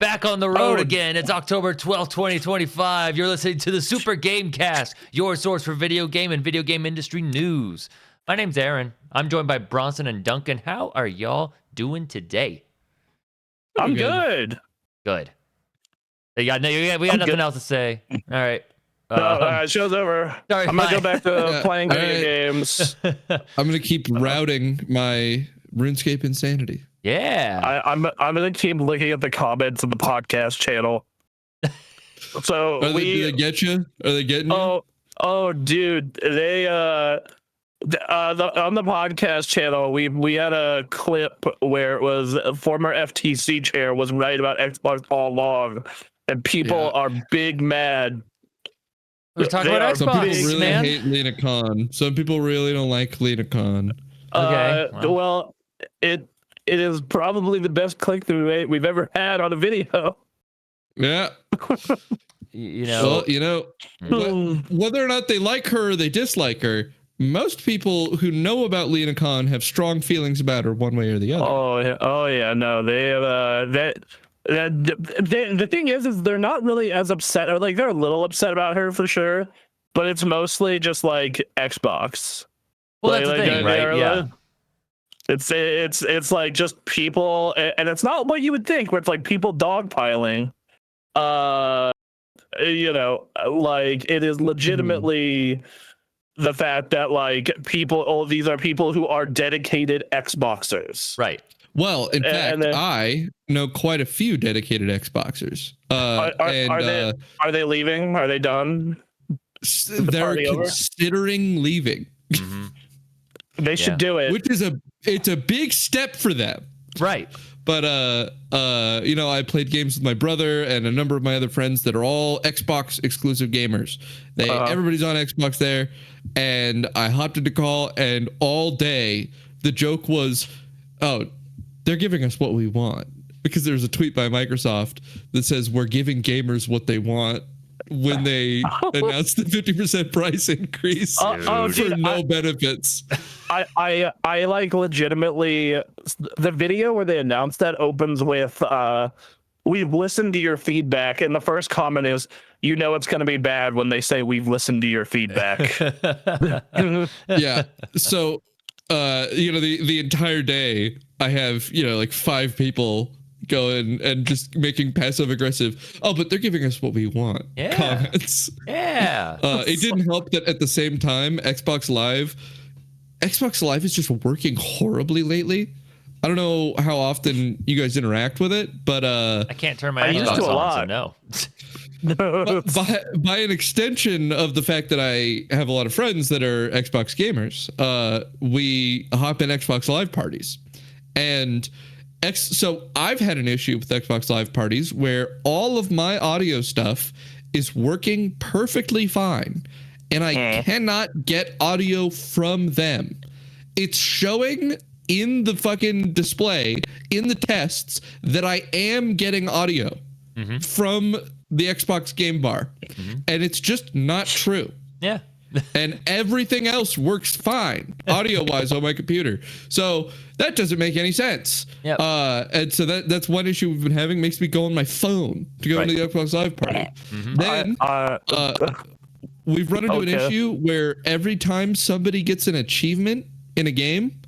Back on the road again. It's October 12th, 2025. You're listening to the Super Gamecast, your source for video game and video game industry news. My name's Aaron. I'm joined by Bronson and Duncan. How are y'all doing today? I'm good. Good. We got nothing else to say. All right. Show's over. Sorry, I'm going to go back to playing video games. I'm going to keep routing my RuneScape insanity. Yeah. I'm going to keep looking at the comments of the podcast channel. So do they get you? Are they getting you? Oh, dude. They on the podcast channel, we had a clip where it was a former FTC chair was right about Xbox all along, and people are big mad. We're talking about Xbox, Some people really man. hate Lena Khan. Some people really don't like Lena Khan. Okay. Well, it is probably the best click-through rate we've ever had on a video. Yeah. Whether or not they like her or they dislike her, most people who know about Lena Khan have strong feelings about her one way or the other. Oh yeah. No, they have the thing is they're not really as upset, or like they're a little upset about her for sure, but it's mostly just like Xbox. Well, that's the thing, right? Yeah. It's like just people, and it's not what you would think, where it's like people dogpiling. Like it is legitimately the fact that like these are people who are dedicated Xboxers. Right. Well, in fact, I know quite a few dedicated Xboxers. Are they leaving? Are they done? They're considering leaving. Mm-hmm. They should do it. Which is it's a big step for them. Right. But I played games with my brother and a number of my other friends that are all Xbox exclusive gamers. Everybody's on Xbox there, and I hopped into call, and all day the joke was, "Oh, they're giving us what we want," because there's a tweet by Microsoft that says we're giving gamers what they want when they announced the 50% price increase for no benefits. I like legitimately the video where they announced that opens with we've listened to your feedback, and the first comment is, it's going to be bad when they say we've listened to your feedback. Yeah. So the entire day I have like 5 people going and just making passive aggressive, but they're giving us what we want comments. Yeah. It didn't help that at the same time Xbox Live is just working horribly lately. I don't know how often you guys interact with it, but I can't turn my Xbox on, so no. by an extension of the fact that I have a lot of friends that are Xbox gamers, we hop in Xbox Live parties, and so I've had an issue with Xbox Live parties where all of my audio stuff is working perfectly fine, and I cannot get audio from them. It's showing in the fucking display, in the tests, that I am getting audio from the Xbox game bar, and it's just not true. Yeah. And everything else works fine audio-wise on my computer. So that doesn't make any sense. Yep. And so that's one issue we've been having. Makes me go on my phone to go into the Xbox Live party. Then we've run into an issue where every time somebody gets an achievement in a game,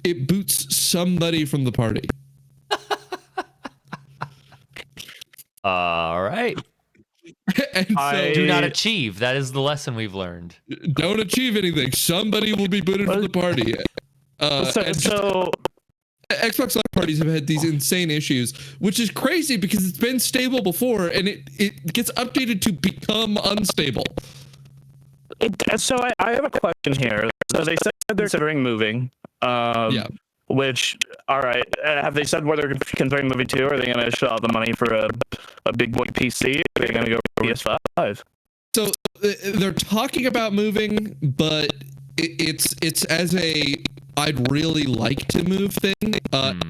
it boots somebody from the party. All right. And so do not achieve. That is the lesson we've learned. Don't achieve anything. Somebody will be booted from the party. Xbox Live parties have had these insane issues, which is crazy because it's been stable before, and it gets updated to become unstable. So I have a question here. So they said they're considering moving. Which, all right, have they said where they're considering moving to? Are they going to shell out the money for a big boy PC? Are they going to go for PS5? So they're talking about moving, but it's as a I'd really like to move thing, and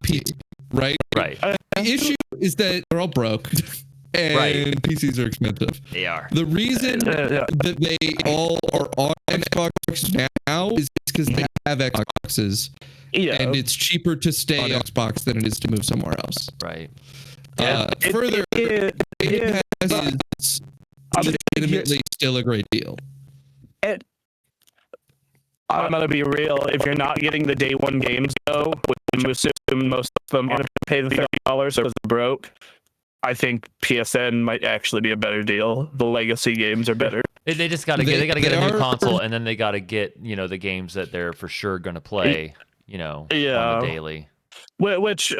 PC, right? Right. The issue is that they're all broke. And PCs are expensive. They are. The reason that they all are on Xbox now is because they have Xboxes. Yeah. And it's cheaper to stay on Xbox than it is to move somewhere else. Right. Further, Game Pass is legitimately still a great deal. I'm gonna be real. If you're not getting the day one games though, which I assume most of them are gonna pay the $30 or they're broke, I think PSN might actually be a better deal. The legacy games are better. They just gotta get a new console, and then they gotta get the games that they're for sure gonna play on the daily. Which,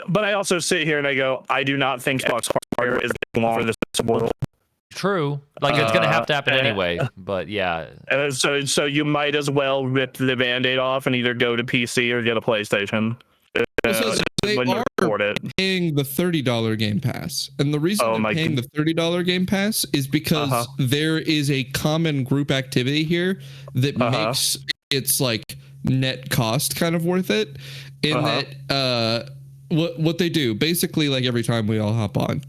but I also sit here and I go, I do not think Xbox hardware is long for this world. True, like it's gonna have to happen anyway. But yeah, so you might as well rip the Band-Aid off and either go to PC or get a PlayStation. They are paying the $30 Game Pass, and the reason they're paying the $30 Game Pass is because there is a common group activity here that makes its like net cost kind of worth it. In that, what they do basically, like every time we all hop on,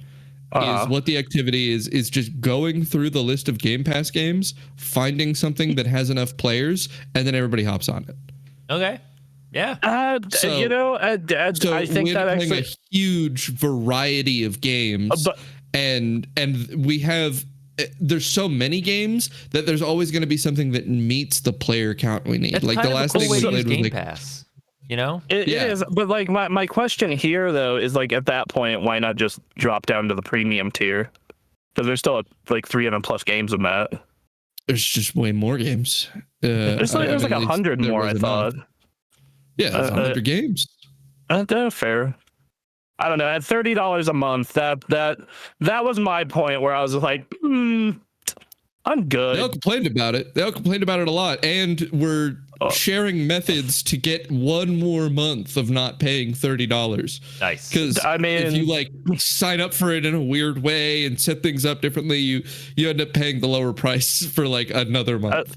is what the activity is just going through the list of Game Pass games, finding something that has enough players, and then everybody hops on it. Okay. Yeah. I think that actually a huge variety of games, and we have. There's so many games that there's always going to be something that meets the player count we need. It's like kind the of last a cool thing way we to use played was Game Pass. It is, but like my question here though is like at that point, why not just drop down to the premium tier? Because there's still like 300 plus games in that. There's just way more games. There's like 100 more, I thought. Yeah, there's 100 games. Fair. I don't know. At $30 a month, that was my point where I was like, I'm good. They all complained about it. They all complained about it a lot, and we're sharing methods to get one more month of not paying $30. Nice. Because if you like sign up for it in a weird way and set things up differently, you end up paying the lower price for like another month.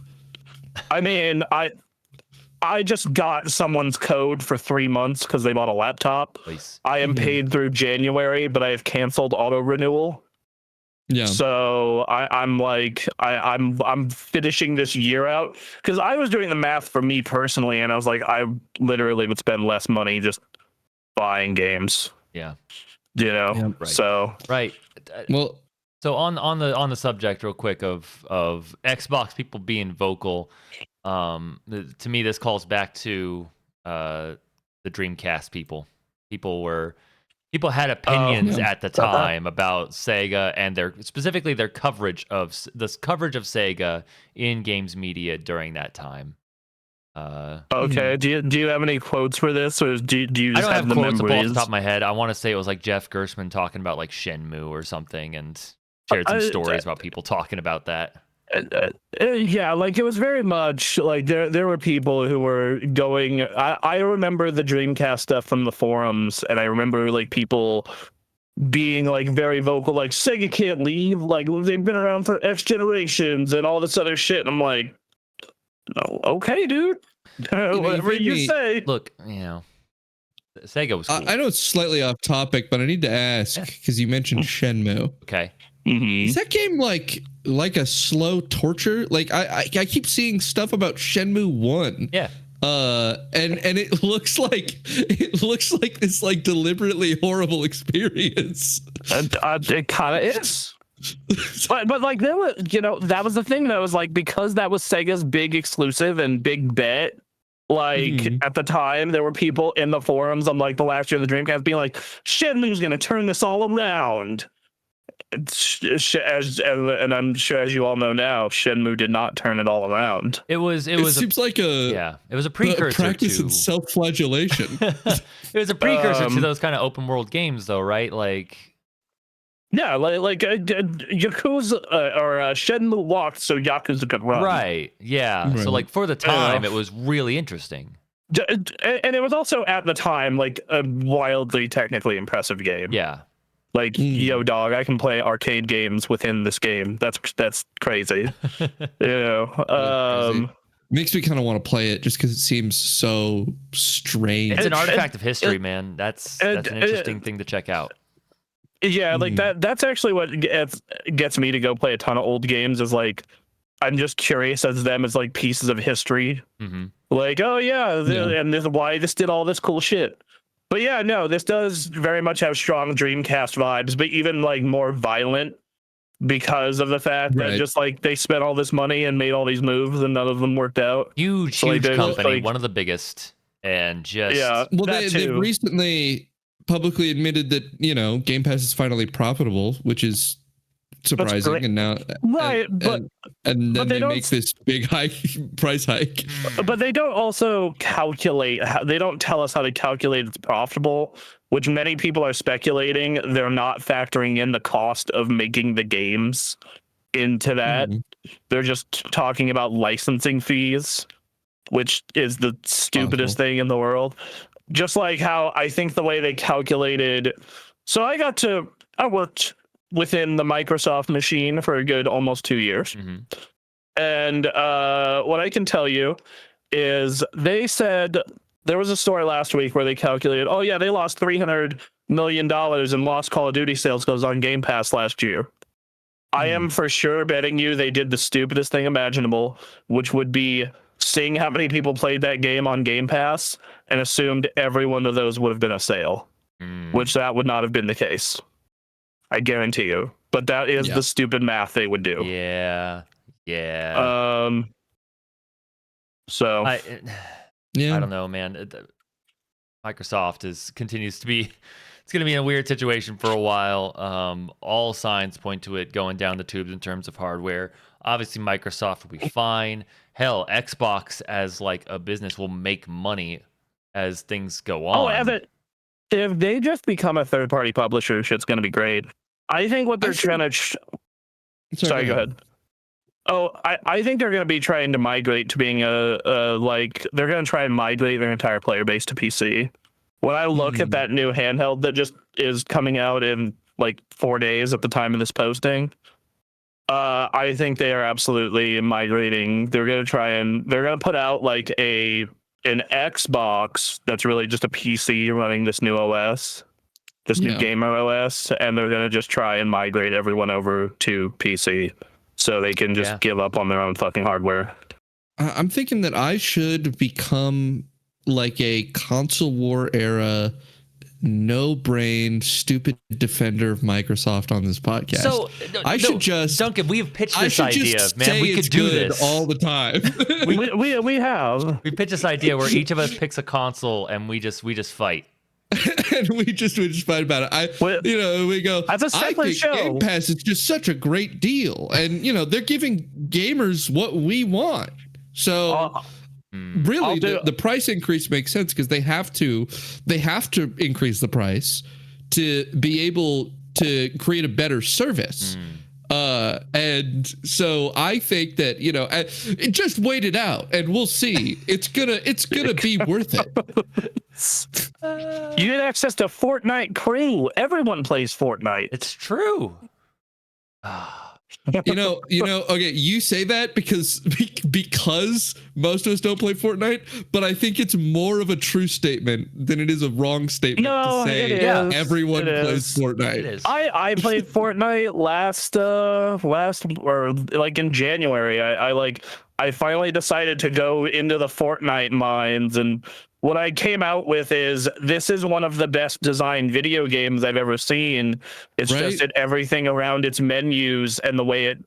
I just got someone's code for 3 months because they bought a laptop. Nice. I am paid through January, but I have canceled auto renewal. Yeah. So I'm finishing this year out because I was doing the math for me personally, and I was like, I literally would spend less money just buying games. Yeah. Right. So right. Well, so on the subject real quick of Xbox people being vocal, to me this calls back to the Dreamcast people. People had opinions at the time about Sega and specifically their coverage of Sega in games media during that time. Okay. Do you have any quotes for this, or do you just I don't have have the quotes memories? off the top of my head. I want to say it was like Jeff Gerstmann talking about like Shenmue or something, and shared some stories about people talking about that. Yeah, like it was very much like there were people who were going. I remember the Dreamcast stuff from the forums, and I remember like people being like very vocal, like Sega can't leave, like they've been around for X generations and all this other shit. And I'm like, no, okay, dude, whatever you say. Look, Sega was cool. I know it's slightly off topic, but I need to ask because you mentioned Shenmue. Okay. Mm-hmm. Is that game like a slow torture? Like I keep seeing stuff about Shenmue 1. Yeah. And it looks like this like deliberately horrible experience. It kind of is. but like there was, that was the thing that was like, because that was Sega's big exclusive and big bet. Like at the time, there were people in the forums on like the last year of the Dreamcast being like, Shenmue's gonna turn this all around. And I'm sure, as you all know now, Shenmue did not turn it all around. It seems like it was a precursor practice to in self-flagellation. It was a precursor to those kind of open world games, though, right? Like, yeah, like Yakuza or Shenmue walked so Yakuza could run. Right. Yeah. Right. So like for the time, it was really interesting. And it was also at the time like a wildly technically impressive game. Yeah. Like, yo, dog, I can play arcade games within this game. That's crazy. Makes me kind of want to play it just because it seems so strange. It's an artifact of history, man. That's an interesting thing to check out. Yeah, like that's actually what gets me to go play a ton of old games, is like I'm just curious as them as like pieces of history. Mm-hmm. Like, oh yeah, and this is why this did all this cool shit. But yeah, no, this does very much have strong Dreamcast vibes, but even like more violent because of the fact that just like they spent all this money and made all these moves and none of them worked out. Huge company, one of the biggest, and just well, they've recently publicly admitted that Game Pass is finally profitable, which is surprising. And now and then they make this big price hike. But they don't also calculate. They don't tell us how to calculate it's profitable, which many people are speculating they're not factoring in the cost of making the games into that. They're just talking about licensing fees, which is the stupidest thing in the world. Just like how I think the way they calculated. So I worked within the Microsoft machine for a good almost 2 years. And what I can tell you is they said there was a story last week where they calculated, oh yeah, they lost $300 million in lost Call of Duty sales because on Game Pass last year. I am for sure betting you they did the stupidest thing imaginable, which would be seeing how many people played that game on Game Pass and assumed every one of those would have been a sale, which that would not have been the case. I guarantee you. But that is the stupid math they would do. Yeah. So I don't know, man. Microsoft continues to be. It's going to be in a weird situation for a while. All signs point to it going down the tubes in terms of hardware. Obviously, Microsoft will be fine. Hell, Xbox as like a business will make money as things go on. Oh, if they just become a third-party publisher, shit's going to be great. I think what they're trying to... Sorry, go ahead. Oh, I think they're going to be trying to migrate to being they're going to try and migrate their entire player base to PC. When I look at that new handheld that just is coming out in like 4 days at the time of this posting, I think they are absolutely migrating. They're going to put out like an Xbox that's really just a PC running this new OS. This new gamer OS, and they're going to just try and migrate everyone over to PC so they can just give up on their own fucking hardware. I'm thinking that I should become like a console war era, no brain, stupid defender of Microsoft on this podcast. So Duncan, we've pitched this idea, man. We could do this all the time. we have. We pitched this idea where each of us picks a console and we just fight. And we just fight about it. We go. That's a separate show. Game Pass is just such a great deal, and they're giving gamers what we want. So really, the price increase makes sense because they have to increase the price to be able to create a better service. And so I think that just wait it out and we'll see. It's gonna be worth it. You get access to Fortnite Crew. Everyone plays Fortnite. It's true. Okay, you say that because most of us don't play Fortnite, but I think it's more of a true statement than it is a wrong statement to say everyone plays Fortnite. It is. I played Fortnite last or like in January. I finally decided to go into the Fortnite mines, and what I came out with is this is one of the best designed video games I've ever seen. It's just that everything around its menus and the way it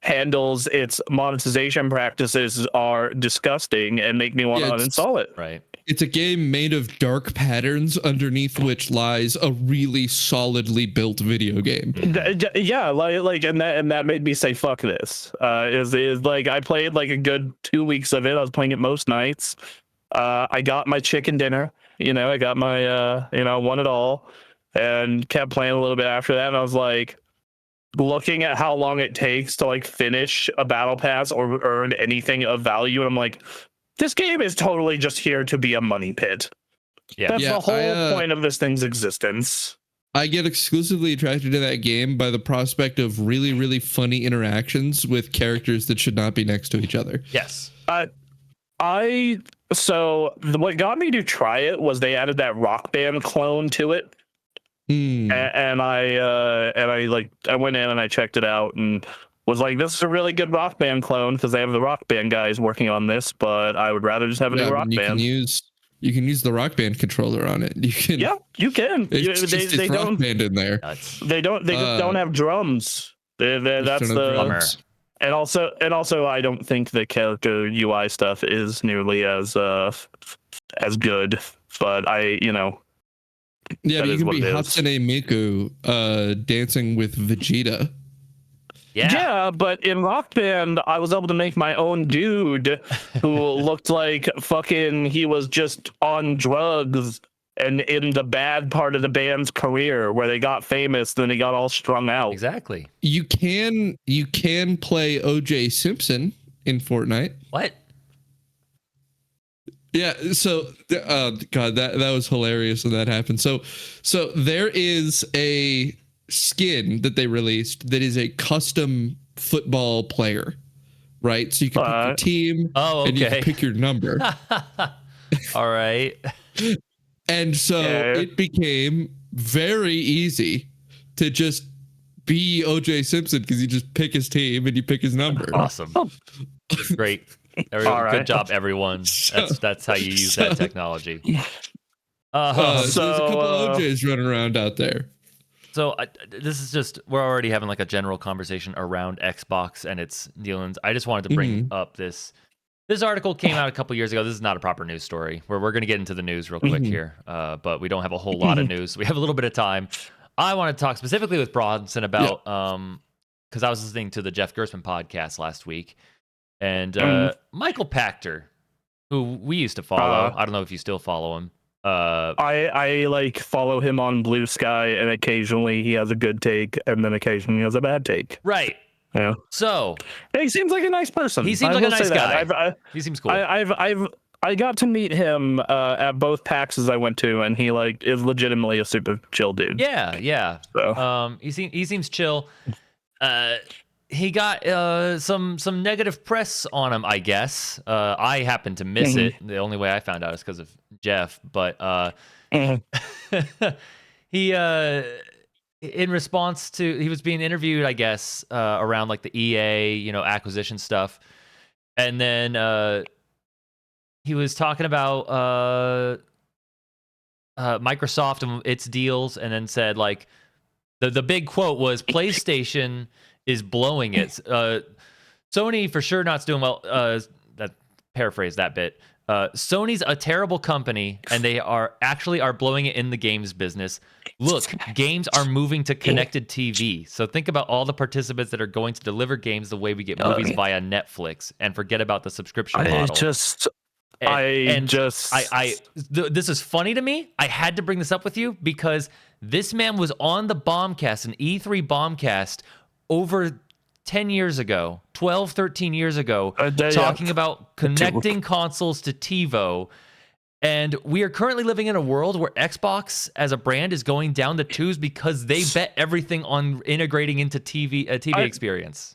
handles its monetization practices are disgusting and make me want to uninstall it. Right. It's a game made of dark patterns underneath which lies a really solidly built video game. Yeah, and that made me say fuck this. Is like I played like a good 2 weeks of it. I was playing it most nights. I got my chicken dinner, I got my, won it all, and kept playing a little bit after that. And I was like, looking at how long it takes to like finish a battle pass or earn anything of value. And I'm like, this game is totally just here to be a money pit. Yeah. That's the whole point of this thing's existence. I get exclusively attracted to that game by the prospect of really, really funny interactions with characters that should not be next to each other. Yes. What got me to try it was they added that Rock Band clone to it. And I went in and I checked it out and was like, this is a really good Rock Band clone because they have the Rock Band guys working on this, but I would rather just have a new Rock Band. You can use the Rock Band controller on it. You can. Yeah, you can. It's Rock don't. Band in there. They don't. They just don't have drums. That's the bummer. And also, I don't think the character UI stuff is nearly as good. But Yeah, but you can be what it is. Hatsune Miku dancing with Vegeta. Yeah, but in Rock Band, I was able to make my own dude who looked like fucking he was just on drugs and in the bad part of the band's career where they got famous, then they got all strung out. Exactly. You can play OJ Simpson in Fortnite. What? Yeah, so God, that was hilarious when that happened. So there is a skin that they released that is a custom football player, right? So you can pick your team and you can pick your number. All right. And so it became very easy to just be OJ Simpson because you just pick his team and you pick his number. Awesome. Great. Good job, everyone. That's how you use that technology. So there's a couple OJs running around out there. So this is just, we're already having like a general conversation around Xbox and its dealings. I just wanted to bring up this article came out a couple years ago. This is not a proper news story. We're going to get into the news real quick here, but we don't have a whole lot of news. We have a little bit of time. I want to talk specifically with Bronson about, because I was listening to the Jeff Gerstmann podcast last week, and Michael Pachter, who we used to follow. I don't know if you still follow him. I like follow him on Blue Sky, and occasionally he has a good take, and then occasionally he has a bad take. Right. Yeah. So he seems like a nice person. He seems like a nice guy. He seems cool. I got to meet him at both PAXs I went to, and he is legitimately a super chill dude. Yeah. So. He seems chill. He got some negative press on him, I guess. I happened to miss it. The only way I found out is because of Jeff. But he, in response to, he was being interviewed, I guess, around like the EA, acquisition stuff, and then he was talking about Microsoft and its deals, and then said like the big quote was PlayStation is blowing it. Sony for sure not doing well. That paraphrase that bit. Sony's a terrible company, and they are blowing it in the games business. Look, games are moving to connected TV. So think about all the participants that are going to deliver games the way we get movies via Netflix, and forget about the subscription model. This is funny to me. I had to bring this up with you because this man was on the Bombcast, an E3 Bombcast, over 10 years ago, 12, 13 years ago, talking about connecting consoles to TiVo. And we are currently living in a world where Xbox as a brand is going down the tubes because they bet everything on integrating into TV experience.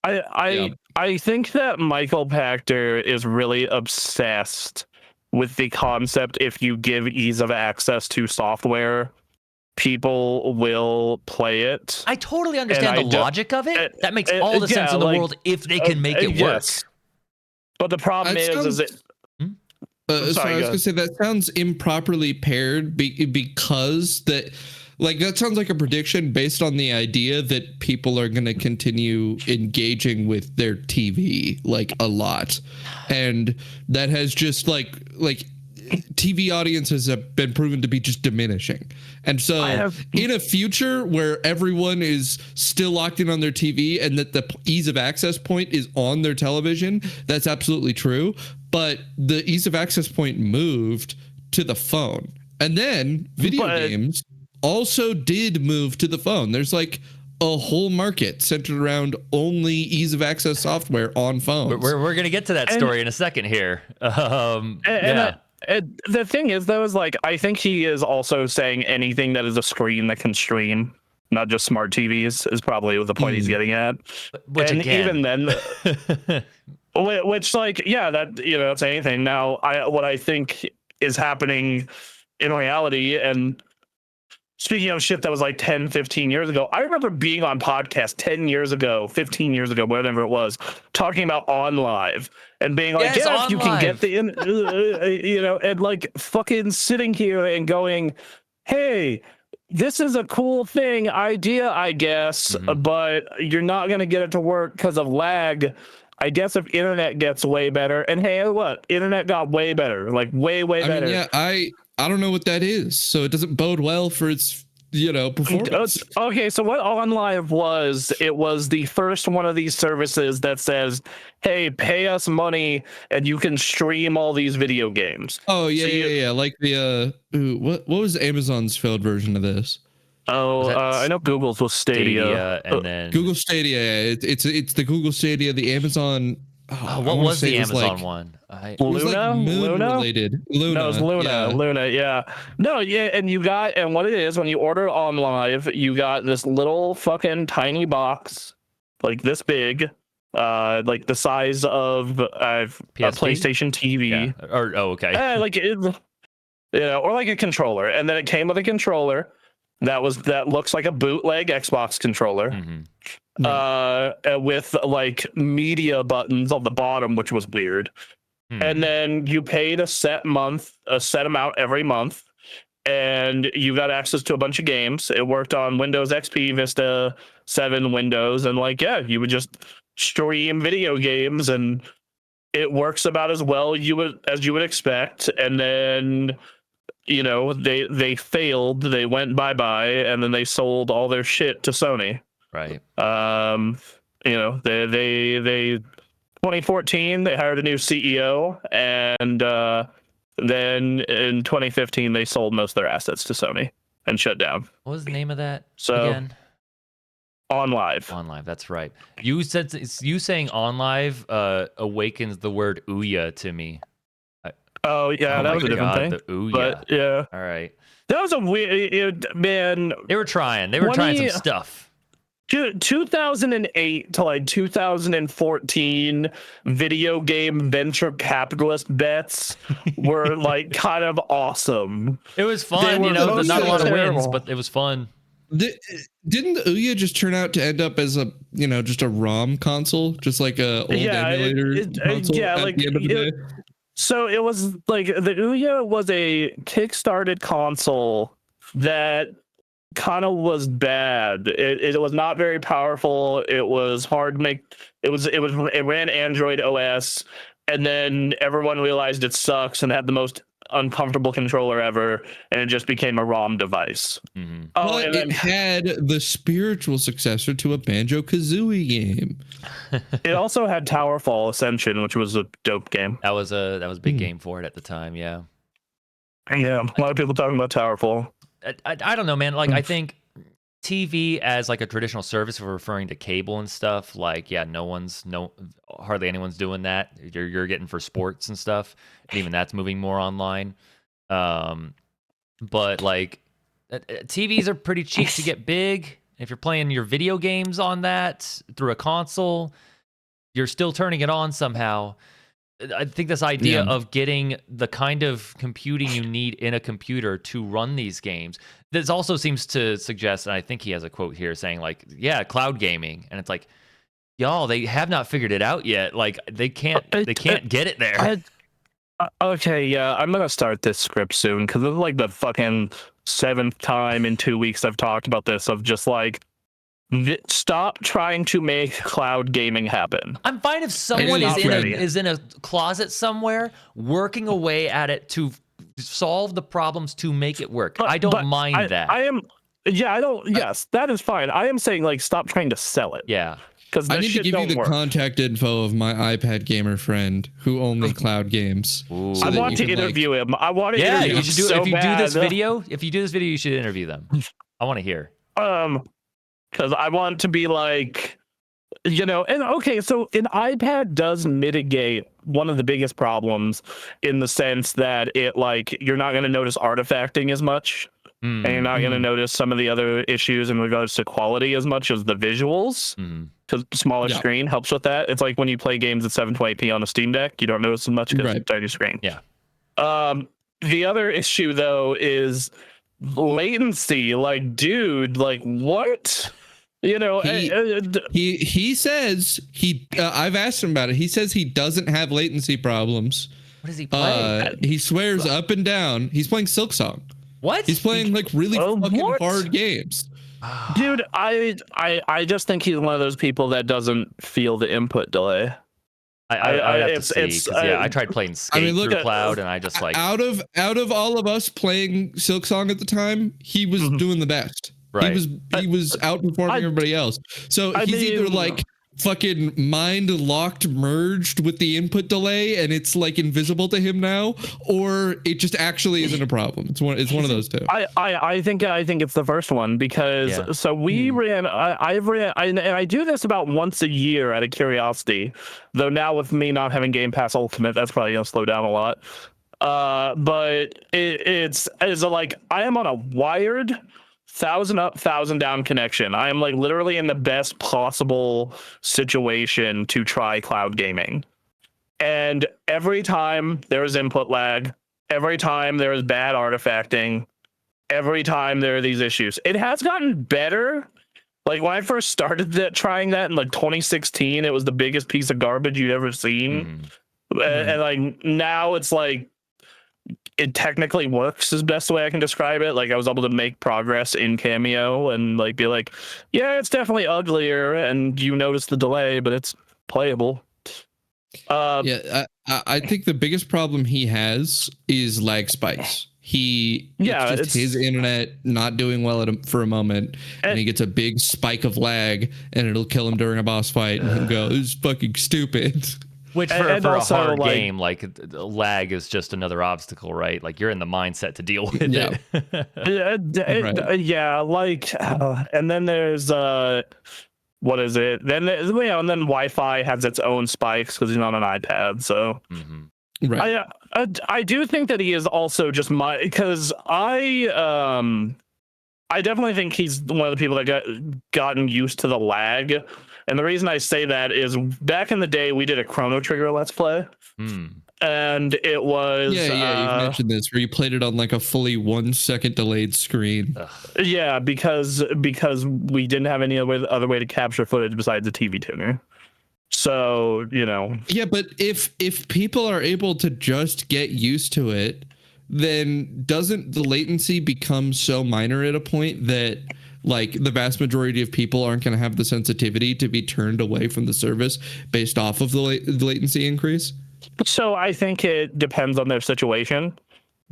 I think that Michael Pachter is really obsessed with the concept if you give ease of access to software, people will play it. I totally understand the logic of it. That makes all the sense in the world if they can make it work. But the problem is it... Sorry, I was going to say that sounds improperly paired because that sounds like a prediction based on the idea that people are going to continue engaging with their TV a lot, and that has just like TV audiences have been proven to be just diminishing. And so in a future where everyone is still locked in on their TV and that the ease of access point is on their television, that's absolutely true. But the ease of access point moved to the phone. And then video games also did move to the phone. There's a whole market centered around only ease of access software on phones. We're going to get to that story in a second here. The thing is, though, is I think he is also saying anything that is a screen that can stream, not just smart TVs, is probably the point he's getting at. Which and again, even then, that's anything. Now, what I think is happening in reality, and speaking of shit that was like 10, 15 years ago, I remember being on podcast 10 years ago, 15 years ago, whatever it was, talking about On Live and being like, Yes, yeah, if you can get OnLive. the, and like fucking sitting here and going, hey, this is a cool idea, I guess, but you're not going to get it to work because of lag. I guess if internet gets way better, and hey, what? Internet got way better, like way better. mean, yeah, I don't know what that is, so it doesn't bode well for its performance. Okay, so what OnLive was, it was the first one of these services that says, hey, pay us money and you can stream all these video games. Oh yeah, yeah. Like the what was Amazon's failed version of this? I know Google's was Stadia. And then Google Stadia. It's the Google Stadia. The Amazon. what was the Amazon one? It was like moon related. Luna. No, it was Luna. Yeah. Luna, yeah. No, yeah, and what it is, when you order OnLive, you got this little fucking tiny box, like this big, like the size of a PlayStation TV. Yeah. Okay. Like it, or like a controller, and then it came with a controller that looks like a bootleg Xbox controller. With like media buttons on the bottom, which was weird. And then you paid a set amount every month, and you got access to a bunch of games. It worked on Windows XP, Vista 7 Windows, and you would just stream video games, and it works about as well as you would expect. And then they failed, they went bye-bye, and then they sold all their shit to Sony. Right. They 2014 they hired a new CEO, and then in 2015 they sold most of their assets to Sony and shut down. What was the name of that again? OnLive. OnLive, that's right. You saying OnLive awakens the word Ouya to me. Oh yeah, that was a different thing. The Ouya. But yeah. All right. That was a weird man. They were trying some stuff. 2008 to like 2014 video game venture capitalist bets were like kind of awesome. It was fun, not a lot of wins, but it was fun. Didn't the Ouya just turn out to end up as a just a ROM console, just like a old emulator console at the end of the day? So it was like the Ouya was a kickstarted console that kind of was bad. It was not very powerful. It was hard to make. It ran Android OS, and then everyone realized it sucks and had the most uncomfortable controller ever, and it just became a ROM device. But it had the spiritual successor to a Banjo-Kazooie game. It also had Towerfall Ascension, which was a dope game. That was a big game for it at the time. Yeah. Yeah, a lot of people talking about Towerfall. I don't know, man. Like, I think TV as like a traditional service, for referring to cable and stuff, like, yeah, hardly anyone's doing that. You're getting for sports and stuff, and even that's moving more online. But like, TVs are pretty cheap to get big. If you're playing your video games on that through a console, you're still turning it on somehow. I think this idea of getting the kind of computing you need in a computer to run these games, this also seems to suggest, and I think he has a quote here saying like, yeah, cloud gaming. And it's like, y'all, they have not figured it out yet. Like they can't get it there. Okay, yeah, I'm going to start this script soon, because this is like the fucking 7th time in 2 weeks I've talked about this, of just like, stop trying to make cloud gaming happen. I'm fine if someone is in a closet somewhere working away at it to solve the problems to make it work. I don't mind that. Yes, that is fine. I am saying like stop trying to sell it. Yeah. Because I need to give you the contact info of my iPad gamer friend who only cloud games. So I want to interview him. I want to interview him. You should if you do this video, you should interview them. I want to hear. Because I want to be like, and okay, so an iPad does mitigate one of the biggest problems in the sense that it like you're not going to notice artifacting as much, and you're not going to notice some of the other issues in regards to quality as much as the visuals. Because smaller screen helps with that. It's like when you play games at 720p on a Steam Deck, you don't notice as much because it's a tiny screen. Yeah. The other issue though is latency, like, dude, like, what? You know, he says I've asked him about it. He says he doesn't have latency problems. What does he play? He swears up and down. He's playing Silksong. What? He's playing like really fucking what? hard games. Dude, I just think he's one of those people that doesn't feel the input delay. I have to see, 'cause, I tried playing Skate through Cloud, and I just like out of all of us playing Silksong at the time, he was doing the best. Right. He was outperforming everybody else. So he's either like fucking mind locked merged with the input delay and it's like invisible to him now, or it just actually isn't a problem. It's one of those two. I think it's the first one, because so we ran I do this about once a year out of curiosity, though now with me not having Game Pass Ultimate, that's probably gonna slow down a lot. But it's like I am on a wired 1,000 up, 1,000 down connection. I am like literally in the best possible situation to try cloud gaming. And every time there is input lag, every time there is bad artifacting, every time there are these issues. It has gotten better. Like when I first started trying that in like 2016, it was the biggest piece of garbage you'd ever seen. And like now it's like, it technically works is the best way I can describe it. Like I was able to make progress in Cameo and like be like, yeah, it's definitely uglier and you notice the delay, but it's playable. I think the biggest problem he has is lag spikes. It's his internet not doing well for a moment, and he gets a big spike of lag, and it'll kill him during a boss fight, and he'll go, "This is fucking stupid." Which for a hard game, like lag is just another obstacle, right? Like you're in the mindset to deal with it. And then there's what is it? Then and then Wi-Fi has its own spikes because he's on an iPad. So right. I do think that he is also just because I definitely think he's one of the people that gotten used to the lag. And the reason I say that is back in the day, we did a Chrono Trigger Let's Play. And it was... you've mentioned this, where you played it on like a fully 1 second delayed screen. Yeah, because we didn't have any other way to capture footage besides a TV tuner. So, you know... Yeah, but if people are able to just get used to it, then doesn't the latency become so minor at a point that... like the vast majority of people aren't going to have the sensitivity to be turned away from the service based off of the latency increase? So I think it depends on their situation,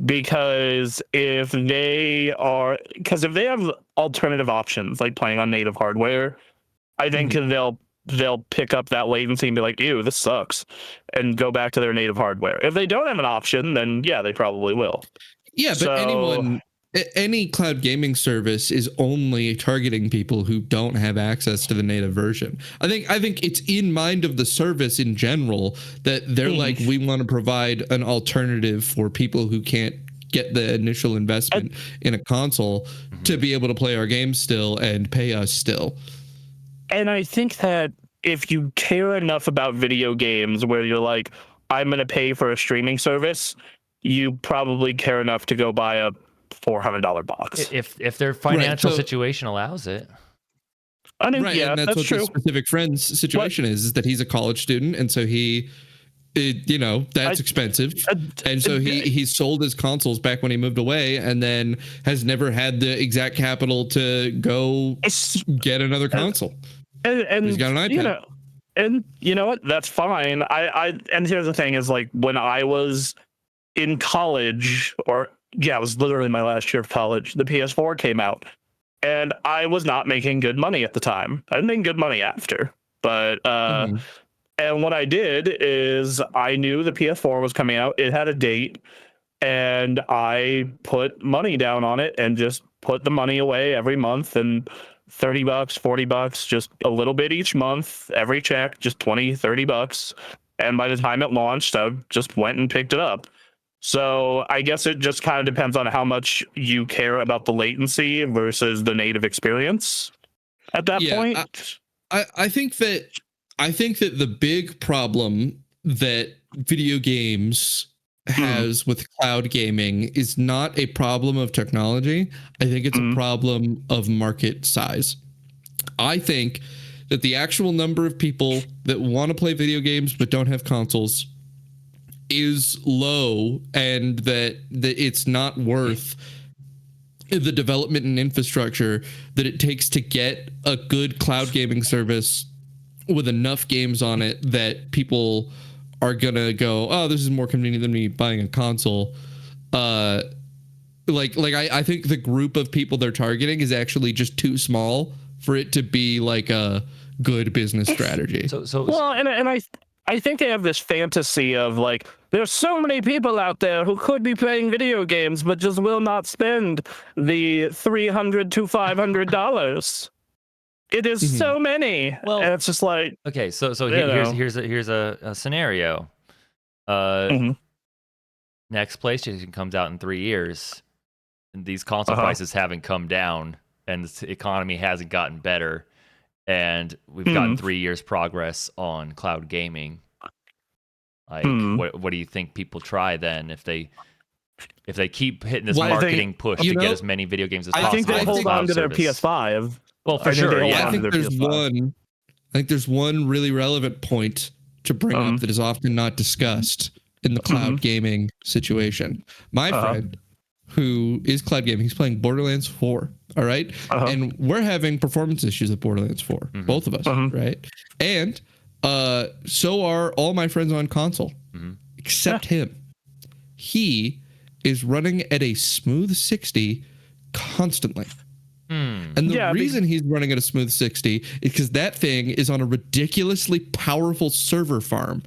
because if they have alternative options like playing on native hardware, I think they'll pick up that latency and be like, ew, this sucks, and go back to their native hardware. If they don't have an option, then yeah, they probably will. Yeah, but any cloud gaming service is only targeting people who don't have access to the native version. I think it's in mind of the service in general that they're like, we want to provide an alternative for people who can't get the initial investment in a console to be able to play our games still and pay us still. And I think that if you care enough about video games where you're like, I'm going to pay for a streaming service, you probably care enough to go buy a $400 box if their financial situation allows it. I mean, and that's what true. The specific friend's situation is that he's a college student, and so that's expensive, and so he sold his consoles back when he moved away, and then has never had the exact capital to go get another console. And he's got an iPad. And you know what? That's fine. And here's the thing: is like when I was in college, it was literally my last year of college, the PS4 came out, and I was not making good money at the time. I didn't make good money after, but and what I did is I knew the PS4 was coming out. It had a date, and I put money down on it and just put the money away every month, and $30, $40, just a little bit each month, every check, just $20, $30. And by the time it launched, I just went and picked it up. So I guess it just kind of depends on how much you care about the latency versus the native experience at that point. I think that the big problem that video games has with cloud gaming is not a problem of technology. I think it's a problem of market size. I think that the actual number of people that want to play video games but don't have consoles is low, and that it's not worth the development and infrastructure that it takes to get a good cloud gaming service with enough games on it that people are gonna go, oh, this is more convenient than me buying a console. I think the group of people they're targeting is actually just too small for it to be like a good business strategy. Well, and I think they have this fantasy of like, there's so many people out there who could be playing video games but just will not spend the $300 to $500. It is so many. Well, and it's just like, okay, so here's a scenario. Next PlayStation comes out in 3 years, and these console prices haven't come down, and the economy hasn't gotten better, and we've gotten 3 years progress on cloud gaming. Like, what do you think people try then if they keep hitting this marketing push to get as many video games as possible? I think they hold on to their PS5. Well, for sure, yeah. I think there's one really relevant point to bring up that is often not discussed in the cloud gaming situation. My friend, who is cloud gaming, he's playing Borderlands 4, all right? And we're having performance issues with Borderlands 4, both of us, right? And so are all my friends on console, except him. He is running at a smooth 60 constantly. And the reason he's running at a smooth 60 is because that thing is on a ridiculously powerful server farm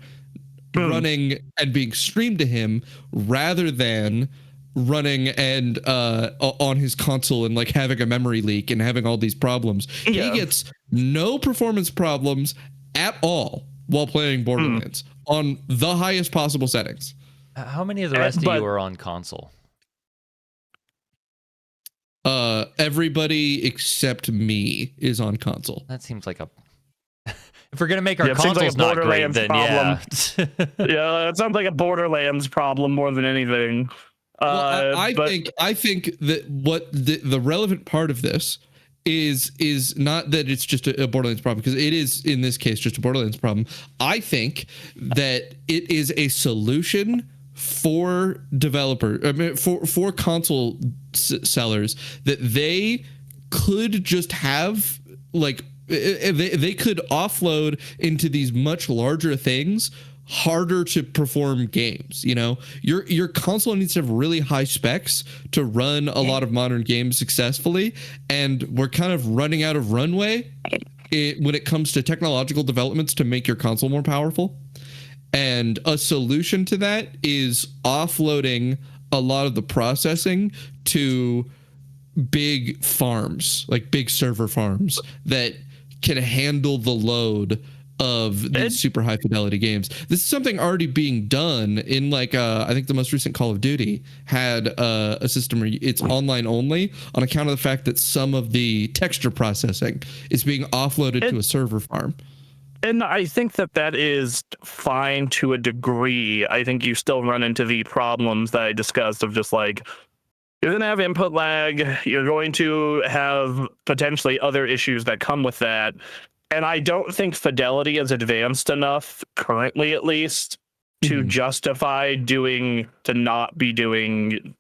running and being streamed to him, rather than running and on his console and like having a memory leak and having all these problems. He gets no performance problems at all while playing Borderlands on the highest possible settings. How many of the rest of you are on console? Everybody except me is on console. That seems like a... If we're gonna make our consoles not great, then problem. Yeah, it sounds like a Borderlands problem more than anything. Well, I think that what the relevant part of this is not that it's just a Borderlands problem, because it is in this case just a Borderlands problem. I think that it is a solution for for console sellers, that they could just have like they could offload into these much larger things, harder to perform games. You know, your console needs to have really high specs to run a lot of modern games successfully, and we're kind of running out of runway when it comes to technological developments to make your console more powerful. And a solution to that is offloading a lot of the processing to big farms, like big server farms that can handle the load of these super high fidelity games. This is something already being done in like I think the most recent Call of Duty had a system where it's online only on account of the fact that some of the texture processing is being offloaded to a server farm. And I think that is fine to a degree. I think you still run into the problems that I discussed of just like, you're going to have input lag. You're going to have potentially other issues that come with that. And I don't think fidelity is advanced enough, currently at least, to justify not be doing,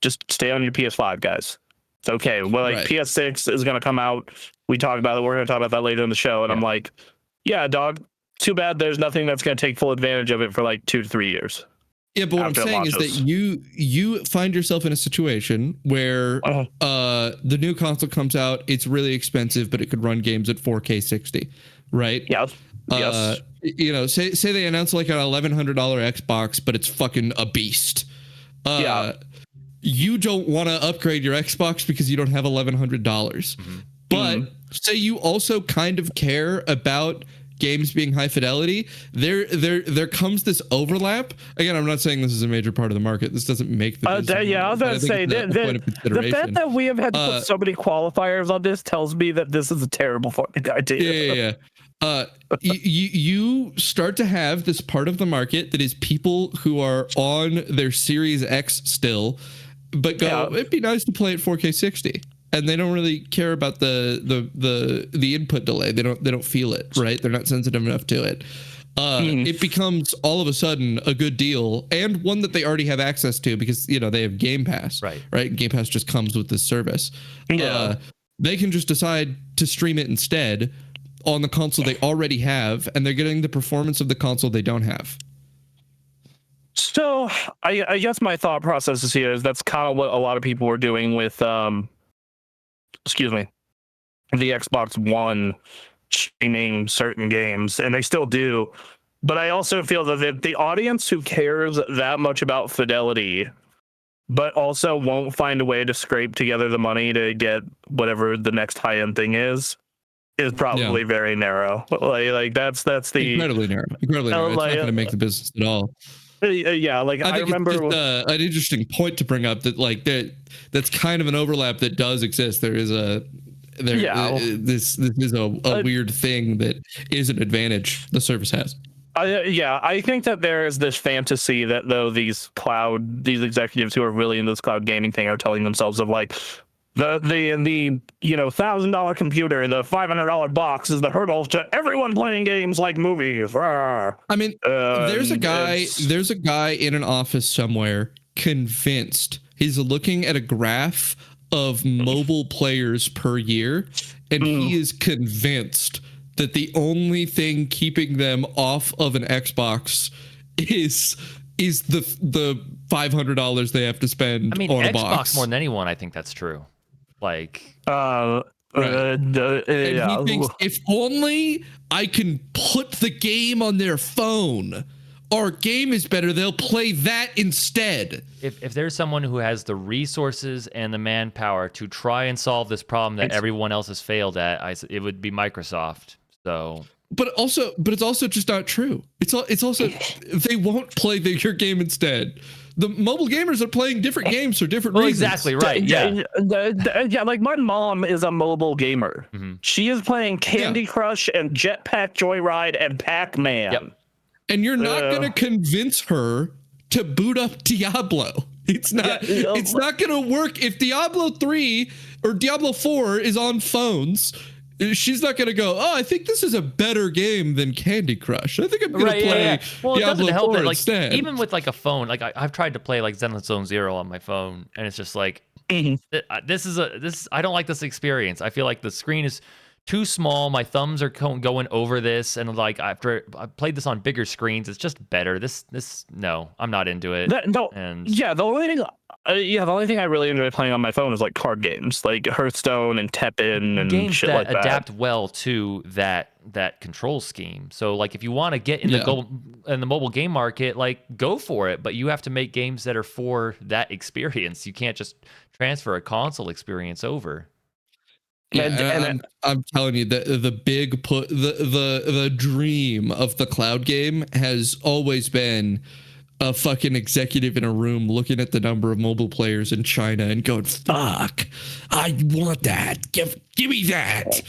just stay on your PS5, guys. It's okay. Well, like PS6 is going to come out. We talked about it. We're going to talk about that later in the show. And I'm like, yeah, dog, too bad there's nothing that's going to take full advantage of it for like 2 to 3 years. Yeah, but what I'm saying is that you find yourself in a situation where the new console comes out, it's really expensive, but it could run games at 4K 60, right? Yes. Say they announce like an $1,100 Xbox, but it's fucking a beast. You don't want to upgrade your Xbox because you don't have $1,100. But say you also kind of care about games being high fidelity, there comes this overlap. Again, I'm not saying this is a major part of the market. This doesn't make the I was going to say the fact that we have had to put so many qualifiers on this tells me that this is a terrible fucking idea. You start to have this part of the market that is people who are on their Series X still, but go, it'd be nice to play at 4K 60, and they don't really care about the input delay. They don't feel it, right? They're not sensitive enough to it. It becomes all of a sudden a good deal, and one that they already have access to because they have Game Pass, right? Game Pass just comes with this service. They can just decide to stream it instead on the console they already have, and they're getting the performance of the console they don't have. So I guess my thought process is here is that's kind of what a lot of people were doing with the Xbox One streaming certain games, and they still do. But I also feel that the audience who cares that much about fidelity, but also won't find a way to scrape together the money to get whatever the next high-end thing is probably very narrow. Like that's the incredibly narrow. It's not going to make the business at all. I remember it's just, an interesting point to bring up that that's kind of an overlap that does exist. This is a weird thing that is an advantage the service has. I think that there is this fantasy that though these executives who are really into this cloud gaming thing are telling themselves of like the $1,000 computer, the $500 box is the hurdle to everyone playing games like movies. I mean, there's a guy in an office somewhere convinced. He's looking at a graph of mobile players per year, and he is convinced that the only thing keeping them off of an Xbox is the $500 they have to spend on a Xbox box. More than anyone, I think that's true. Like, and he thinks if only I can put the game on their phone, our game is better, they'll play that instead. If there's someone who has the resources and the manpower to try and solve this problem that everyone else has failed at, it would be Microsoft. So, but it's also just not true. It's also they won't play your game instead. The mobile gamers are playing different games for different reasons. Exactly right. Yeah, like my mom is a mobile gamer. Mm-hmm. She is playing Candy Crush and Jetpack Joyride and Pac-Man. Yep. And you're not going to convince her to boot up Diablo. It's not going to work if Diablo 3 or Diablo 4 is on phones. She's not going to go, I think this is a better game than Candy Crush. I think I'm going to play Well, Diablo it doesn't help 4 that, instead. even with like a phone, like I've tried to play like Zenless Zone Zero on my phone, and it's just like, I don't like this experience. I feel like the screen is too small. My thumbs are going over this, and like after I played this on bigger screens, it's just better. No, I'm not into it. The only thing I really enjoy playing on my phone is like card games, like Hearthstone and Tekken and games shit that like that. adapt well to that control scheme. So like if you want to get in the mobile game market, like go for it, but you have to make games that are for that experience. You can't just transfer a console experience over. Yeah, I'm telling you that the big the dream of the cloud game has always been a fucking executive in a room looking at the number of mobile players in China and going, "Fuck, I want that. Give me that."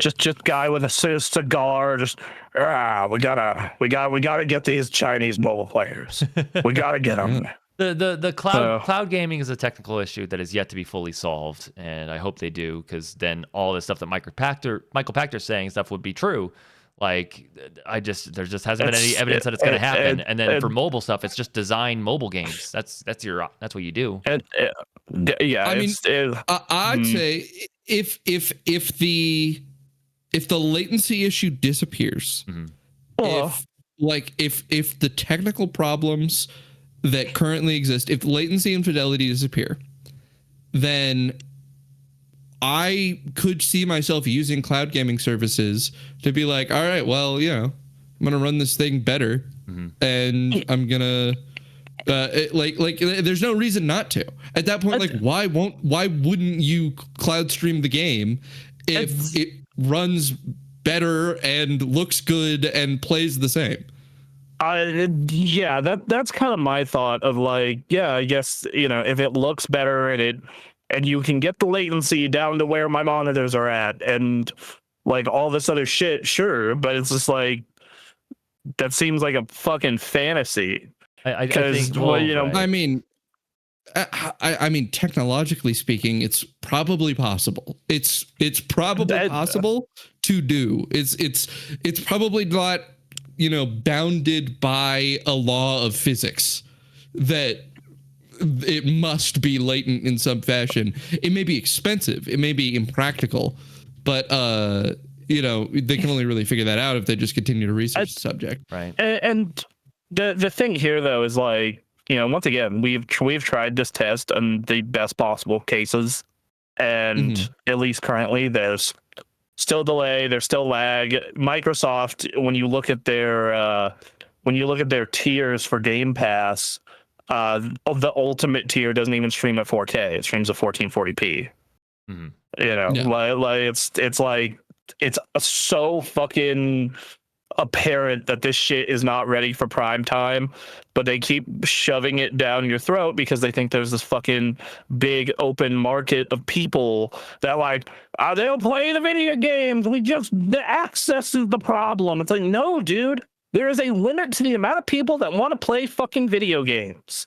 Just guy with a cigar. Just we gotta get these Chinese mobile players. We gotta get them. The cloud gaming is a technical issue that is yet to be fully solved, and I hope they do, because then all the stuff that Michael Pachter's saying stuff would be true. Like there just hasn't been any evidence that it's going to happen. And then for mobile stuff, it's just design mobile games. That's what you do. I mean, I'd say if the latency issue disappears, if the technical problems that currently exist, if latency and fidelity disappear, then I could see myself using cloud gaming services to be like, all right, well, I'm going to run this thing better, and I'm going to there's no reason not to. At that point, like, why wouldn't you cloud stream the game if it runs better and looks good and plays the same? That's kind of my thought of like, I guess, if it looks better and you can get the latency down to where my monitors are at, and like all this other shit, sure, but it's just like that seems like a fucking fantasy. I Because, think, well, you know, right. I mean, technologically speaking, it's probably possible. It's probably possible to do. It's probably not, you know, bounded by a law of physics that it must be latent in some fashion. It may be expensive, it may be impractical, but you know, they can only really figure that out if they just continue to research the subject. Right. And the thing here though is like, you know, once again, we've tried this test on the best possible cases, and at least currently there's still delay, there's still lag. Microsoft, when you look at their tiers for Game Pass, the ultimate tier doesn't even stream at 4K. It streams at 1440p. Mm-hmm. You know, like it's so fucking apparent that this shit is not ready for prime time, but they keep shoving it down your throat because they think there's this fucking big open market of people that like, they'll play the video games. The access is the problem. It's like, no, dude. There is a limit to the amount of people that want to play fucking video games.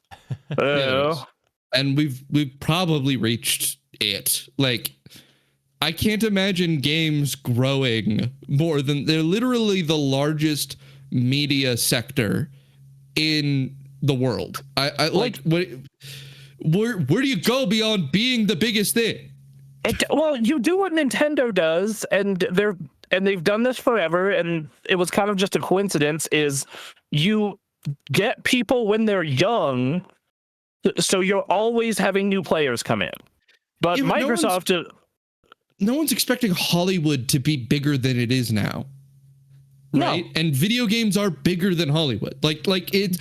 And we've probably reached it. Like, I can't imagine games growing more than they're literally the largest media sector in the world. I like where do you go beyond being the biggest thing? Well, you do what Nintendo does, and they've done this forever, and it was kind of just a coincidence, is you get people when they're young, so you're always having new players come in. But yeah, Microsoft... No one's expecting Hollywood to be bigger than it is now. Right? No. And video games are bigger than Hollywood. Like it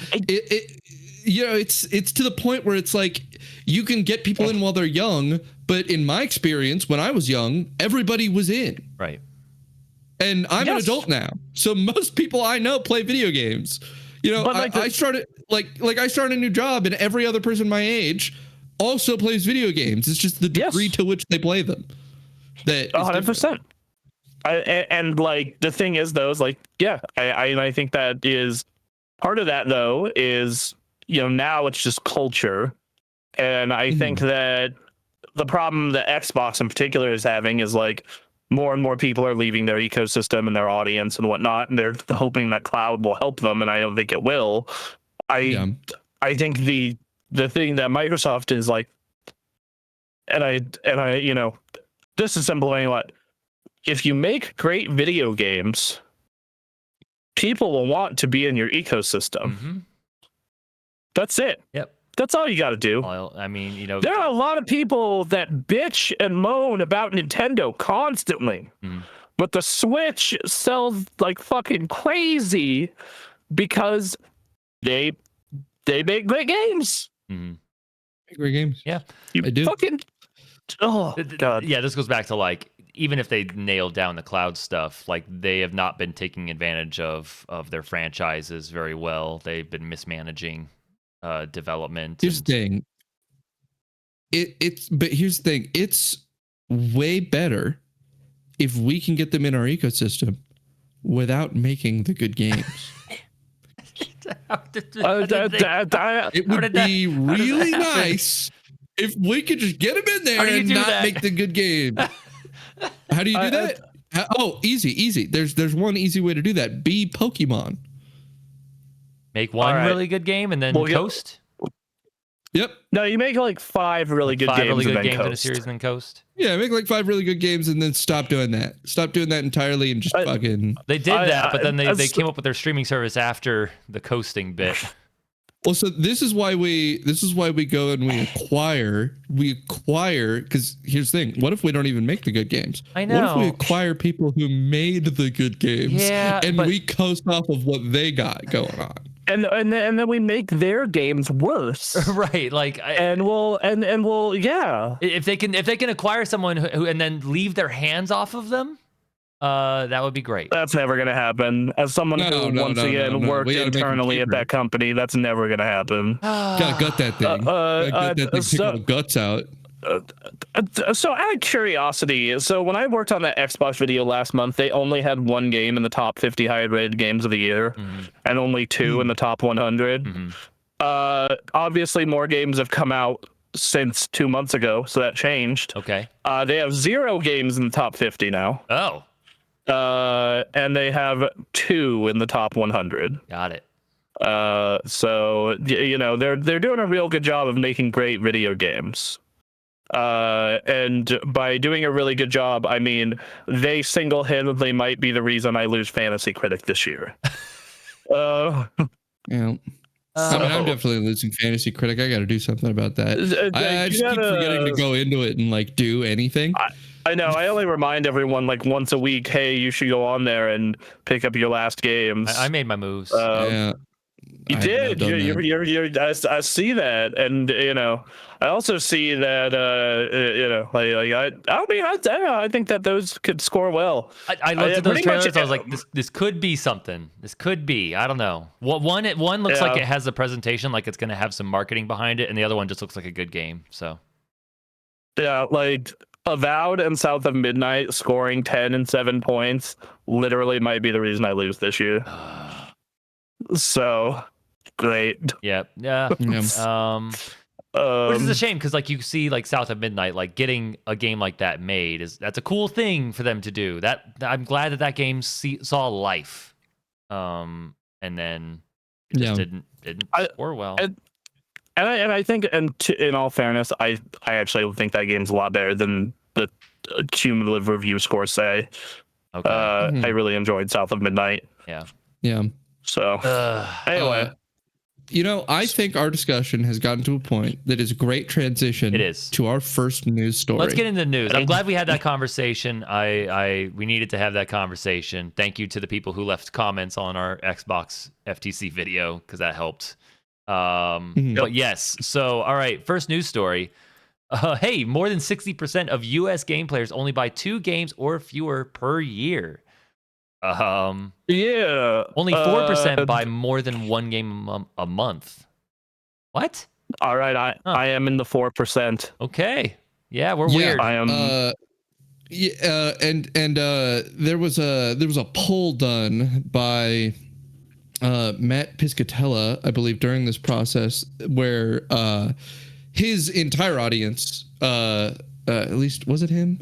you know, it's to the point where it's like you can get people in while they're young, but in my experience, when I was young, everybody was in. Right. And I'm an adult now. So most people I know play video games. You know, I started I started a new job, and every other person my age also plays video games. It's just the degree to which they play them. That 100%. And like the thing is though, is like, I think that is part of that though, is, you know, now it's just culture. And I think that the problem that Xbox in particular is having is like more and more people are leaving their ecosystem and their audience and whatnot, and they're hoping that cloud will help them, and I don't think it will. I think the thing that Microsoft is like, and I you know, this is simply what, if you make great video games, people will want to be in your ecosystem. Mm-hmm. That's it. Yep. That's all you got to do. Well, I mean, you know, there are a lot of people that bitch and moan about Nintendo constantly, but the Switch sells like fucking crazy because they make great games. Mm-hmm. Great games. Yeah, I do. Fucking. Oh God. Yeah, this goes back to like, even if they nailed down the cloud stuff, like they have not been taking advantage of their franchises very well. They've been mismanaging development. Here's the thing. But here's the thing. It's way better if we can get them in our ecosystem without making the good games. It would be really nice if we could just get them in there and not make the good game. How do you do that? Easy. There's one easy way to do that. Be Pokemon. Make one really good game and then coast. Yep. No, you make like 5 really good games in a series and then coast. Yeah, make like 5 really good games and then stop doing that. Stop doing that entirely and just fucking. They did that, but then they came up with their streaming service after the coasting bit. Well, so this is why we go and we acquire, because here's the thing. What if we don't even make the good games? I know. What if we acquire people who made the good games and we coast off of what they got going on? And then we make their games worse, right? Like, we'll if they can acquire someone who and then leave their hands off of them, that would be great. That's never gonna happen. As someone who once again worked internally at that company, that's never gonna happen. Gotta gut that thing. Get that thing, take all the guts out. So out of curiosity, so when I worked on that Xbox video last month, they only had one game in the top 50 highest rated games of the year, and only two in the top 100. Obviously, more games have come out since 2 months ago, so that changed. Okay. They have 0 games in the top 50 now. Oh. And they have 2 in the top 100. Got it. So you know they're doing a real good job of making great video games. And by doing a really good job, I mean they single-handedly might be the reason I lose Fantasy Critic this year. Yeah. I mean, I'm definitely losing Fantasy Critic. I got to do something about that. I just keep forgetting to go into it and like do anything. I know. I only remind everyone like once a week, hey, you should go on there and pick up your last games. I made my moves. Yeah. You did. I see that, and you know, I also see that. You know, I think that those could score well. I looked at those trailers. I was like, this could be something. This could be. I don't know. One looks like it has a presentation, like it's going to have some marketing behind it, and the other one just looks like a good game. So. Yeah, like Avowed and South of Midnight scoring 10 and 7 points literally might be the reason I lose this year. So. Great. Yeah. Which is a shame because like you see like South of Midnight like getting a game like that made that's a cool thing for them to do. That I'm glad that game saw life. And then it just didn't score well. And I think in all fairness, I actually think that game's a lot better than the cumulative review scores say. Okay. I really enjoyed South of Midnight. Yeah. So anyway. You know, I think our discussion has gotten to a point that is a great transition. It is. To our first news story. Let's get into the news. I'm glad we had that conversation. We needed to have that conversation. Thank you to the people who left comments on our Xbox FTC video because that helped. But yes, so all right, first news story. Hey, more than 60% of U.S. game players only buy 2 games or fewer per year. Yeah. Only 4% buy more than 1 game a month. What? All right, I am in the 4%. Okay. Yeah, we're weird. I am. There was a poll done by Matt Piscatella, I believe, during this process where his entire audience, at least was it him?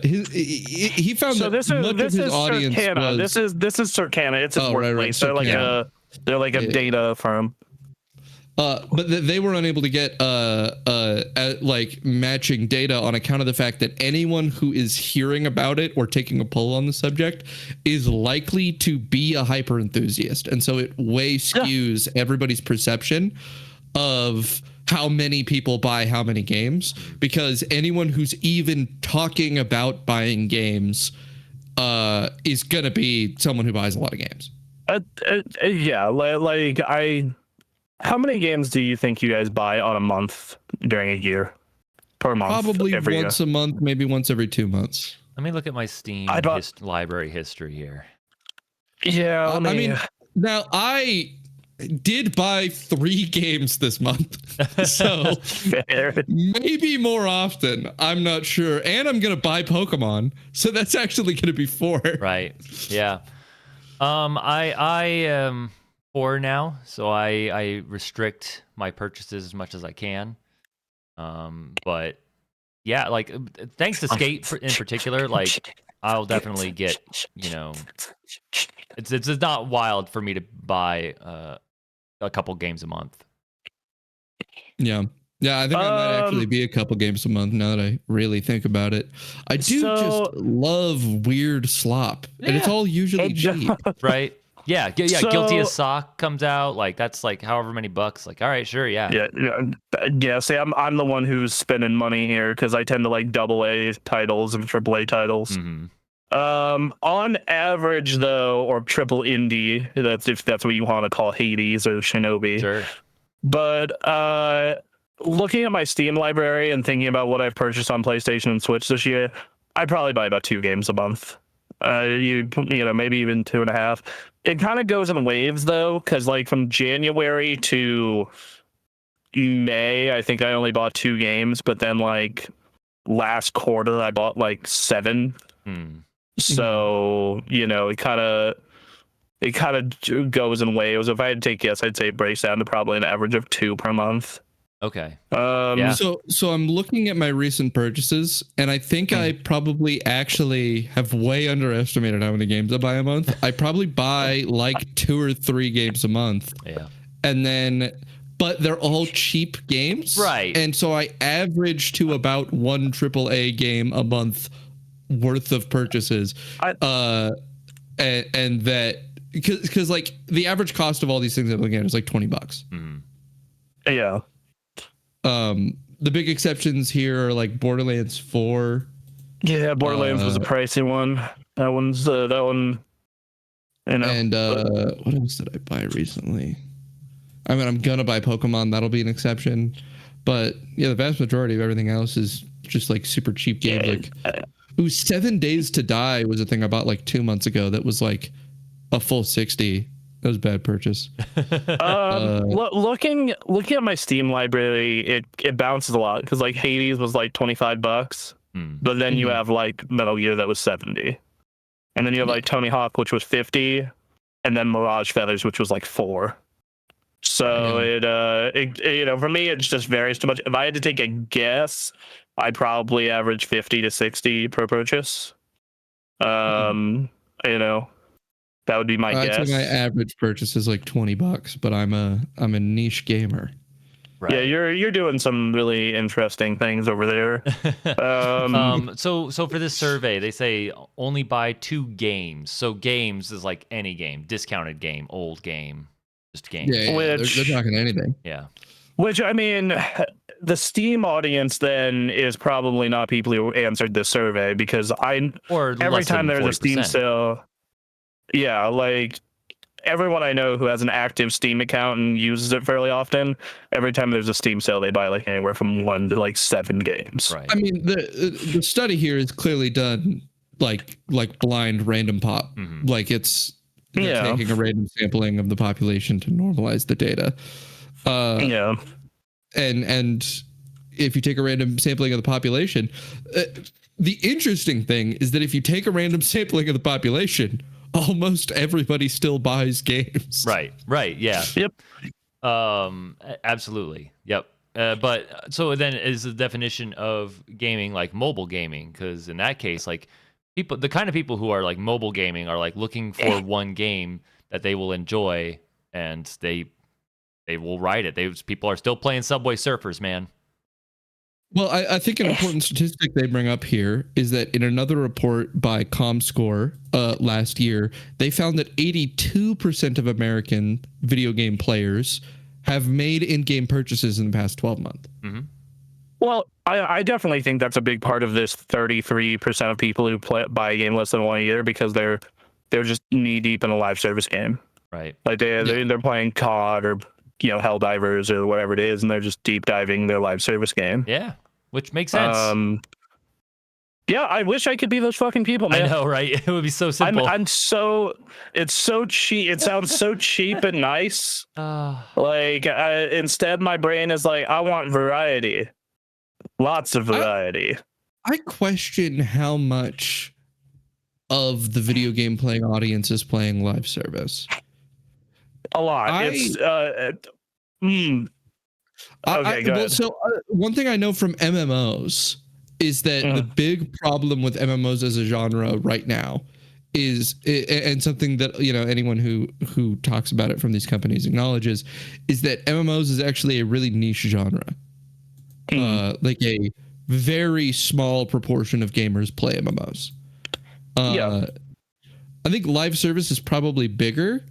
He found so that much of his audience Circana. was This is Circana. It's a workplace. Right. They're like a data firm. But they were unable to get like matching data on account of the fact that anyone who is hearing about it or taking a poll on the subject is likely to be a hyper enthusiast, and so it way skews everybody's perception of how many people buy how many games, because anyone who's even talking about buying games is gonna be someone who buys a lot of games. How many games do you think you guys buy on a month during a year? Per month? Probably once a month, maybe once every 2 months. Let me look at my Steam library history here. Yeah, I mean, now I did buy 3 games this month, so maybe more often. I'm not sure, and I'm gonna buy Pokemon, so that's actually gonna be 4. Right? Yeah. I am 4 now, so I restrict my purchases as much as I can. But yeah, like thanks to Skate in particular, like I'll definitely get, you know, it's not wild for me to buy a couple games a month. Yeah, I think I might actually be a couple games a month now that I really think about it. I do just love weird slop, and it's all usually cheap, right? Yeah. Guilty as Sock comes out, like that's like however many bucks. Like, all right, sure, yeah. See, I'm the one who's spending money here because I tend to like AA titles and AAA titles. On average, though, or triple indie, if that's what you want to call Hades or Shinobi. Sure. But looking at my Steam library and thinking about what I've purchased on PlayStation and Switch this year, I probably buy about 2 games a month. You know, maybe even 2.5. It kind of goes in waves though, because like from January to May, I think I only bought 2 games, but then like last quarter I bought like 7. So it kind of goes in waves. If I had to take guess, I'd say it breaks down to probably an average of 2 per month. Okay. Yeah. So I'm looking at my recent purchases, and I think I probably actually have way underestimated how many games I buy a month. I probably buy like 2 or 3 games a month. Yeah. And then, but they're all cheap games. Right. And so I average to about 1 AAA game a month worth of purchases. And that, because like the average cost of all these things I'm looking at is like $20. Yeah. The big exceptions here are like Borderlands 4. Yeah, Borderlands was a pricey one. That one. And what else did I buy recently? I mean, I'm gonna buy Pokemon. That'll be an exception. But yeah, the vast majority of everything else is just like super cheap games. Like, 7 Days to Die was a thing I bought like 2 months ago. That was like a full 60. That was a bad purchase. Looking at my Steam library, it bounces a lot because like Hades was like $25, but then you have like Metal Gear that was 70, and then you have like Tony Hawk, which was 50, and then Mirage Feathers, which was like 4. So it for me it just varies too much. If I had to take a guess, I'd probably average 50 to 60 per purchase. That would be my guess. I'd say my average purchase is like $20, but I'm a niche gamer. Right. Yeah, you're doing some really interesting things over there. So for this survey, they say only buy 2 games. So games is like any game, discounted game, old game, just game. Yeah, they're talking anything. Yeah. Which, I mean, the Steam audience then is probably not people who answered this survey, because every time there's a Steam sale. Yeah, like everyone I know who has an active Steam account and uses it fairly often, every time there's a Steam sale, they buy like anywhere from 1 to like 7 games. Right. I mean, the study here is clearly done like blind random pop. Like they're taking a random sampling of the population to normalize the data. And if you take a random sampling of the population, the interesting thing is that if you take a random sampling of the population, almost everybody still buys games. Right. Yeah. Yep. Absolutely. Yep. But so then is the definition of gaming like mobile gaming? Because in that case, like the kind of people who are like mobile gaming are like looking for one game that they will enjoy, and they will ride it. People are still playing Subway Surfers, man. Well, I think an important statistic they bring up here is that in another report by ComScore last year, they found that 82% of American video game players have made in-game purchases in the past 12 months. Well, I definitely think that's a big part of this 33% of people who buy a game less than 1 a year, because they're just knee deep in a live service game. Right. Like they're playing COD or Helldivers or whatever it is, and they're just deep diving their live service game. Yeah, which makes sense. Yeah, I wish I could be those fucking people, man. I know, right? It would be so simple. It's so cheap. It sounds so cheap and nice. Instead, my brain is like, I want variety. Lots of variety. I question how much of the video game playing audience is playing live service. A lot. Okay, go ahead. So one thing I know from MMOs is that the big problem with MMOs as a genre right now is, and something that anyone who talks about it from these companies acknowledges, is that MMOs is actually a really niche genre. Like a very small proportion of gamers play MMOs. I think live service is probably bigger.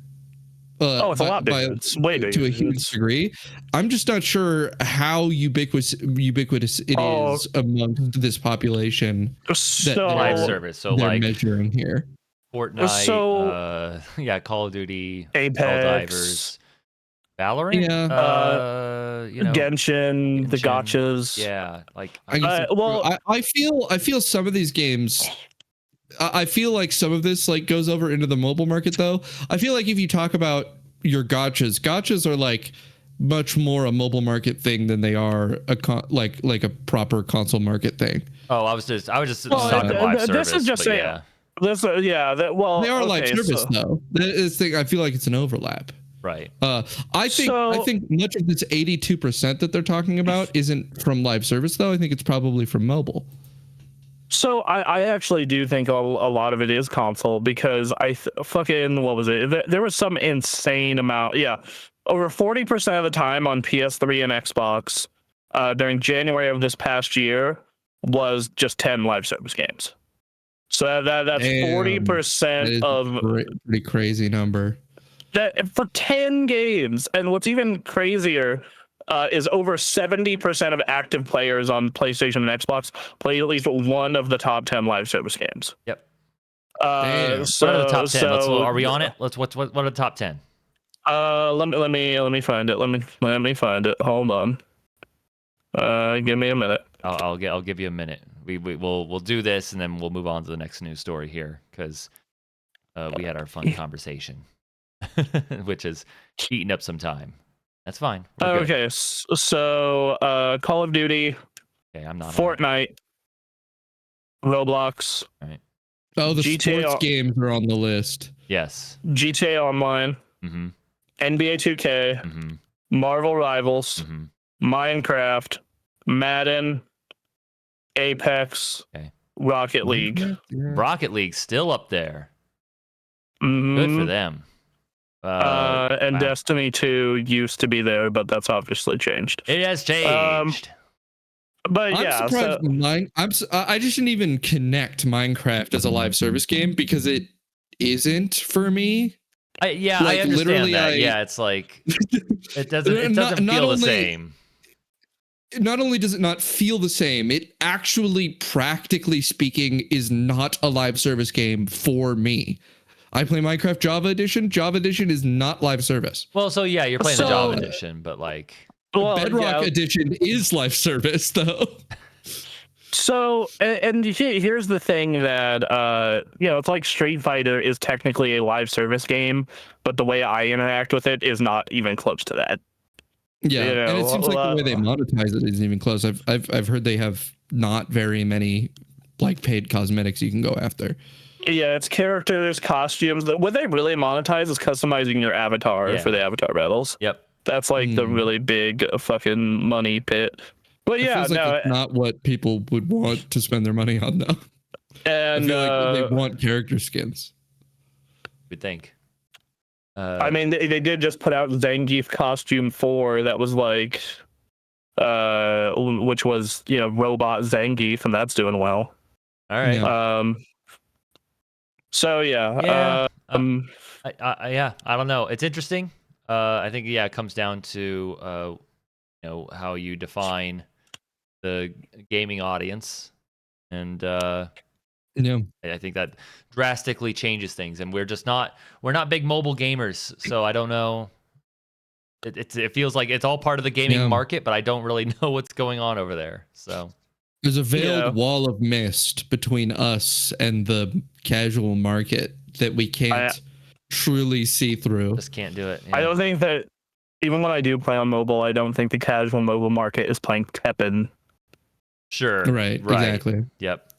It's a lot bigger. It's way bigger to a huge degree. I'm just not sure how ubiquitous it is among this population. So live service. So they're like measuring here. Fortnite, Call of Duty, Apex, Helldivers, Valorant, Genshin, the gotchas. Yeah, like I feel some of these games. I feel like some of this like goes over into the mobile market, though. I feel like if you talk about your gotchas are like much more a mobile market thing than they are like a proper console market thing. Oh, I was just talking live service. This is just yeah. Well, They are live okay, service though. This thing, I feel like it's an overlap. Right. I think much of this 82% that they're talking about isn't from live service though. I think it's probably from mobile. So I actually do think a lot of it is console, because what was it? There was some insane amount. Yeah, over 40% of the time on PS3 and Xbox during January of this past year was just 10 live service games. So that's 40% of pretty crazy number. That for 10 games. And what's even crazier is over 70% of active players on PlayStation and Xbox play at least one of the top 10 live service games. Yep. So, what are the top 10? Are we on it? What are the top 10? Let me find it. Let me find it. Hold on. Give me a minute. I'll give you a minute. We'll do this and then we'll move on to the next news story here, because we had our fun conversation, which has eaten up some time. That's fine. Okay, so Call of Duty. Okay, I'm not. Fortnite. Roblox. All right. Oh, the GTA sports games are on the list. Yes. GTA Online. Mm-hmm. NBA 2K. Mm-hmm. Marvel Rivals. Mm-hmm. Minecraft. Madden. Apex. Okay. Rocket League. Rocket League still up there. Mm-hmm. Good for them. And wow. Destiny 2 used to be there, but that's obviously changed. It has changed. But I'm yeah, surprised I just didn't even connect Minecraft as a live service game because it isn't for me. I understand that. Yeah, it's like it doesn't feel the same. Not only does it not feel the same, it actually, practically speaking, is not a live service game for me. I play Minecraft Java Edition. Java Edition is not live service. Well, so yeah, you're playing the Java Edition, but like Bedrock Edition is live service, though. So, and here's the thing that, it's like Street Fighter is technically a live service game, but the way I interact with it is not even close to that. Yeah, and it seems like the way they monetize it isn't even close. I've heard they have not very many like paid cosmetics you can go after. Yeah, it's characters, costumes. What they really monetize is customizing your avatar for the avatar battles. Yep. That's like the really big fucking money pit. But yeah, feels like it's not what people would want to spend their money on, though. And I feel like they want character skins. We'd think. I mean, they did just put out Zangief Costume 4 that was like, which was, robot Zangief, and that's doing well. All right. Yeah. So yeah. I don't know. It's interesting. I think it comes down to how you define the gaming audience, and I think that drastically changes things. And we're not big mobile gamers, so I don't know. It feels like it's all part of the gaming market, but I don't really know what's going on over there. So there's a veiled wall of mist between us and the casual market that we can't truly see through. Just can't do it. Yeah. I don't think that, even when I do play on mobile, I don't think the casual mobile market is playing Tekken. Sure. Right. Exactly. Yep.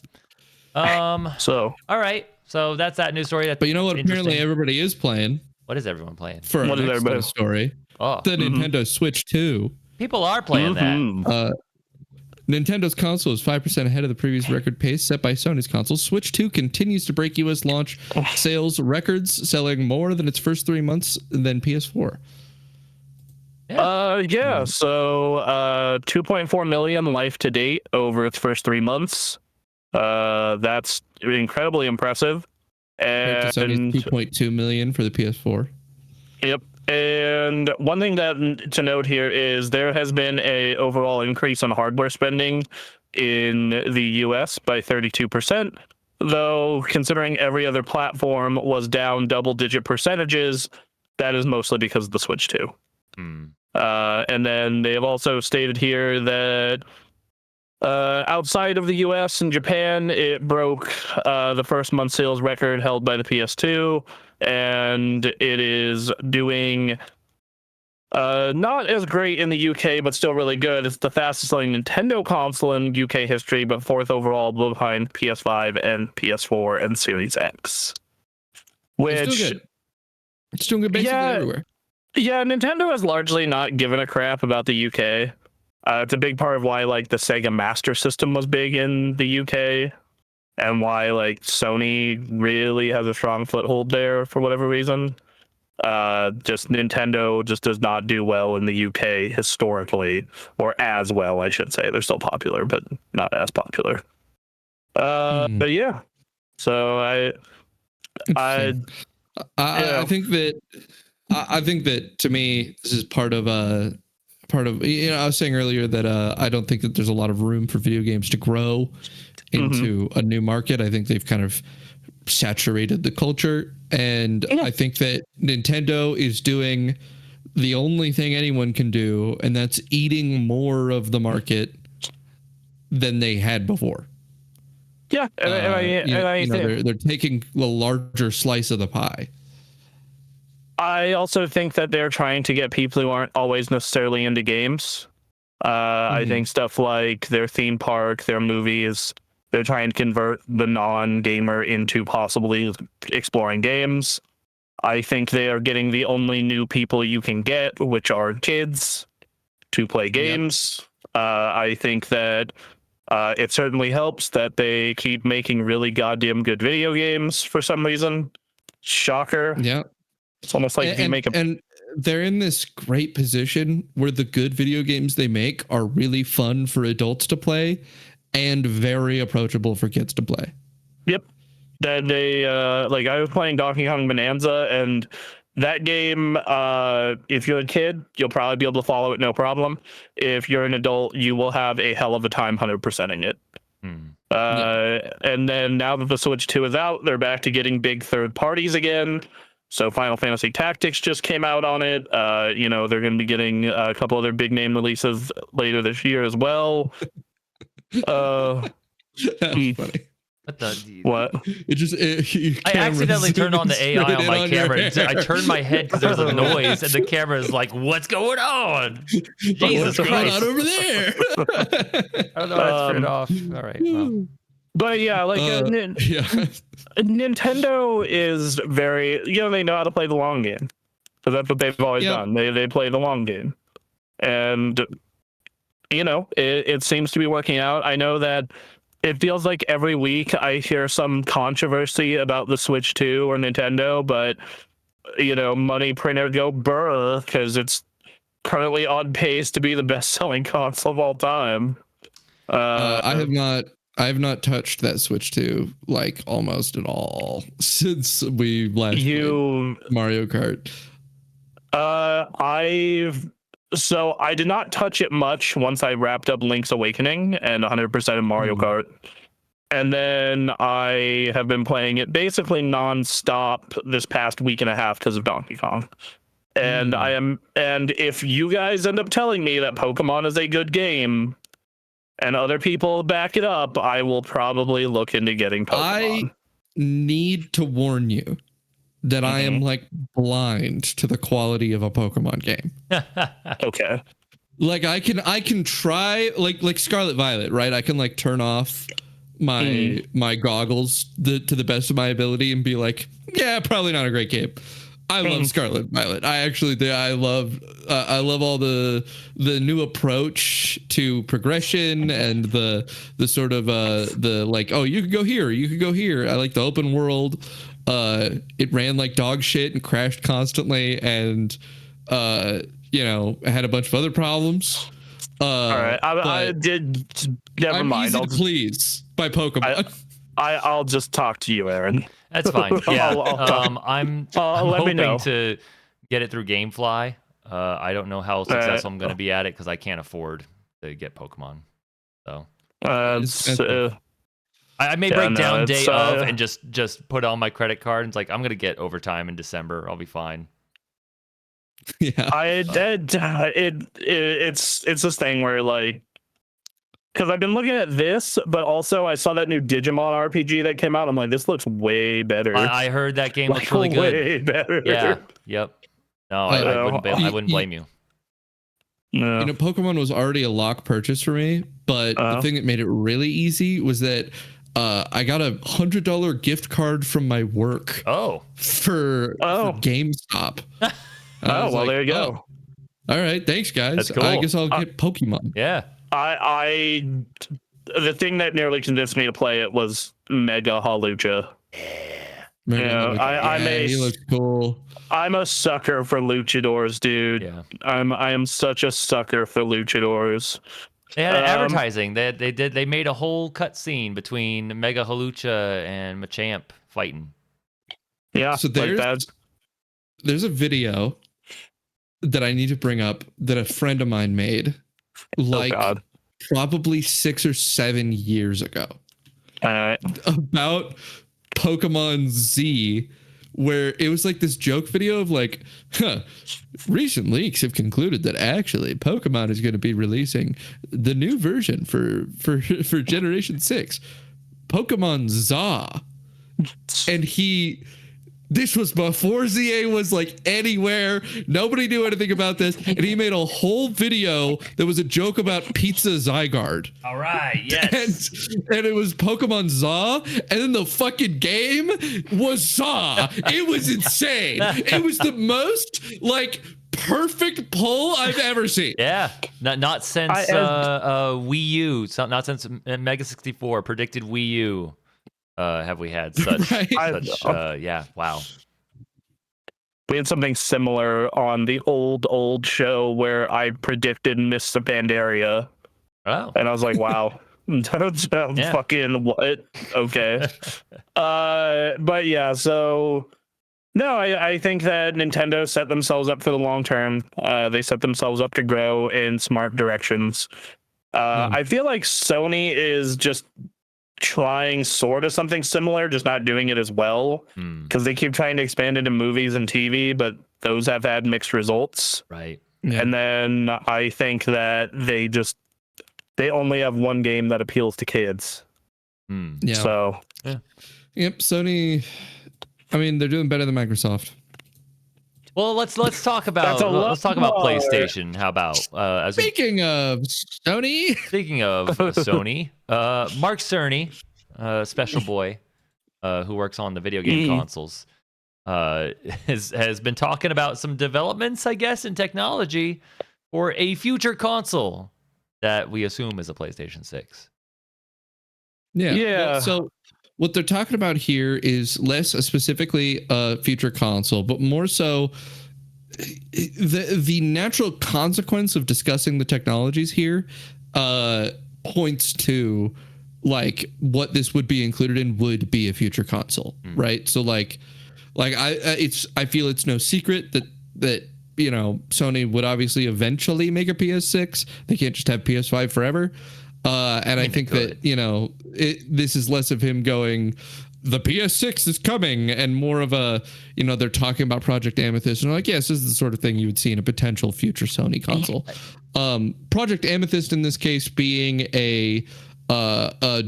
So. All right. So that's that news story. But you know what? Apparently everybody is playing. What is everyone playing? For our next news story. Oh. The Nintendo Switch 2. People are playing that. Nintendo's console is 5% ahead of the previous record pace set by Sony's console. Switch 2 continues to break US launch sales records, selling more than its first 3 months than PS4. So 2.4 million life to date over its first 3 months. That's incredibly impressive. And Sony's 2.2 million for the PS4. Yep. And one thing to note here is there has been a overall increase on hardware spending in the US by 32%, though considering every other platform was down double-digit percentages, that is mostly because of the Switch 2. And then they have also stated here that outside of the US and Japan, it broke the first month sales record held by the PS2, and it is doing not as great in the UK, but still really good. It's the fastest selling Nintendo console in UK history, but fourth overall, behind PS5 and PS4 and Series X. It's still good. It's doing good basically everywhere. Yeah, Nintendo has largely not given a crap about the UK. It's a big part of why like the Sega Master System was big in the UK, and why like Sony really has a strong foothold there for whatever reason. Just Nintendo just does not do well in the UK historically, or as well, I should say. They're still popular, but not as popular. But yeah, so I think that to me this is part of I was saying earlier that I don't think that there's a lot of room for video games to grow into a new market. I think they've kind of saturated the culture, and I think that Nintendo is doing the only thing anyone can do, and that's eating more of the market than they had before. Yeah, they're taking a larger slice of the pie. I also think that they're trying to get people who aren't always necessarily into games. I think stuff like their theme park, their movies, they're trying to convert the non-gamer into possibly exploring games. I think they are getting the only new people you can get, which are kids, to play games. Yep. I think that it certainly helps that they keep making really goddamn good video games for some reason. Shocker. Yeah. It's almost like and they're in this great position where the good video games they make are really fun for adults to play and very approachable for kids to play. Yep. That they like I was playing Donkey Kong Bonanza, and that game, if you're a kid, you'll probably be able to follow it no problem. If you're an adult, you will have a hell of a time 100%ing it. And then now that the Switch 2 is out, they're back to getting big third parties again. So Final Fantasy Tactics just came out on it. They're going to be getting a couple other big name releases later this year as well. That's funny. What? I accidentally turned on the AI on my camera. I turned my head because there's a noise, and the camera is like, "What's going on? Jesus Christ!" Going on over there? I don't know how to turn it off. All right. Well. But yeah, Nintendo is very, they know how to play the long game, because that's what they've always done. They play the long game, and it seems to be working out. I know that it feels like every week I hear some controversy about the Switch 2 or Nintendo, but money printers go brr because it's currently on pace to be the best-selling console of all time. I have not touched that Switch 2 like almost at all since we last played Mario Kart. I did not touch it much once I wrapped up Link's Awakening and 100% of Mario Kart. And then I have been playing it basically nonstop this past week and a half because of Donkey Kong. And and if you guys end up telling me that Pokemon is a good game and other people back it up, I will probably look into getting Pokemon. I need to warn you that I am like blind to the quality of a Pokemon game. Okay. Like I can try like Scarlet Violet, right? I can like turn off my goggles to the best of my ability and be like, yeah, probably not a great game. I love Scarlet Violet. I actually do. I love all the new approach to progression and the sort of the like, oh, you could go here, you could go here. I like the open world. It ran like dog shit and crashed constantly, and had a bunch of other problems. All right, I did. Never mind. Easy to please by Pokemon. I'll just talk to you, Aaron. That's fine. Yeah, I'm hoping know. to get it through GameFly. I don't know how successful I'm going to be at it because I can't afford to get Pokemon. So I may break down day of and just put on my credit card. And it's like I'm going to get overtime in December. I'll be fine. Yeah, it's this thing where like. Because I've been looking at this, but also I saw that new Digimon RPG that came out. I'm like, this looks way better. I heard that game looks really good. Way better. Yeah. Yep. No, I wouldn't blame you. No. Pokemon was already a lock purchase for me, but the thing that made it really easy was that I got a $100 gift card from my work. For GameStop. Well, there you go. All right, thanks, guys. That's cool. I guess I'll get Pokemon. Yeah. The thing that nearly convinced me to play it was Mega Halucha. He looks cool. I'm a sucker for luchadors, dude. Yeah. I am such a sucker for luchadors. They had advertising. They made a whole cut scene between Mega Halucha and Machamp fighting. Yeah. So there's a video that I need to bring up that a friend of mine made, probably 6 or 7 years ago. About Pokemon Z, where it was like this joke video of like, recent leaks have concluded that actually Pokemon is going to be releasing the new version for Generation 6, Pokemon ZA. And this was before ZA was like anywhere. Nobody knew anything about this. And he made a whole video that was a joke about Pizza Zygarde. All right, yes. And it was Pokemon ZA. And then the fucking game was ZA. It was insane. It was the most perfect pull I've ever seen. Yeah. Not since Wii U. Not since Mega 64 predicted Wii U. Have we had such, wow. We had something similar on the old show where I predicted Mr. Pandaria. Oh. And I was like, wow. Fucking what? Okay. But yeah, so no, I think that Nintendo set themselves up for the long term. They set themselves up to grow in smart directions. I feel like Sony is just trying sort of something similar, just not doing it as well, because they keep trying to expand into movies and TV, but those have had mixed results. Right. Yeah. And then I think that they only have one game that appeals to kids. Yeah. So yep, Sony, I mean, they're doing better than Microsoft. Well, let's talk about PlayStation. How about speaking of Sony? Speaking of Sony, Mark Cerny, special boy, who works on the video game consoles, has been talking about some developments, I guess, in technology for a future console that we assume is a PlayStation 6. Yeah. Well, so what they're talking about here is less specifically a future console, but more so the natural consequence of discussing the technologies here points to what this would be included in would be a future console, right? So I feel it's no secret that Sony would obviously eventually make a PS6. They can't just have PS5 forever. And I think that, this is less of him going, the PS6 is coming, and more of a, they're talking about Project Amethyst, and they're like, yes, this is the sort of thing you would see in a potential future Sony console. Project Amethyst in this case being a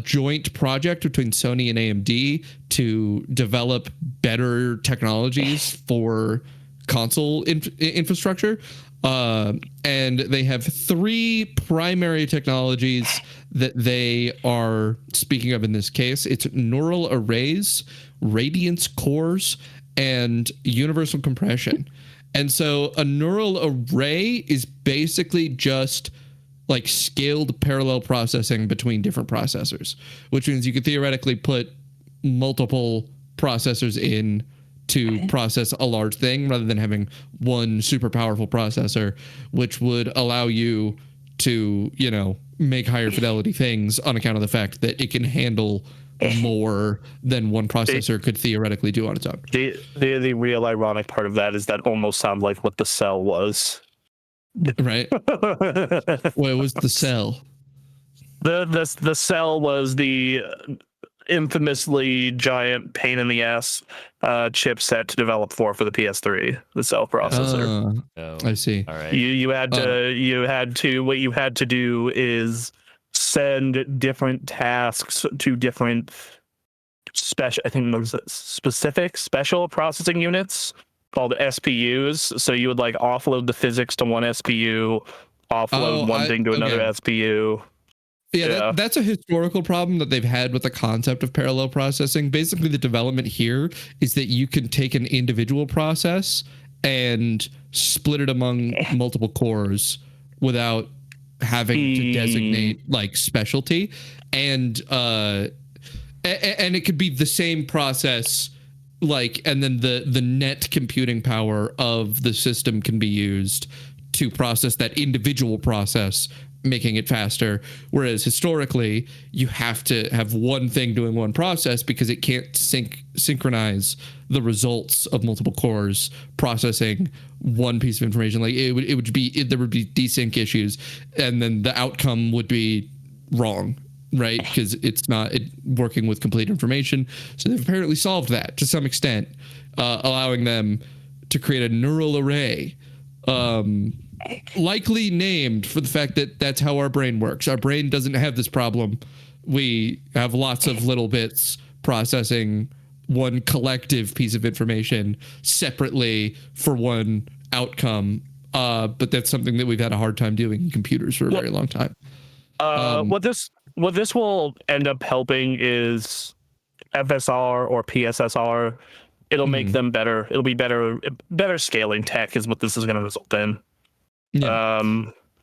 joint project between Sony and AMD to develop better technologies for console infrastructure. And they have 3 primary technologies that they are speaking of in this case. It's neural arrays, radiance cores, and universal compression. And so a neural array is basically just scaled parallel processing between different processors, which means you could theoretically put multiple processors in to process a large thing rather than having one super powerful processor, which would allow you to, make higher fidelity things on account of the fact that it can handle more than one processor could theoretically do on its own. The real ironic part of that is that almost sounds like what the Cell was. Right. What was the Cell? The Cell was the infamously giant pain in the ass chipset to develop for the PS3, the Cell processor. I see. All right. You had to what you had to do is send different tasks to different special processing units called SPUs. So you would offload the physics to one SPU, offload one thing to another SPU. Yeah, that's a historical problem that they've had with the concept of parallel processing. Basically, the development here is that you can take an individual process and split it among multiple cores without having to designate like specialty, and it could be the same process, like, and then the net computing power of the system can be used to process that individual process, making it faster. Whereas historically, you have to have one thing doing one process because it can't synchronize the results of multiple cores processing one piece of information. Like there would be desync issues, and then the outcome would be wrong, right? Because it's not working with complete information. So they've apparently solved that to some extent, allowing them to create a neural array, likely named for the fact that that's how our brain works. Our brain doesn't have this problem. We have lots of little bits processing one collective piece of information separately for one outcome. But that's something that we've had a hard time doing in computers for a very long time. What this will end up helping is FSR or PSSR. It'll make them better. It'll be better scaling tech is what this is going to result in. Yeah.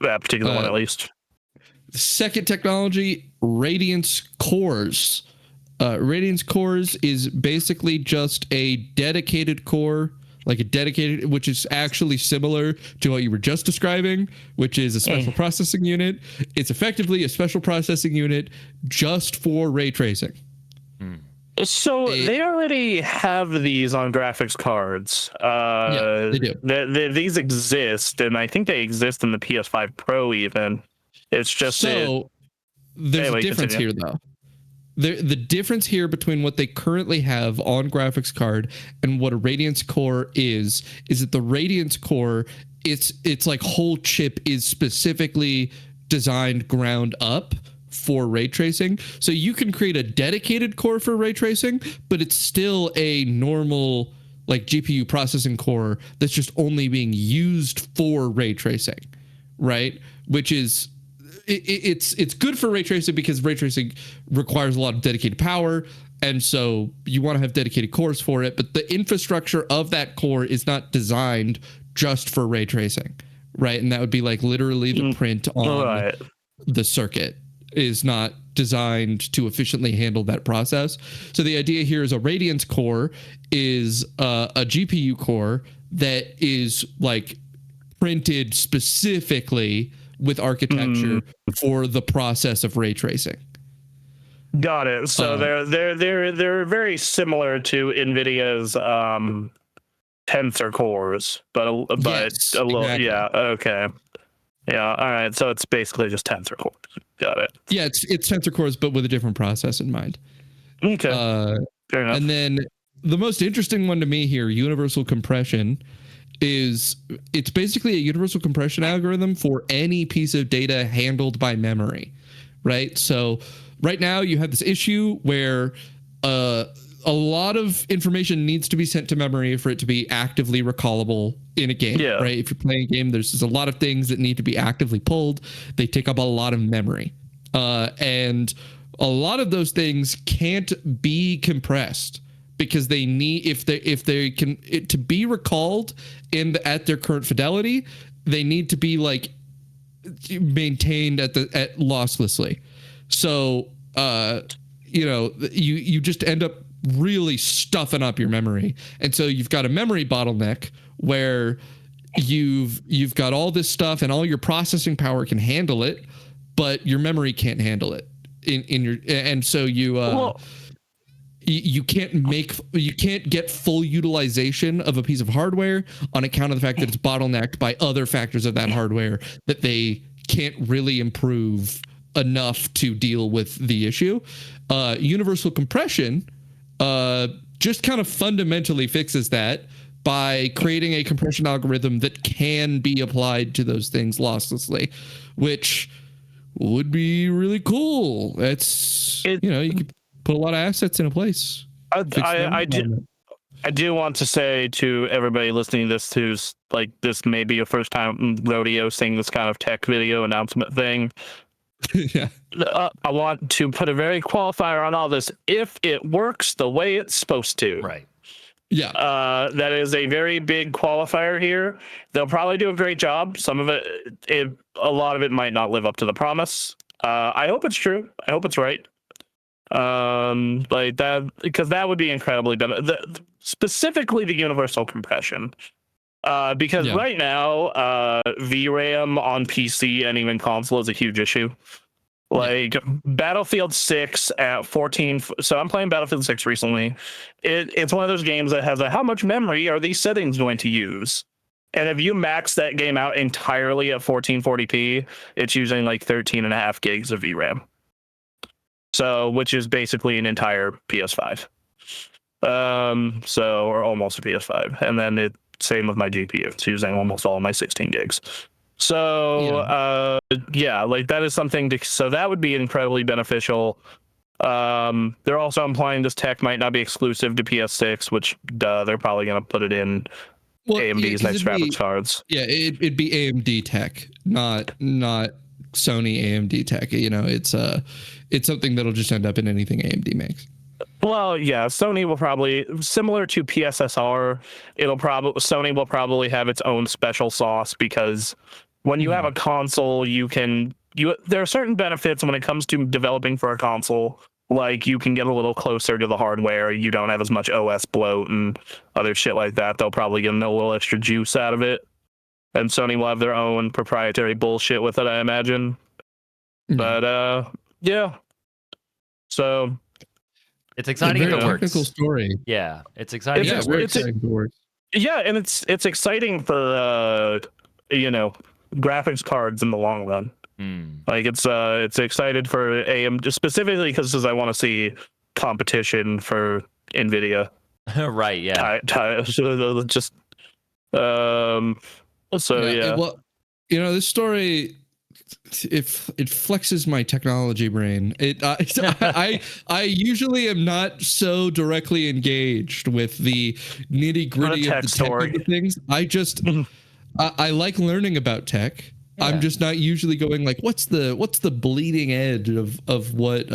That particular one, at least. Second technology, Radiance Cores. Radiance Cores is basically just a dedicated core, which is actually similar to what you were just describing, which is a special processing unit. It's effectively a special processing unit just for ray tracing. So they already have these on graphics cards. Yeah, they do. These exist, and I think they exist in the PS5 Pro even. It's just there's a difference here, though. The difference here between what they currently have on graphics card and what a Radiance Core is that the Radiance Core, it's like whole chip is specifically designed ground up for ray tracing. So you can create a dedicated core for ray tracing, but it's still a normal like GPU processing core that's just only being used for ray tracing, right? Which is it's good for ray tracing because ray tracing requires a lot of dedicated power, and so you want to have dedicated cores for it, but the infrastructure of that core is not designed just for ray tracing, right? And that would be like literally the print on the circuit is not designed to efficiently handle that process. So the idea here is a Radiance core is a GPU core that is like printed specifically with architecture for the process of ray tracing. Got it. So they're very similar to NVIDIA's Tensor cores, but yes, a little exactly. Yeah. Okay. Yeah. All right. So it's basically just Tensor cores. Got it. Yeah, it's Tensor cores, but with a different process in mind. Okay. Fair enough. And then the most interesting one to me here, universal compression, it's basically a universal compression algorithm for any piece of data handled by memory, right? So right now you have this issue where a lot of information needs to be sent to memory for it to be actively recallable in a game, right? If you're playing a game, there's a lot of things that need to be actively pulled. They take up a lot of memory. And a lot of those things can't be compressed because they need, if they can, to be recalled at their current fidelity, they need to be like maintained at losslessly. So, you just end up really stuffing up your memory. And so you've got a memory bottleneck where you've got all this stuff and all your processing power can handle it, but your memory can't handle it and so you can't get full utilization of a piece of hardware on account of the fact that it's bottlenecked by other factors of that hardware that they can't really improve enough to deal with the issue. Universal compression just kind of fundamentally fixes that by creating a compression algorithm that can be applied to those things losslessly, which would be really cool. You could put a lot of assets in a place. I I do want to say to everybody listening to this who's like, this may be a first time rodeo seeing this kind of tech video announcement thing. Yeah. I want to put a very qualifier on all this. If it works the way it's supposed to. Right. Yeah. That is a very big qualifier here. They'll probably do a great job. Some of a lot of it might not live up to the promise. I hope it's true. I hope it's right. Like that, because that would be incredibly specifically the universal compression. Because right now, VRAM on PC and even console is a huge issue. Like Battlefield 6 at 14. So I'm playing Battlefield 6 recently. It's one of those games that has a how much memory are these settings going to use? And if you max that game out entirely at 1440p, it's using like 13.5 gigs of VRAM. So, which is basically an entire PS5. Or almost a PS5. And then same with my GPU. It's using almost all of my 16 gigs. So, like that is something so that would be incredibly beneficial. They're also implying this tech might not be exclusive to PS6, which they're probably going to put it in AMD's next graphics cards. Yeah, it'd be AMD tech, not Sony AMD tech. You know, it's something that'll just end up in anything AMD makes. Well, yeah, Sony will probably, similar to PSSR, Sony will probably have its own special sauce, because when you have a console, there are certain benefits when it comes to developing for a console. Like, you can get a little closer to the hardware. You don't have as much OS bloat and other shit like that. They'll probably get a little extra juice out of it. And Sony will have their own proprietary bullshit with it, I imagine. But, yeah. So... It's exciting if it works. Technical story. Yeah, it's exciting. Yeah, very exciting if it works. Yeah, and it's exciting for graphics cards in the long run. Like it's excited for AMD specifically because I want to see competition for NVIDIA. Right. Yeah. Just Well, this story, if it flexes my technology brain, I usually am not so directly engaged with the nitty gritty of the tech of things. I like learning about tech. Yeah. I'm just not usually going like, what's the bleeding edge of what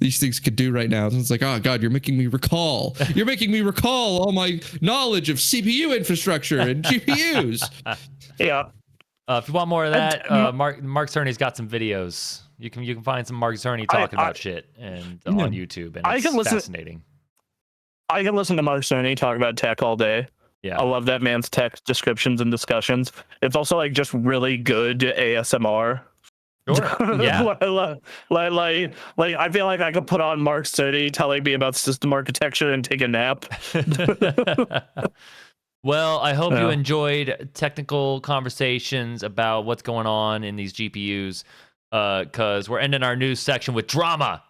these things could do right now? And it's like, oh God, you're making me recall all my knowledge of CPU infrastructure and GPUs. Yeah. If you want more of that, Mark Cerny's got some videos. You can find some Mark Cerny talking about shit and on YouTube, and it's fascinating. I can listen to Mark Cerny talk about tech all day. Yeah, I love that man's tech descriptions and discussions. It's also like just really good ASMR. Sure. Yeah. like I feel like I could put on Mark Cerny telling me about system architecture and take a nap. Well, I hope you enjoyed technical conversations about what's going on in these GPUs, because we're ending our news section with drama.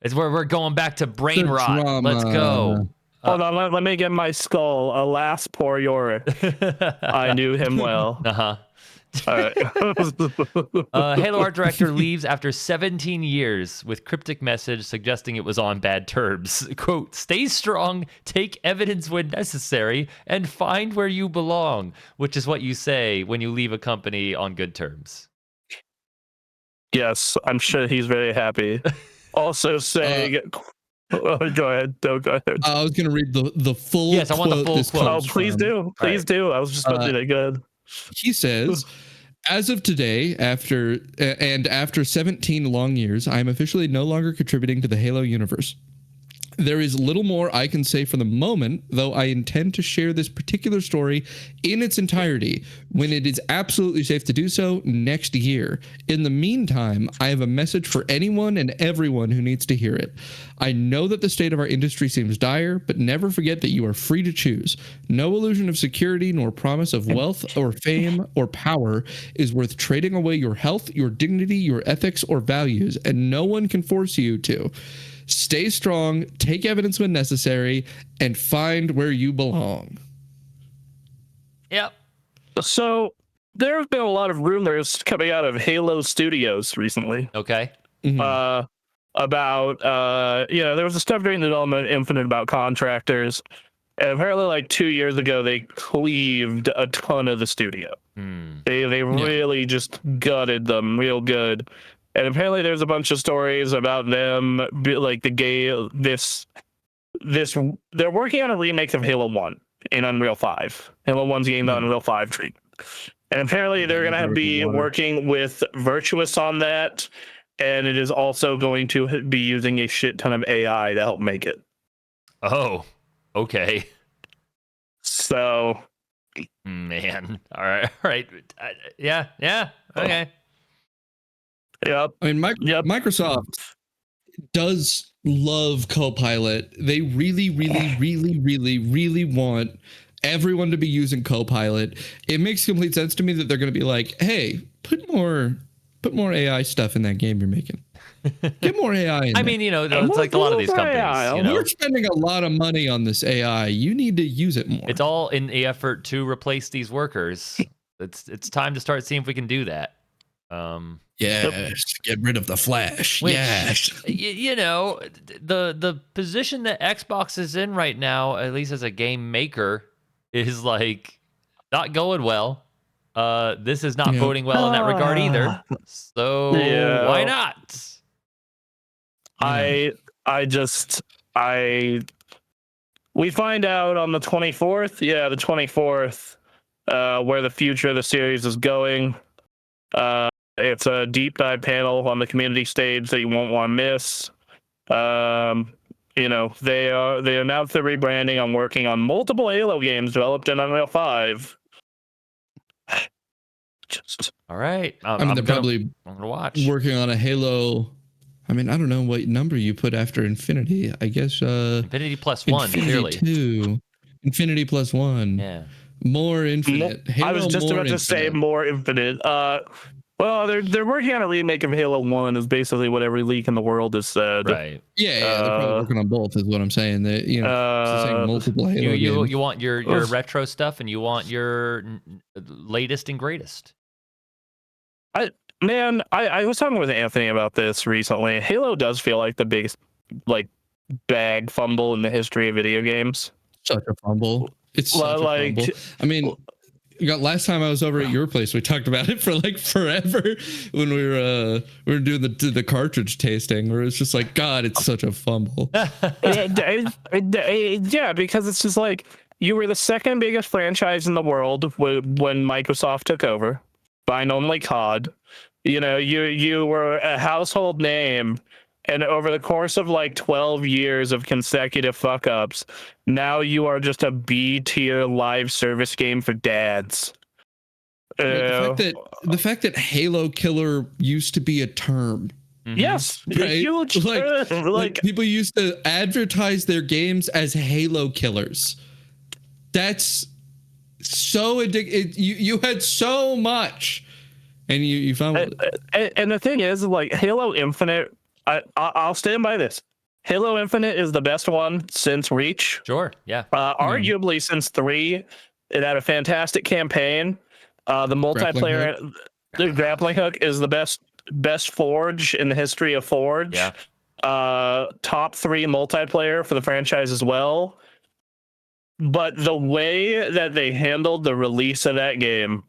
It's where we're going back to brain rot. Drama. Let's go. Hold on, let me get my skull. Alas, poor Yorick. I knew him well. Uh-huh. All right. Halo art director leaves after 17 years with cryptic message suggesting it was on bad terms. Quote, stay strong, take evidence when necessary, and find where you belong, which is what you say when you leave a company on good terms. Yes, I'm sure he's very happy. Also saying... go ahead. Go ahead. I was going to read the full Yes, I want the full quote. Oh, please do. Please do. I was just about to do that. Good. He says, as of today, after 17 long years, I am officially no longer contributing to the Halo universe. There is little more I can say for the moment, though I intend to share this particular story in its entirety when it is absolutely safe to do so next year. In the meantime, I have a message for anyone and everyone who needs to hear it. I know that the state of our industry seems dire, but never forget that you are free to choose. No illusion of security nor promise of wealth or fame or power is worth trading away your health, your dignity, your ethics, or values, and no one can force you to. Stay strong, take evidence when necessary, and find where you belong. Yep. So there have been a lot of rumors coming out of Halo Studios recently. Okay. About there was a stuff during the development of Infinite about contractors. And apparently, like 2 years ago, they cleaved a ton of the studio. They really just gutted them real good. And apparently, there's a bunch of stories about them, like the game. They're working on a remake of Halo 1 in Unreal 5. Halo 1's getting the Unreal 5 treatment. And apparently, they're going to be working with Virtuous on that. And it is also going to be using a shit ton of AI to help make it. Oh, okay. So, man, all right, yeah, okay. Yep. I mean, Microsoft does love Copilot. They really, really, really, really, really want everyone to be using Copilot. It makes complete sense to me that they're going to be like, "Hey, put more AI stuff in that game you're making. Get more AI in I there. mean, it's like a lot of these companies. We're spending a lot of money on this AI. You need to use it more. It's all in the effort to replace these workers. It's time to start seeing if we can do that. Yes, get rid of the Flash. Which, yes. The position that Xbox is in right now, at least as a game maker, is like not going well. This is not boding well in that regard either. So why not? We find out on the 24th. Yeah, the 24th, where the future of the series is going. It's a deep dive panel on the community stage that you won't want to miss. They announced the rebranding. I'm working on multiple Halo games developed in Unreal 5. All right. They're probably gonna watch. Working on a Halo. I mean, I don't know what number you put after Infinity. I guess Infinity plus one, clearly. 2. Infinity plus 1. Yeah. More Infinite. I was just about to say more Infinite. Well, they're working on a remake of Halo 1 is basically what every leak in the world has said. Right. Yeah, they're probably working on both is what I'm saying. That saying multiple Halo games. You want your retro stuff and you want your latest and greatest. I was talking with Anthony about this recently. Halo does feel like the biggest bag fumble in the history of video games. Such a fumble. It's such a fumble. I mean, last time I was over at your place, we talked about it for forever when we were doing the cartridge tasting, where it's just like, God, it's such a fumble. Yeah, because it's just like you were the second biggest franchise in the world when Microsoft took over, buying only COD. You were a household name, and over the course of 12 years of consecutive fuck ups, now you are just a B tier live service game for dads. The fact that Halo Killer used to be a term. Mm-hmm. Yes, right? Huge, like people used to advertise their games as Halo Killers. That's so addictive. You had so much, and you found. And the thing is, Halo Infinite. I'll stand by this. Halo Infinite is the best one since Reach. Sure, yeah. Arguably since 3. It had a fantastic campaign. The multiplayer, the grappling hook is the best Forge in the history of Forge. Yeah. Top 3 multiplayer for the franchise as well. But the way that they handled the release of that game,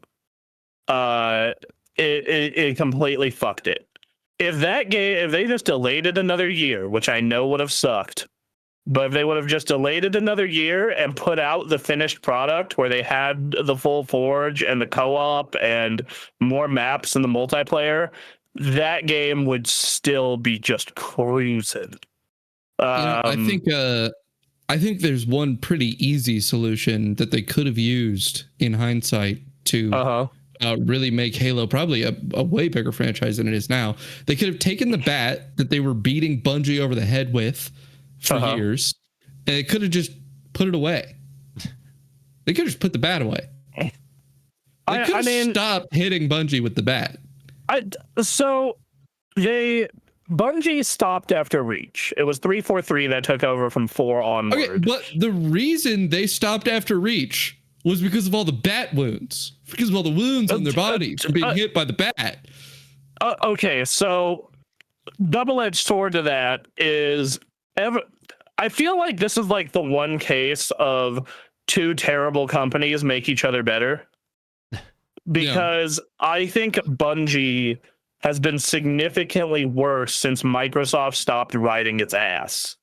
it completely fucked it. If they just delayed it another year, which I know would have sucked, but if they would have just delayed it another year and put out the finished product where they had the full Forge and the co-op and more maps in the multiplayer, that game would still be just cruising. I think there's one pretty easy solution that they could have used in hindsight to really make Halo probably a way bigger franchise than it is now. They could have taken the bat that they were beating Bungie over the head with for years, and they could have just put it away. They could have just put the bat away. They could have stopped hitting Bungie with the bat. Bungie stopped after Reach. It was 343 that took over from 4 onward. Okay, but the reason they stopped after Reach was because of all the bat wounds. Because of all the wounds on their bodies from being hit by the bat. Okay, so double-edged sword to that is I feel like this is like the one case of two terrible companies make each other better. Because I think Bungie has been significantly worse since Microsoft stopped riding its ass.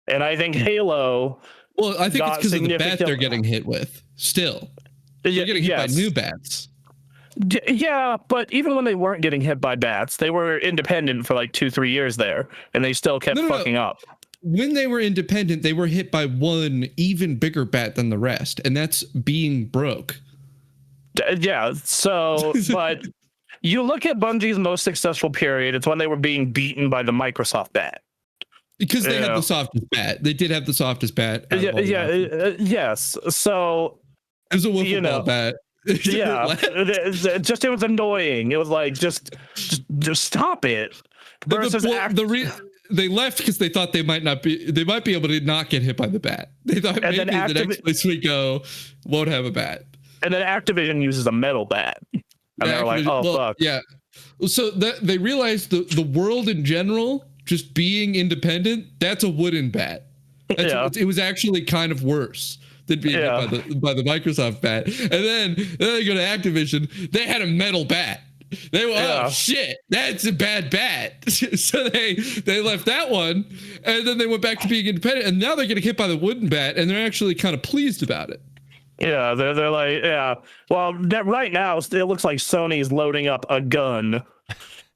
And I think Halo. Well, I think it's because of the bat they're getting hit with. Still, they're getting hit by new bats. Yeah, but even when they weren't getting hit by bats, they were independent for like 2-3 years there, and they still kept fucking up. When they were independent, they were hit by one even bigger bat than the rest, and that's being broke. Yeah, so, but you look at Bungie's most successful period, it's when they were being beaten by the Microsoft bat. Because they had the softest bat. They did have the softest bat. Yes. So it was a wiffle ball bat. Yeah, it was annoying. It was like just stop it. Versus they left because they thought they might be able to not get hit by the bat. They thought maybe the next place we go won't have a bat. And then Activision uses a metal bat, and they're like, "Oh fuck." Yeah. So they realized the world in general, just being independent, that's a wooden bat. It was actually kind of worse than being hit by the Microsoft bat. And then they go to Activision, they had a metal bat. They were, oh shit, that's a bad bat. So they left that one, and then they went back to being independent, and now they're getting hit by the wooden bat, and they're actually kind of pleased about it. Yeah, they're like, yeah. Well, right now it looks like Sony's loading up a gun.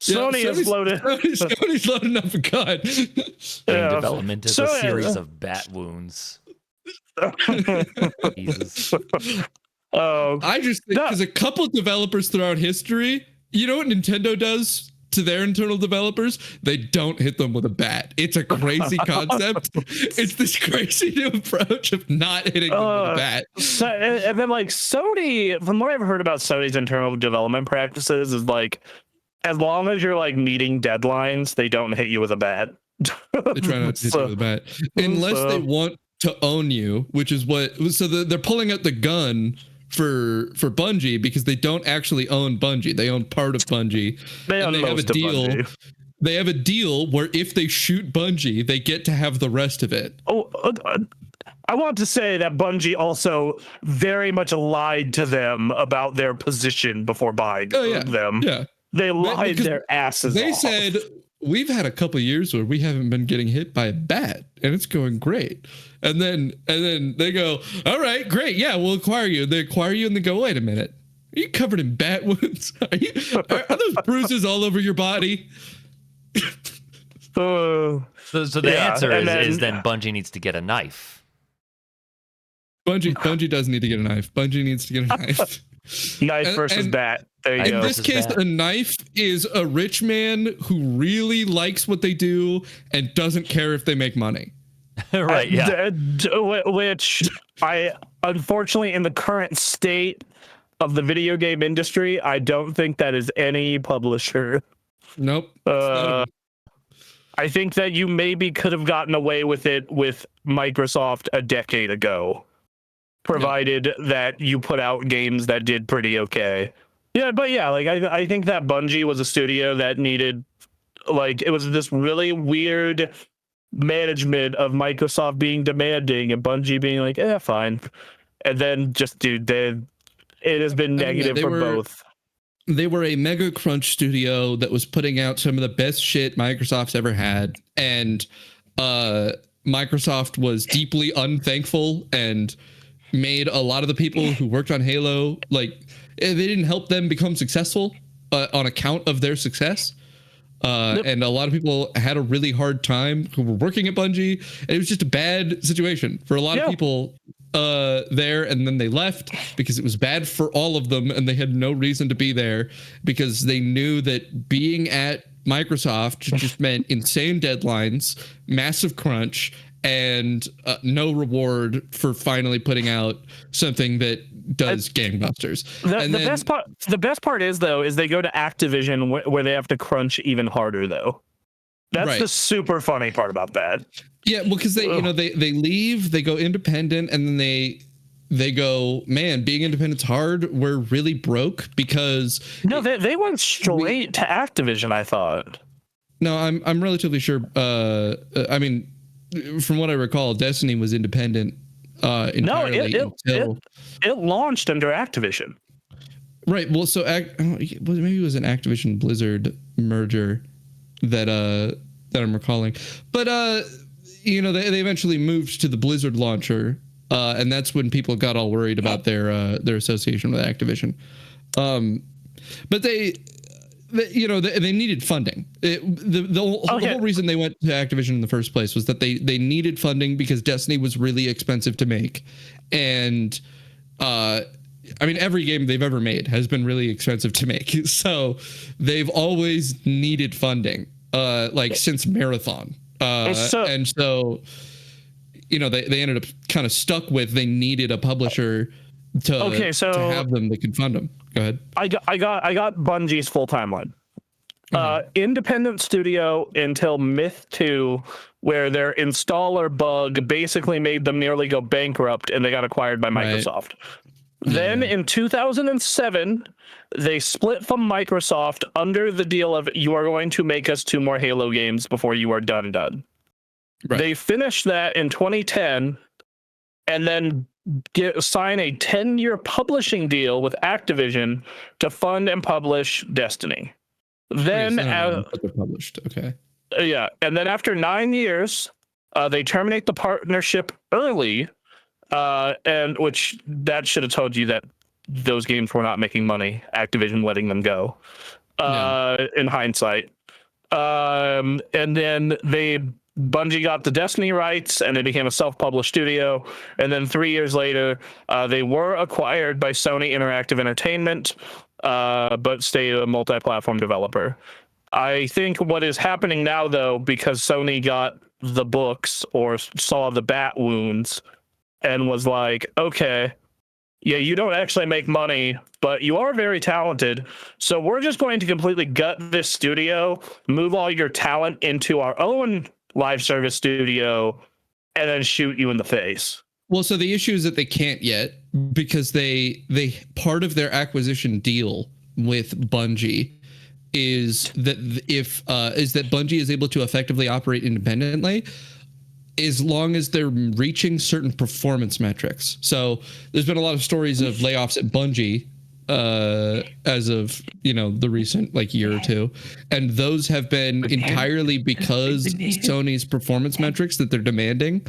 Sony's loading up a gun. In development is a series of bat wounds. Jesus. I just think because a couple developers throughout history, you know what Nintendo does to their internal developers? They don't hit them with a bat. It's a crazy concept. It's this crazy new approach of not hitting them with a bat. So, and then like Sony, from what I've heard about Sony's internal development practices, is like, as long as you're like meeting deadlines, they don't hit you with a bat. They try not to hit you with a bat. Unless they want to own you, which is they're pulling out the gun for Bungie because they don't actually own Bungie. They own part of Bungie. They have a deal. Bungie. They have a deal where if they shoot Bungie, they get to have the rest of it. I want to say that Bungie also very much lied to them about their position before buying them. Yeah. They lied their asses off. They said, we've had a couple of years where we haven't been getting hit by a bat, and it's going great. And then they go, all right, great. Yeah, we'll acquire you. They acquire you, and they go, wait a minute. Are you covered in bat wounds? Are those bruises all over your body? So the answer is then Bungie needs to get a knife. Bungie does need to get a knife. Bungie needs to get a knife. Knife versus bat. There you go. In this case, a knife is a rich man who really likes what they do and doesn't care if they make money. Right, yeah. Which I, unfortunately, in the current state of the video game industry, I don't think that is any publisher. Nope. I think that you maybe could have gotten away with it with Microsoft a decade ago, provided that you put out games that did pretty okay. Yeah, but yeah, like I think that Bungie was a studio that needed, like, it was this really weird management of Microsoft being demanding and Bungie being like, fine. And then just, dude, it has been negative for both. They were a mega crunch studio that was putting out some of the best shit Microsoft's ever had. And Microsoft was deeply unthankful and made a lot of the people who worked on Halo, like, they didn't help them become successful on account of their success. And a lot of people had a really hard time who were working at Bungie, and it was just a bad situation for a lot of people there. And then they left because it was bad for all of them, and they had no reason to be there because they knew that being at Microsoft just meant insane deadlines, massive crunch, and no reward for finally putting out something that does gangbusters. The best part is they go to Activision where they have to crunch even harder though. That's the super funny part about that. Yeah, well, because they leave, they go independent, and then they go, man, being independent's hard. We're really broke because they went straight to Activision. I thought. No, I'm relatively sure. I mean, from what I recall, Destiny was independent entirely until it launched under Activision. Right. Well, so maybe it was an Activision Blizzard merger that I'm recalling, but you know, they eventually moved to the Blizzard launcher, and that's when people got all worried about their association with Activision. But they you know, they needed funding. The whole reason they went to Activision in the first place was that they needed funding because Destiny was really expensive to make, and I mean, every game they've ever made has been really expensive to make. So they've always needed funding, like since Marathon. And so, you know, they ended up kind of stuck with, they needed a publisher to have them that could fund them. Go ahead. I got Bungie's full timeline. Independent studio until Myth 2, where their installer bug basically made them nearly go bankrupt and they got acquired by Microsoft. Then in 2007, they split from Microsoft under the deal of, you are going to make us 2 more Halo games before you are done. Right. They finished that in 2010 and then sign a 10-year publishing deal with Activision to fund and publish Destiny. Then they're published. Okay. Yeah. And then after 9 years, they terminate the partnership early. And which that should have told you that those games were not making money, Activision letting them go, in hindsight. And then Bungie got the Destiny rights and it became a self-published studio. And then 3 years later, they were acquired by Sony Interactive Entertainment, but stayed a multi-platform developer. I think what is happening now, though, because Sony got the books or saw the bat wounds, and was like, okay, yeah, you don't actually make money, but you are very talented. So we're just going to completely gut this studio, move all your talent into our own live service studio, and then shoot you in the face. Well, so the issue is that they can't yet because they part of their acquisition deal with Bungie is that that Bungie is able to effectively operate independently as long as they're reaching certain performance metrics. So there's been a lot of stories of layoffs at Bungie as of, you know, the recent year or two. And those have been entirely because Sony's performance metrics that they're demanding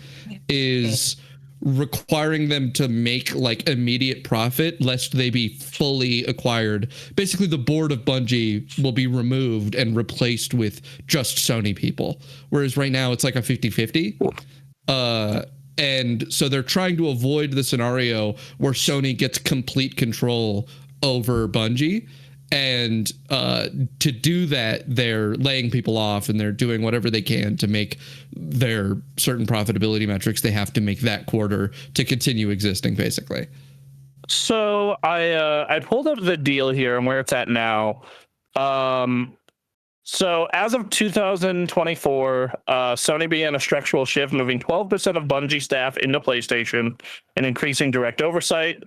is requiring them to make immediate profit lest they be fully acquired. Basically, the board of Bungie will be removed and replaced with just Sony people. Whereas right now it's like a 50-50. And so they're trying to avoid the scenario where Sony gets complete control over Bungie. And to do that, they're laying people off and they're doing whatever they can to make their certain profitability metrics. They have to make that quarter to continue existing, basically. So I pulled up the deal here and where it's at now. So as of 2024, Sony began a structural shift, moving 12% of Bungie staff into PlayStation and increasing direct oversight.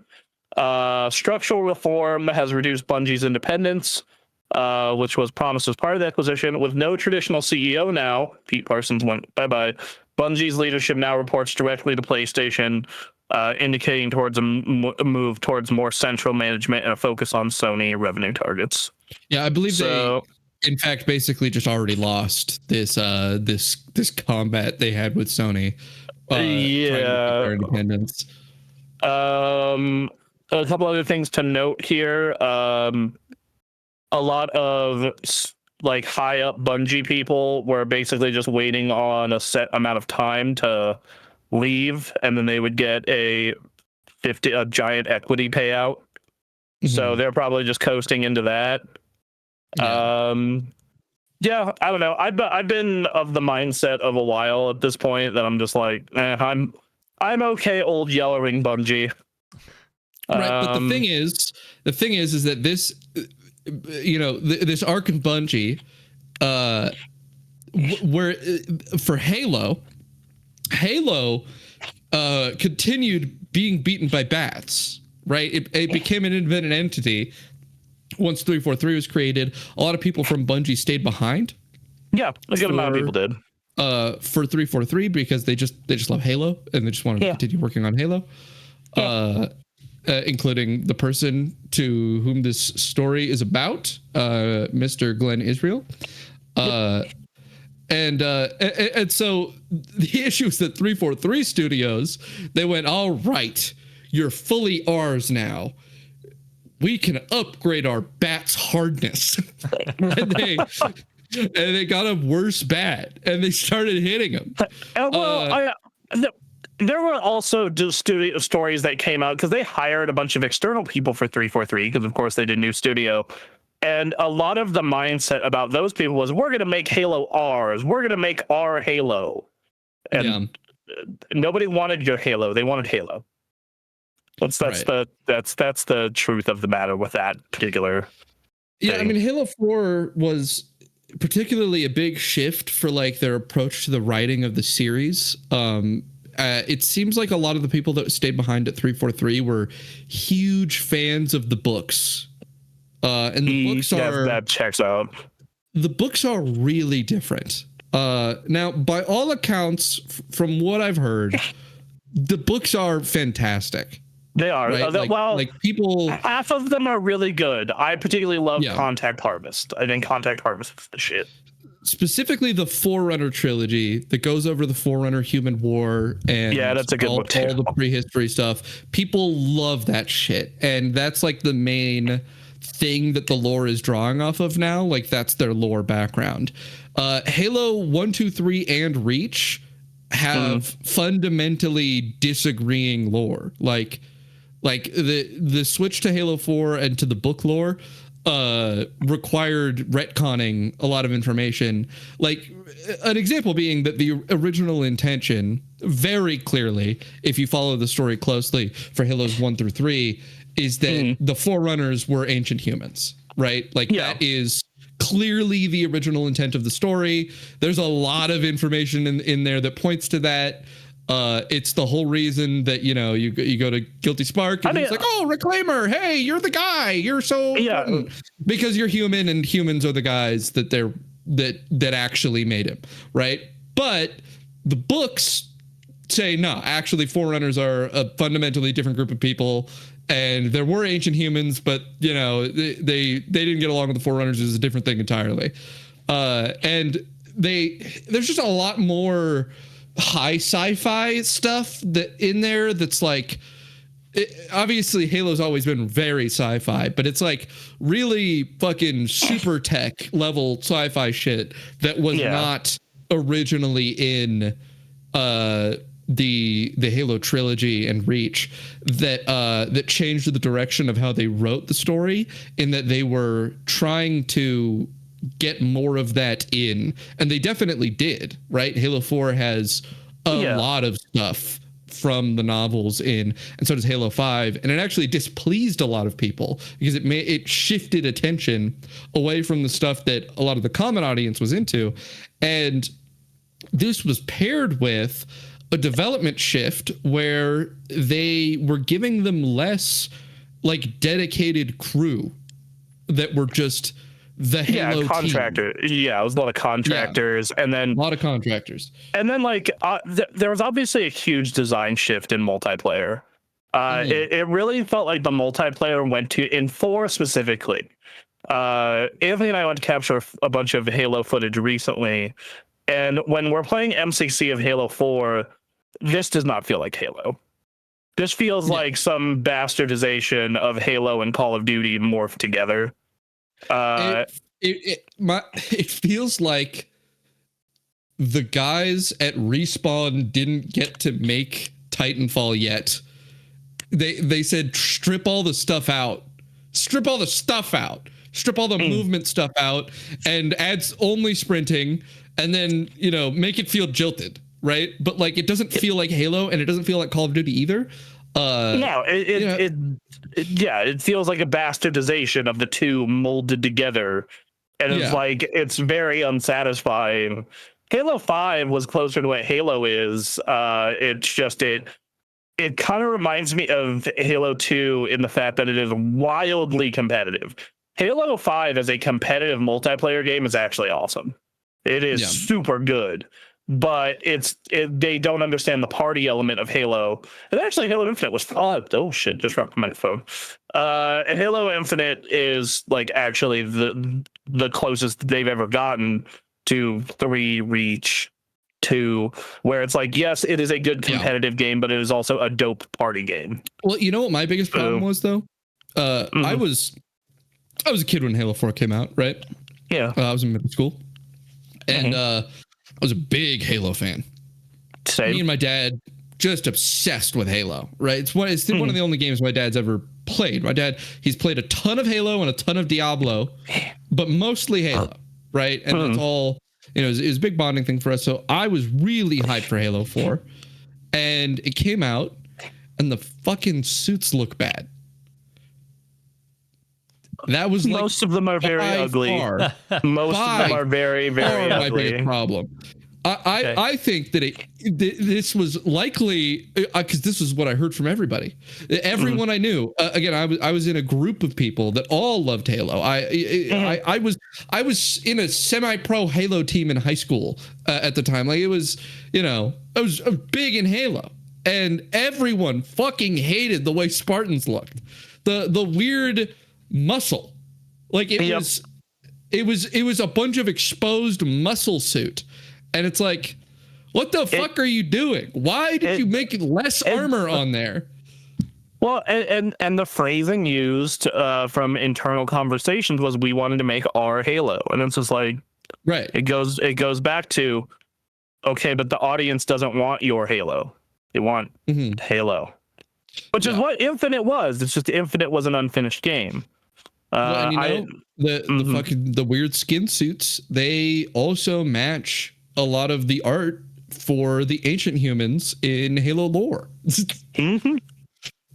Structural reform has reduced Bungie's independence, which was promised as part of the acquisition. With no traditional CEO now, Pete Parsons went bye-bye. Bungie's leadership now reports directly to PlayStation, indicating towards a move towards more central management and a focus on Sony revenue targets. Yeah, I believe they, in fact, basically just already lost this combat they had with Sony. Trying to keep their independence. A couple other things to note here. A lot of high up Bungie people were basically just waiting on a set amount of time to leave, and then they would get a giant equity payout. Mm-hmm. So they're probably just coasting into that. Yeah, I don't know. I've been of the mindset of a while at this point that I'm just like, I'm okay, old yellowing Bungie. Right, but the thing is that this, this arc of Bungie, where for Halo continued being beaten by bats. Right, it became an independent entity once 343 was created. A lot of people from Bungie stayed behind. Yeah, a good amount of people did. for 343 because they just love Halo and they just want to continue working on Halo. Including the person to whom this story is about, Mr. Glenn Israel. And so the issue is that 343 Studios, they went, all right, you're fully ours now. We can upgrade our bat's hardness. and they got a worse bat, and they started hitting him. There were also studio stories that came out because they hired a bunch of external people for 343 because, of course, they did new studio. And a lot of the mindset about those people was, we're going to make Halo ours. We're going to make our Halo. And nobody wanted your Halo. They wanted Halo. That's the truth of the matter with that particular thing. I mean, Halo 4 was particularly a big shift for like their approach to the writing of the series. It seems like a lot of the people that stayed behind at 343 were huge fans of the books. And the books that checks out. The books are really different. Now, by all accounts, from what I've heard, the books are fantastic. They are. Right? People. Half of them are really good. I particularly love Contact Harvest. I think Contact Harvest is the shit. Specifically, the Forerunner trilogy that goes over the Forerunner Human War and that's a good one too. All the prehistory stuff. People love that shit, and that's like the main thing that the lore is drawing off of now. Like that's their lore background. Halo 1, 2, 3, and Reach have fundamentally disagreeing lore. Like the switch to Halo 4 and to the book lore required retconning a lot of information. Like an example being that the original intention, very clearly, if you follow the story closely for Halos 1 through 3, is that the Forerunners were ancient humans, right? Like that is clearly the original intent of the story. There's a lot of information in there that points to that. It's the whole reason that, you go to Guilty Spark and it's like, oh, Reclaimer, hey, you're the guy. You're so important. Because you're human and humans are the guys that actually made him, right? But the books say, no, actually Forerunners are a fundamentally different group of people. And there were ancient humans, but they didn't get along with the Forerunners. It was a different thing entirely. And there's just a lot more high sci-fi stuff that in there that's like, obviously Halo's always been very sci-fi, but it's like really fucking super tech level sci-fi shit that was not originally in the Halo trilogy and Reach, that changed the direction of how they wrote the story, in that they were trying to get more of that in, and they definitely did, right? Halo 4 has a lot of stuff from the novels in, and so does Halo 5, and it actually displeased a lot of people because it shifted attention away from the stuff that a lot of the common audience was into. And this was paired with a development shift where they were giving them less like dedicated crew that were just the Halo contractor team. It was a lot of contractors, and then a lot of contractors, and then like there was obviously a huge design shift in multiplayer. It really felt like the multiplayer went to, in 4 specifically, Anthony and I went to capture a bunch of Halo footage recently, and when we're playing MCC of Halo 4, this does not feel like Halo. This feels like some bastardization of Halo and Call of Duty morphed together. It feels like the guys at Respawn didn't get to make Titanfall yet. They said strip all the stuff out, strip all the movement stuff out, and adds only sprinting, and then make it feel jilted, right? But like it doesn't feel like Halo, and it doesn't feel like Call of Duty either. No, it feels like a bastardization of the two molded together, and it's like it's very unsatisfying. Halo 5 was closer to what Halo is. It's just it kind of reminds me of Halo 2 in the fact that it is wildly competitive. Halo 5 as a competitive multiplayer game is actually awesome. It is super good. but they don't understand the party element of Halo. And actually, Halo Infinite was fun. Oh shit! Just dropped my phone. Halo Infinite is like actually the closest they've ever gotten to 3 Reach 2, where it's like, yes, it is a good competitive game, but it is also a dope party game. Well, you know what my biggest problem was though? I was a kid when Halo 4 came out, right? Yeah. I was in middle school, and I was a big Halo fan. Same. Me and my dad just obsessed with Halo, right? It's one of the only games my dad's ever played. My dad, he's played a ton of Halo and a ton of Diablo, but mostly Halo, right? And it's all, it was a big bonding thing for us. So I was really hyped for Halo 4, and it came out, and the fucking suits look bad. That was most of them are very ugly. Most of them are very, very ugly. My biggest problem. I think that this was likely because this is what I heard from everybody. Everyone I knew. Again, I was in a group of people that all loved Halo. I was in a semi-pro Halo team in high school at the time. Like it was, I was big in Halo, and everyone fucking hated the way Spartans looked. The weird muscle, like it was a bunch of exposed muscle suit. And it's like, what the fuck are you doing? Why did you make less armor on there? Well, and the phrasing used from internal conversations was, we wanted to make our Halo. And it's just like, right. It goes back to, okay, but the audience doesn't want your Halo. They want Halo. Which is what Infinite was. It's just Infinite was an unfinished game. Well, and the weird skin suits, they also match a lot of the art for the ancient humans in Halo lore.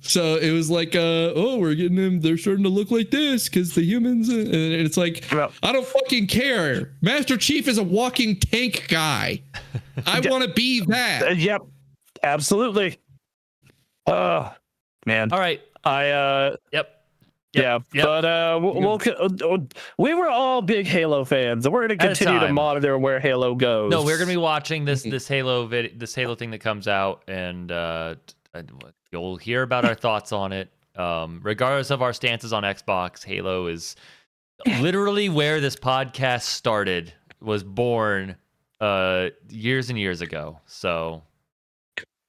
So it was like, we're getting them. They're starting to look like this because the humans, and it's like, I don't fucking care. Master Chief is a walking tank guy. I want to be that. Yep, absolutely. Man. All right. Yeah, but we were all big Halo fans, and we're going to continue to monitor where Halo goes. No, we're going to be watching this Halo thing that comes out, and you'll hear about our thoughts on it. Regardless of our stances on Xbox, Halo is literally where this podcast started. Was born years and years ago. So.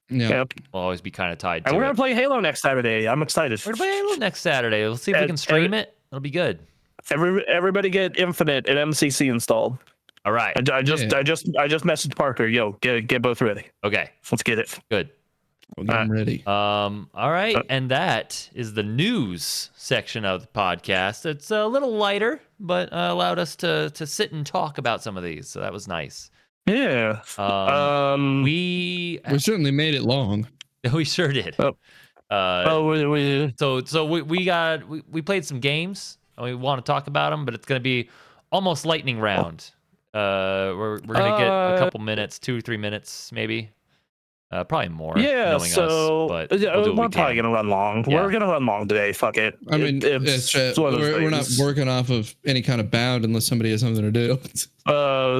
Yep. We'll always be kind of tied to it. And we're going to play Halo next Saturday. I'm excited. We're going to play Halo next Saturday. Let's see if we can stream it. It'll be good. Everybody get Infinite and MCC installed. All right. I just messaged Parker. Yo, get both ready. Okay. Let's get it. Good. I'm ready. All right. And that is the news section of the podcast. It's a little lighter, but allowed us to sit and talk about some of these. So that was nice. Yeah. We certainly made it long. We sure did. So we played some games and we want to talk about them, but it's going to be almost lightning round. We're going to get a couple minutes, 2 or 3 minutes, maybe. Probably more. Yeah, knowing us, but we're probably gonna run long. Yeah. We're gonna run long today. Fuck it. I mean, we're not working off of any kind of bound unless somebody has something to do.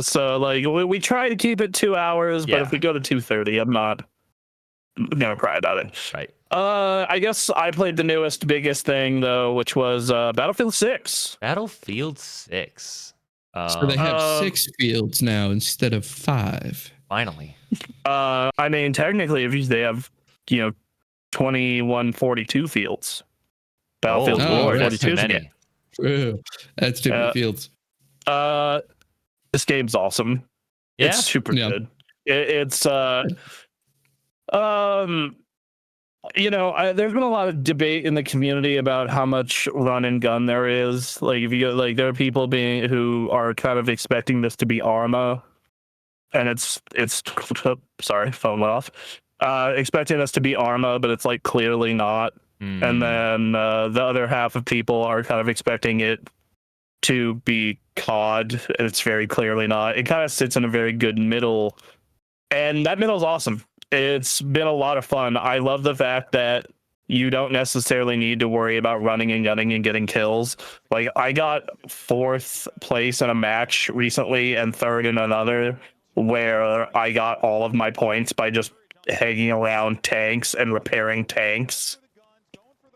So like we try to keep it 2 hours, but if we go to 2:30, I'm not gonna cry about it. Right. I guess I played the newest, biggest thing though, which was Battlefield 6. Battlefield 6. So they have 6 fields now instead of 5. Finally. I mean, technically, if they have, 2142 fields. Battlefield 42 many. True. That's too many fields. This game's awesome. Yeah? It's super good. There's been a lot of debate in the community about how much run and gun there is. Like, if you there are people who are kind of expecting this to be Arma. And it's sorry, phone went off. Expecting us to be Arma, but it's like clearly not. And then the other half of people are kind of expecting it to be COD, and it's very clearly not. It kind of sits in a very good middle, and that middle is awesome. It's been a lot of fun. I love the fact that you don't necessarily need to worry about running and gunning and getting kills. Like, I got 4th place in a match recently and 3rd in another. where I got all of my points by just hanging around tanks and repairing tanks.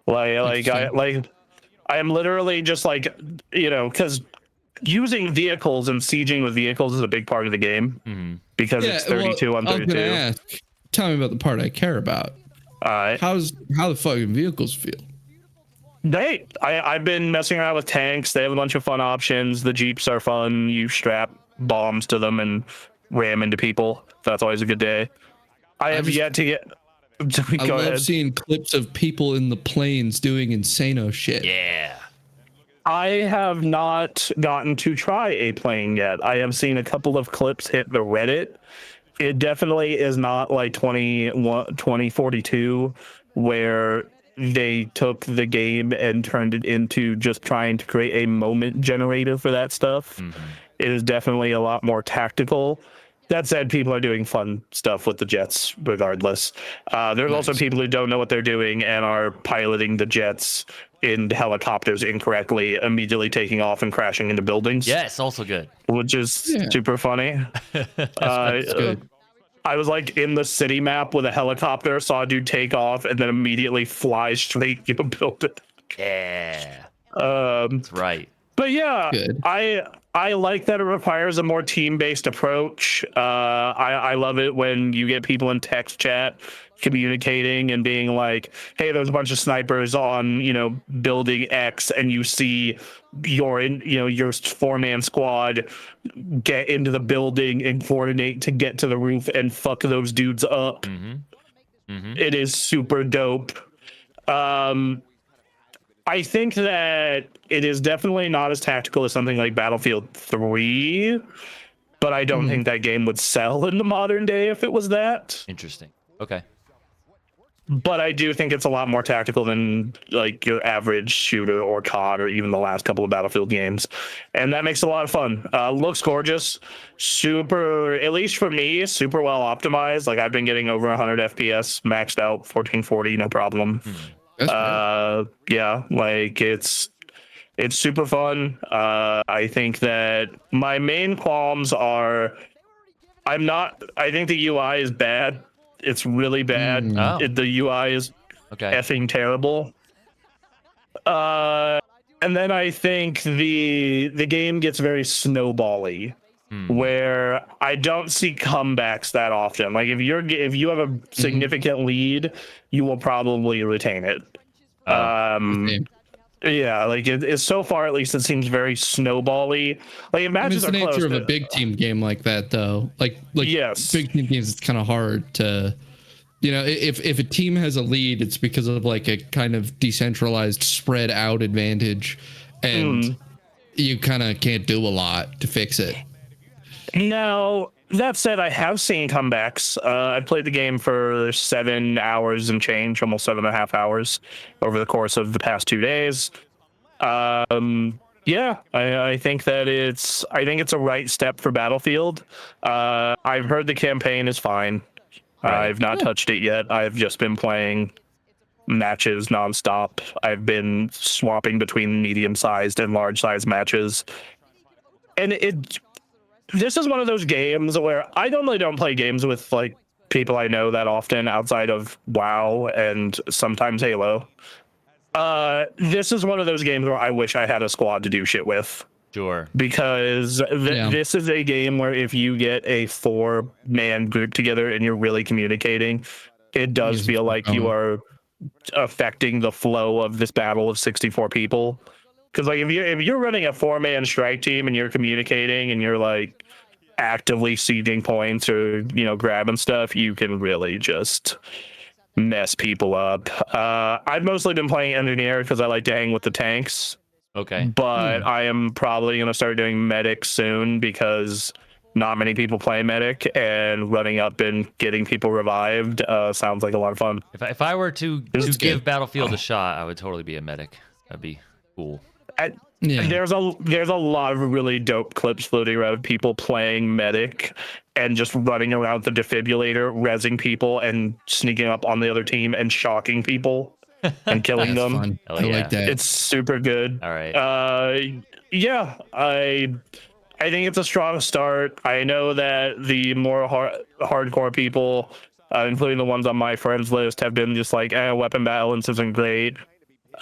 I am literally just like, because using vehicles and sieging with vehicles is a big part of the game because it's 32 on 32. I was gonna ask, tell me about the part I care about. How the fucking vehicles feel? I've been messing around with tanks. They have a bunch of fun options. The Jeeps are fun. You strap bombs to them and ram into people. That's always a good day. I yet to get. I love seeing clips of people in the planes doing insano shit. Yeah. I have not gotten to try a plane yet. I have seen a couple of clips hit the Reddit. It definitely is not like 2042 where they took the game and turned it into just trying to create a moment generator for that stuff. It is definitely a lot more tactical. That said, people are doing fun stuff with the jets regardless. There's also people who don't know what they're doing and are piloting the jets in helicopters incorrectly, immediately taking off and crashing into buildings. Yes, also good. Which is super funny. That's good. I was like in the city map with a helicopter, saw a dude take off, and then immediately fly straight into a building. Yeah. That's right. But yeah, I like that it requires a more team-based approach. I love it when you get people in text chat communicating and being like, hey, there's a bunch of snipers on, building X, and you see your four-man squad get into the building and coordinate to get to the roof and fuck those dudes up. It is super dope. I think that it is definitely not as tactical as something like Battlefield 3, but I don't think that game would sell in the modern day if it was that. Interesting. Okay. But I do think it's a lot more tactical than like your average shooter or COD or even the last couple of Battlefield games. And that makes it a lot of fun. Looks gorgeous. Super, at least for me, super well optimized. Like I've been getting over 100 FPS, maxed out 1440, no problem. Yeah, like it's super fun. I think that my main qualms are I think the UI is bad. It's really bad. The UI is effing terrible. And then I think the game gets very snowbally, where I don't see comebacks that often. Like if you have a significant lead, you will probably retain it. Yeah, like it's so far at least it seems very snowbally. Like if matches it's the are nature close, of a big team game like that, though. Like yes, big team games, it's kind of hard to, if a team has a lead, it's because of like a kind of decentralized, spread out advantage, and you kind of can't do a lot to fix it. Now, that said, I have seen comebacks. I played the game for 7 hours and change, almost 7.5 hours over the course of the past 2 days. Yeah, I think that it's a right step for Battlefield. I've heard the campaign is fine. Right. I've not touched it yet. I've just been playing matches nonstop. I've been swapping between medium-sized and large-sized matches. And this is one of those games where I normally don't play games with like people I know that often outside of WoW and sometimes Halo. This is one of those games where I wish I had a squad to do shit with. Sure. Because this is a game where if you get a 4-man group together and you're really communicating, it does feel like you are affecting the flow of this battle of 64 people. Because like if you're running a 4-man strike team and you're communicating and you're like actively seeding points or grabbing stuff, you can really just mess people up. I've mostly been playing engineer because I like to hang with the tanks. Okay. But I am probably going to start doing medic soon because not many people play medic, and running up and getting people revived sounds like a lot of fun. If I were to give Battlefield a shot, I would totally be a medic. That'd be cool. There's a lot of really dope clips floating around people playing medic and just running around the defibrillator, rezzing people and sneaking up on the other team and shocking people and killing them. Fun. I like that. It's super good. All right. Yeah, I think it's a strong start. I know that the more hardcore people, including the ones on my friends list, have been just like, weapon balance isn't great.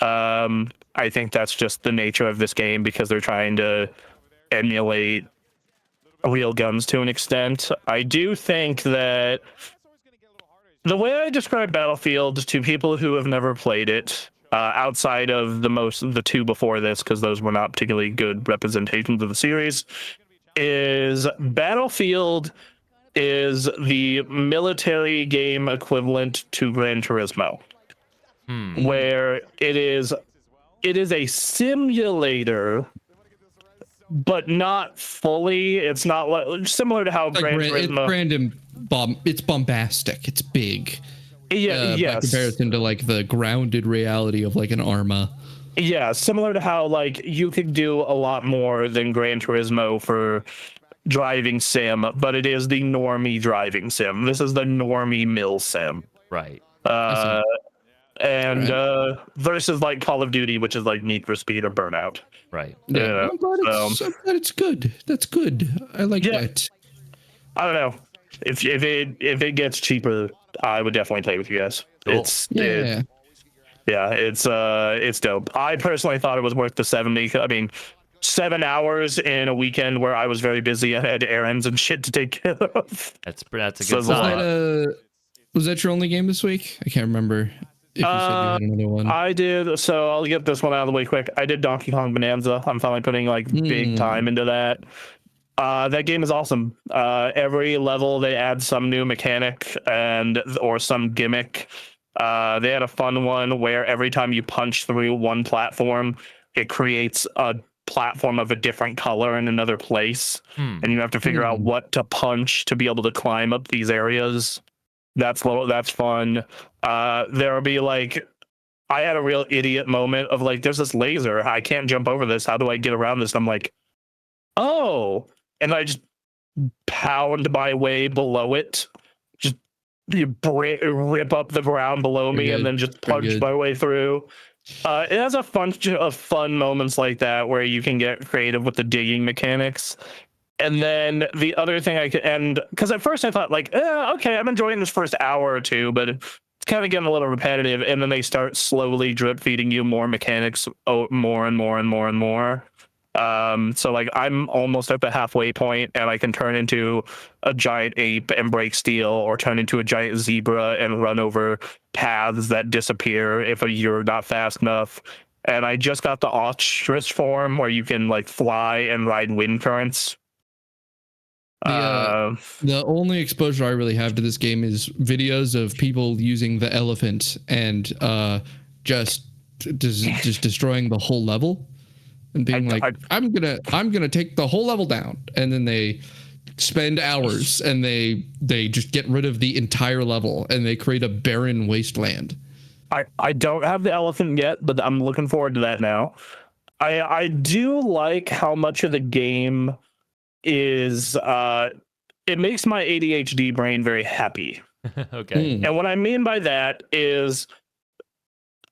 I think that's just the nature of this game because they're trying to emulate real guns to an extent. I do think that the way I describe Battlefield to people who have never played it, outside of the two before this, because those were not particularly good representations of the series, is Battlefield is the military game equivalent to Gran Turismo, where it is a simulator, but not fully. It's not similar to how Gran Turismo. It's bombastic. It's big. Yeah, yes. By comparison to like the grounded reality of like an Arma. Yeah, similar to how like you could do a lot more than Gran Turismo for driving sim, but it is the normie driving sim. This is the normie mill sim. Right. Versus like Call of Duty, which is like Need for Speed or Burnout. Right. Yeah. I'm glad it's good. That's good. I like that. I don't know. If it gets cheaper, I would definitely play with you guys. Cool. It's dope. I personally thought it was worth the 70. I mean, 7 hours in a weekend where I was very busy. I had errands and shit to take care of. That's a good sign. Was that your only game this week? I can't remember if you said you had another one. I did, so I'll get this one out of the way quick. I did Donkey Kong Bonanza. I'm finally putting like big time into that. That game is awesome. Every level they add some new mechanic or some gimmick. They had a fun one where every time you punch through one platform, it creates a platform of a different color in another place, and you have to figure out what to punch to be able to climb up these areas. That's fun. There'll be like, I had a real idiot moment of like, there's this laser, I can't jump over this, how do I get around this? And I'm like, oh, and I just pound my way below it, just rip up the ground below me, and then just punch my way through. It has a bunch of fun moments like that where you can get creative with the digging mechanics. And then the other thing because at first I thought like, okay, I'm enjoying this first hour or two, but it's kind of getting a little repetitive. And then they start slowly drip feeding you more mechanics, more and more and more and more. So like I'm almost at the halfway point, and I can turn into a giant ape and break steel, or turn into a giant zebra and run over paths that disappear if you're not fast enough. And I just got the ostrich form where you can like fly and ride wind currents. The only exposure I really have to this game is videos of people using the elephant and just destroying the whole level. And being I'm gonna take the whole level down, and then they spend hours and they just get rid of the entire level and they create a barren wasteland. I don't have the elephant yet, but I'm looking forward to that now. I do like how much of the game is it makes my ADHD brain very happy. Okay. And what I mean by that is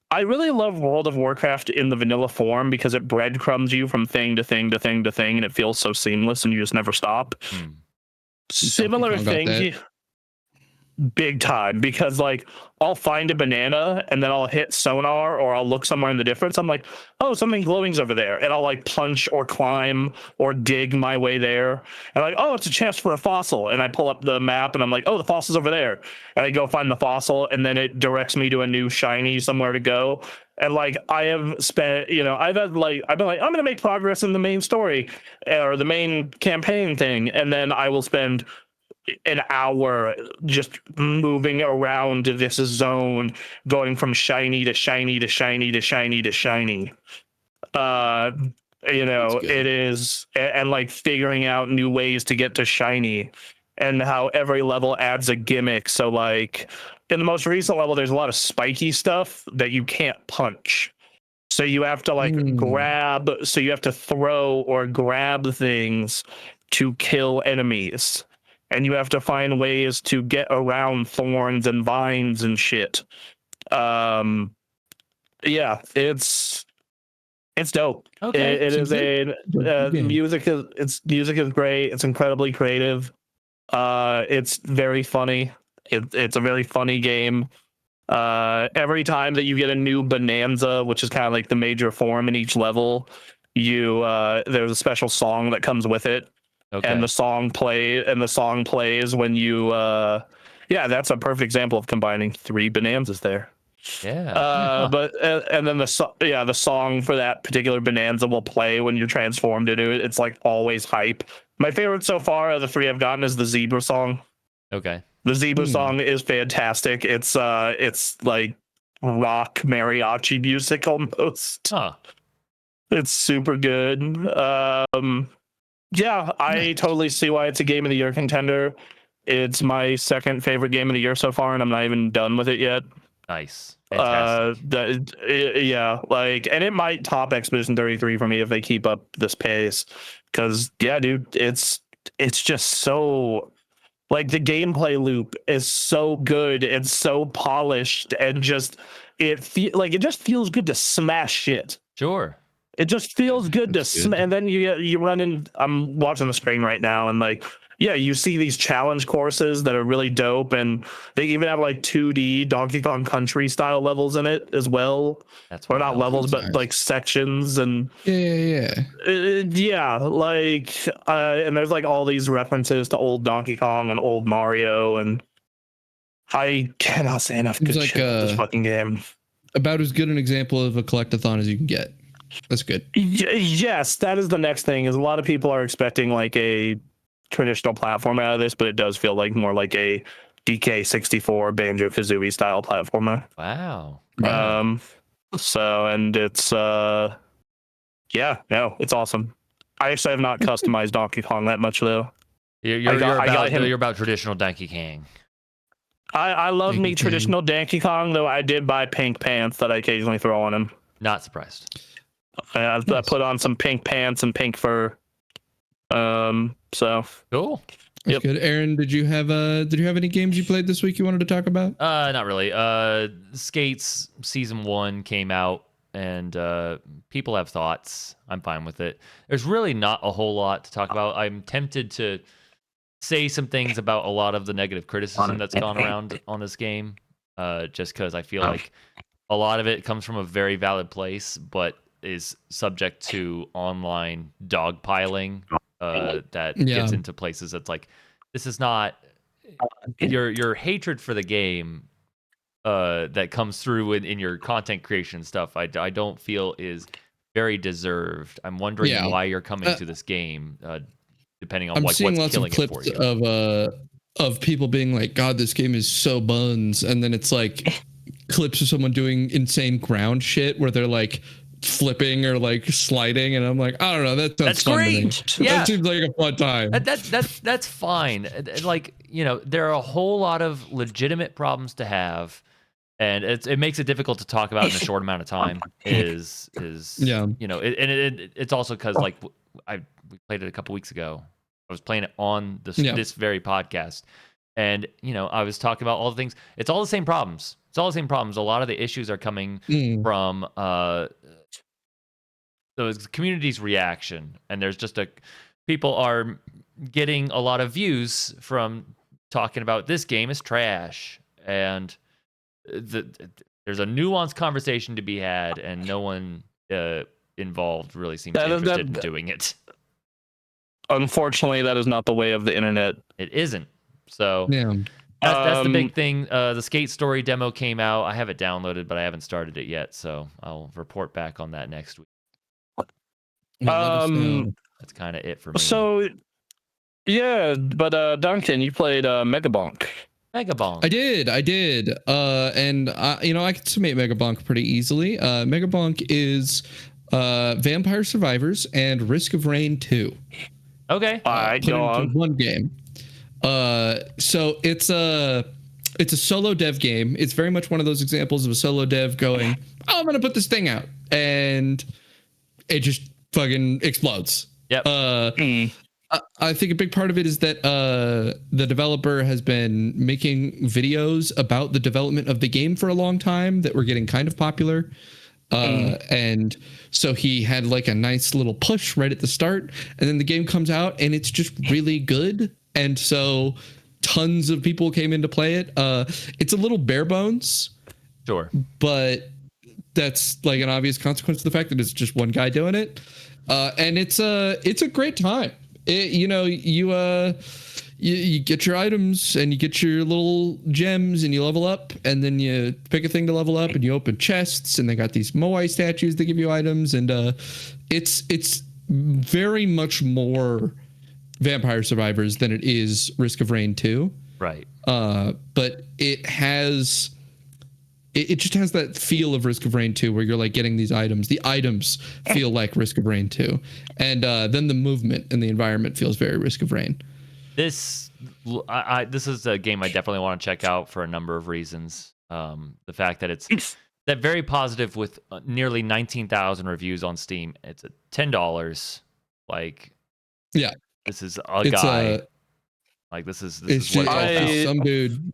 I really love World of Warcraft in the vanilla form because it breadcrumbs you from thing to thing to thing to thing, and it feels so seamless and you just never stop. Similar thing, big time, because like I'll find a banana and then I'll hit sonar or I'll look somewhere in the difference. I'm like, oh, something glowing's over there, and I'll like punch or climb or dig my way there, and like, oh, it's a chance for a fossil, and I pull up the map and I'm like, oh, the fossil's over there, and I go find the fossil, and then it directs me to a new shiny somewhere to go. And like I have spent, I've been like, I'm gonna make progress in the main story or the main campaign thing, and then I will spend an hour just moving around this zone, going from shiny to shiny to shiny to shiny to shiny. It is, and like figuring out new ways to get to shiny, and how every level adds a gimmick. So like in the most recent level, there's a lot of spiky stuff that you can't punch. So you have to like you have to throw or grab things to kill enemies. And you have to find ways to get around thorns and vines and shit. It's It's dope. Okay. It is Good game. music is great. It's incredibly creative. It's very funny. It's a very funny game. Every time that you get a new bonanza, which is kind of like the major form in each level, there's a special song that comes with it, Okay. and the song plays when you yeah, that's a perfect example of combining three bonanzas there. Yeah. Huh. But and then the song for that particular bonanza will play when you're transformed into it. It's like always hype. My favorite so far of the three I've gotten is the zebra song. Okay. The zebra song is fantastic. It's like rock mariachi music almost. Huh. It's super good. Yeah, I totally see why it's a game of the year contender. It's my second favorite game of the year so far, and I'm not even done with it yet. Nice. Fantastic. Yeah, like, and it might top Expedition 33 for me if they keep up this pace. Because yeah, dude, it's just so, like, the gameplay loop is so good and so polished, and just it just feels good to smash shit. Sure. It just feels good to That's good. and then you run in. I'm watching the screen right now, and like, yeah, you see these challenge courses that are really dope, and they even have like 2D Donkey Kong Country style levels in it as well. That's Or not wild. levels, That's but nice. like sections, and Yeah. yeah, like and there's like all these references to old Donkey Kong and old Mario, and I cannot say enough Seems good like, shit about this fucking game. About as good an example of a collectathon as you can get. That's good. Yes, that is the next thing. Is a lot of people are expecting like a traditional platform out of this, but it does feel like more like a DK64 Banjo Kazooie style platformer. Wow. So, and it's yeah, no, it's awesome. I actually have not customized Donkey Kong that much though. You're about traditional Donkey Kong. I love Donkey me Kong. traditional Donkey Kong, though. I did buy pink pants that I occasionally throw on him. Not surprised. I put on some pink pants and pink fur. So Cool. That's Yep. good. Aaron, did you have any games you played this week you wanted to talk about? Not really. Skates season 1 came out, and people have thoughts. I'm fine with it. There's really not a whole lot to talk about. I'm tempted to say some things about a lot of the negative criticism that's gone around on this game, just because I feel like a lot of it comes from a very valid place, but is subject to online dogpiling that gets into places that's like, this is not your hatred for the game that comes through in your content creation stuff. I don't feel is very deserved. I'm wondering why you're coming to this game, depending on I'm like seeing what's lots killing of it for you. of people being like, God, this game is so buns, and then it's like clips of someone doing insane ground shit where they're like flipping or like sliding, and I'm like, I don't know, that's fun great. to me. Yeah. That seems like a fun time. That's fine. Like, you know, there are a whole lot of legitimate problems to have, and it makes it difficult to talk about in a short amount of time. Is Yeah. you know, it's also because like we played it a couple weeks ago. I was playing it on this very podcast, and you know, I was talking about all the things. It's all the same problems. It's all the same problems. A lot of the issues are coming from the community's reaction, and there's just people are getting a lot of views from talking about this game is trash, and there's a nuanced conversation to be had, and no one involved really seems interested in doing it. unfortunately, that is not the way of the internet. It isn't. So Yeah. that's the big thing. The Skate Story demo came out. I have it downloaded, but I haven't started it yet, so I'll report back on that next week. That's kind of it for me. So yeah, but Duncan, you played Megabonk. Megabonk. I did. And I can summate Megabonk pretty easily. Megabonk is Vampire Survivors and Risk of Rain 2. Okay. Go on. One game. So it's a solo dev game. It's very much one of those examples of a solo dev going, oh, I'm gonna put this thing out, and it just fucking explodes. Yep. I think a big part of it is that the developer has been making videos about the development of the game for a long time that were getting kind of popular. And so he had like a nice little push right at the start, and then the game comes out and it's just really good. And so tons of people came in to play it. It's a little bare bones, Sure. but that's like an obvious consequence of the fact that it's just one guy doing it. And it's a great time. You get your items and you get your little gems and you level up, and then you pick a thing to level up and you open chests, and they got these Moai statues that give you items, and it's very much more Vampire Survivors than it is Risk of Rain 2. Right. But it just has that feel of Risk of Rain 2 where you're like getting these items. The items feel like Risk of Rain 2. And then the movement and the environment feels very Risk of Rain. This is a game I definitely want to check out for a number of reasons. The fact that it's that very positive with nearly 19,000 reviews on Steam. It's a $10. Like, yeah, this is a guy. Like this is what it's all about. Some dude.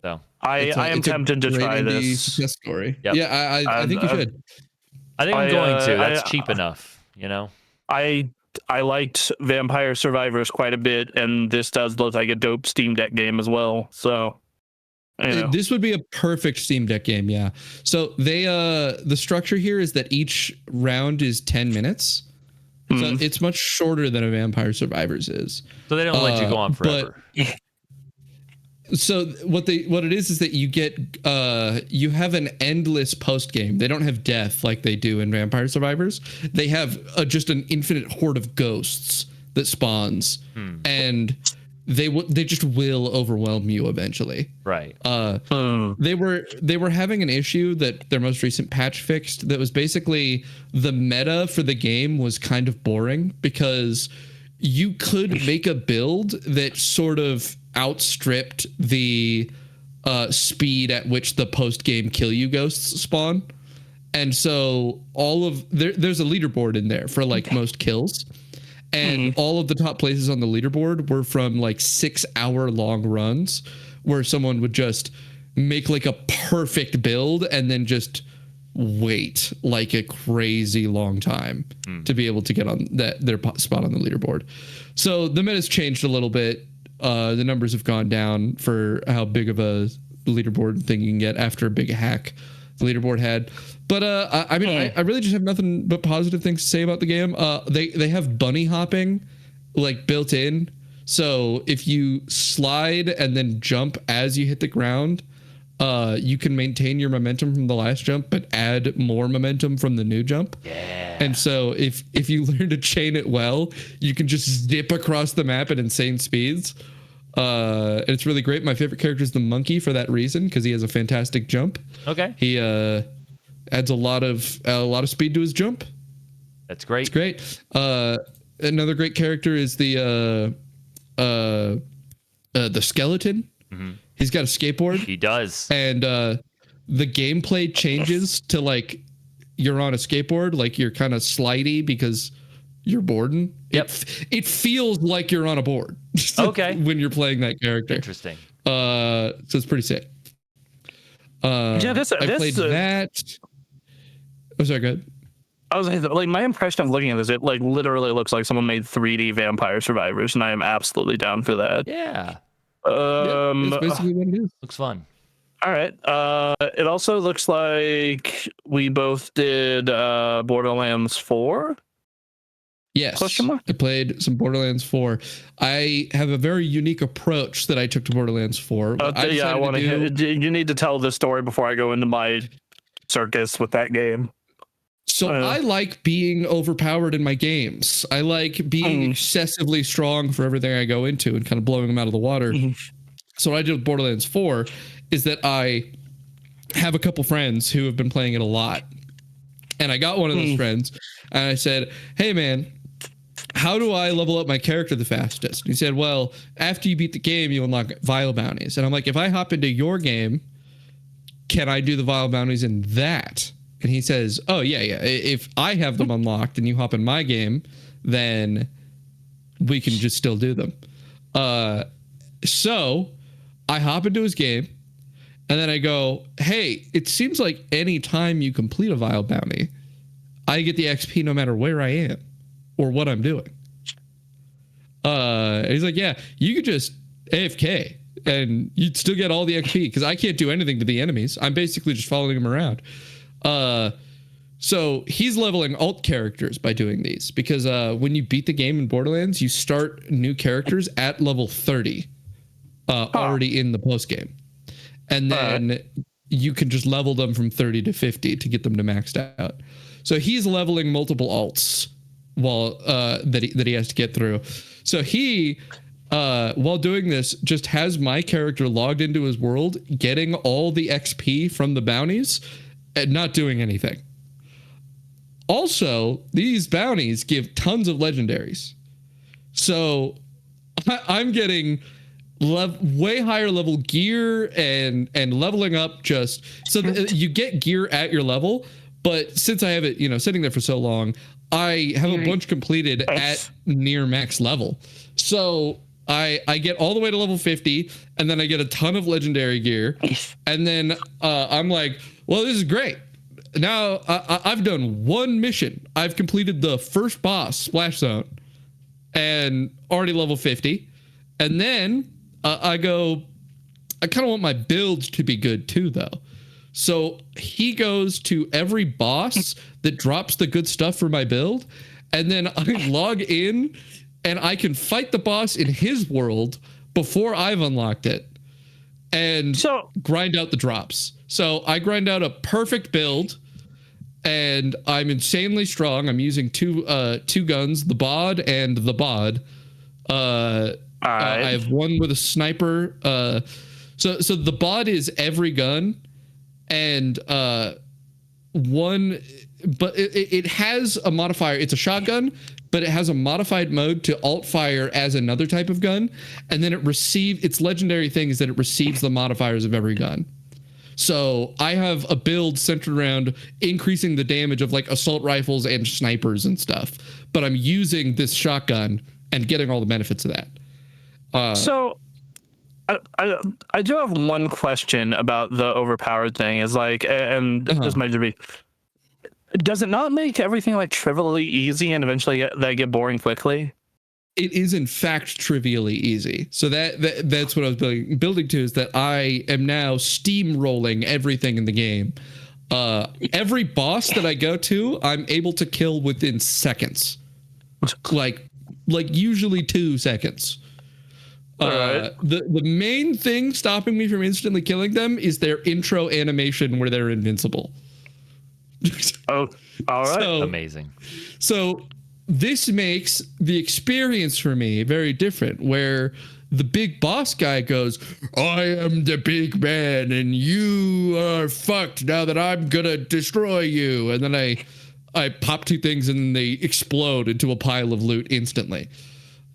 So I am tempted to try this success story. Yep. Yeah, I think you should. I think I'm going to. That's cheap enough, you know. I liked Vampire Survivors quite a bit, and this does look like a dope Steam Deck game as well. So, this would be a perfect Steam Deck game. Yeah. So the structure here is that each round is 10 minutes. So it's much shorter than a Vampire Survivors is. So they don't let you go on forever. So what it is that you have an endless post game. They don't have death like they do in Vampire Survivors. They have just an infinite horde of ghosts that spawns, and they just will overwhelm you eventually. Right. They were having an issue that their most recent patch fixed. That was basically the meta for the game was kind of boring because you could make a build that sort of outstripped the speed at which the post-game kill you ghosts spawn. And so there's a leaderboard in there for like most kills. And all of the top places on the leaderboard were from like 6-hour long runs where someone would just make like a perfect build and then just wait like a crazy long time to be able to get on their spot on the leaderboard. So the meta's changed a little bit. The numbers have gone down for how big of a leaderboard thing you can get after a big hack the leaderboard had. But I mean, I really just have nothing but positive things to say about the game. They have bunny hopping like built in. So if you slide and then jump as you hit the ground, you can maintain your momentum from the last jump, but add more momentum from the new jump. Yeah. And so if you learn to chain it well, you can just zip across the map at insane speeds. And it's really great. My favorite character is the monkey for that reason, because he has a fantastic jump. Okay. He adds a lot of speed to his jump. That's great. It's great. Another great character is the skeleton. Mm-hmm. He's got a skateboard. He does. And the gameplay changes to like you're on a skateboard, like you're kind of slidey because you're boarding. Yep. It feels like you're on a board. Okay. When you're playing that character. Interesting. So it's pretty sick. I played that. Oh, sorry, go ahead. I was like, my impression of looking at this, it like literally looks like someone made 3D Vampire Survivors, and I am absolutely down for that. Yeah. It's basically what it is. Looks fun. All right. It also looks like we both did Borderlands 4. Yes. Question mark? I played some Borderlands 4. I have a very unique approach that I took to Borderlands 4. I want to hear. You need to tell this story before I go into my circus with that game. So I like being overpowered in my games. I like being excessively strong for everything I go into and kind of blowing them out of the water. So what I did with Borderlands 4 is that I have a couple friends who have been playing it a lot. And I got one of those friends and I said, hey, man, how do I level up my character the fastest? And he said, well, after you beat the game, you unlock Vile Bounties. And I'm like, if I hop into your game, can I do the Vile Bounties in that? And he says, oh, yeah. If I have them unlocked and you hop in my game, then we can just still do them. So I hop into his game And then I go, hey, it seems like any time you complete a vile bounty, I get the XP no matter where I am or what I'm doing. And he's like, yeah, you could just AFK and you'd still get all the XP because I can't do anything to the enemies. I'm basically just following them around. So he's leveling alt characters by doing these because when you beat the game in Borderlands, you start new characters at level 30 already in the post game. And then you can just level them from 30 to 50 to get them to maxed out. So he's leveling multiple alts while that he has to get through. So he, while doing this, just has my character logged into his world, getting all the XP from the bounties and not doing anything. Also, these bounties give tons of legendaries. So I'm getting way higher level gear and leveling up just so you get gear at your level. But since I have it, sitting there for so long, I have a bunch completed at near max level. So I get all the way to level 50 and then I get a ton of legendary gear. And then I'm like, well, this is great. Now I've done one mission. I've completed the first boss, Splash Zone, and already level 50. And then I kind of want my build to be good too, though. So he goes to every boss that drops the good stuff for my build. And then I log in and I can fight the boss in his world before I've unlocked it and grind out the drops. So I grind out a perfect build and I'm insanely strong. I'm using two guns, the bod and the bod. I have one with a sniper. So the bod is every gun and one, but it has a modifier. It's a shotgun, but it has a modified mode to alt fire as another type of gun. And then its legendary thing is that it receives the modifiers of every gun. So I have a build centered around increasing the damage of like assault rifles and snipers and stuff, but I'm using this shotgun and getting all the benefits of that. So I do have one question about the overpowered thing. Is like, and this might just be, does it not make everything like trivially easy and eventually they get boring quickly? It is in fact trivially easy. So that's what I was building to, is that I am now steamrolling everything in the game. Every boss that I go to, I'm able to kill within seconds, like usually 2 seconds. Right. The main thing stopping me from instantly killing them is their intro animation where they're invincible. Oh, all right. Amazing. So this makes the experience for me very different, where the big boss guy goes, I am the big man and you are fucked now that I'm gonna destroy you. And then I pop 2 things and they explode into a pile of loot instantly.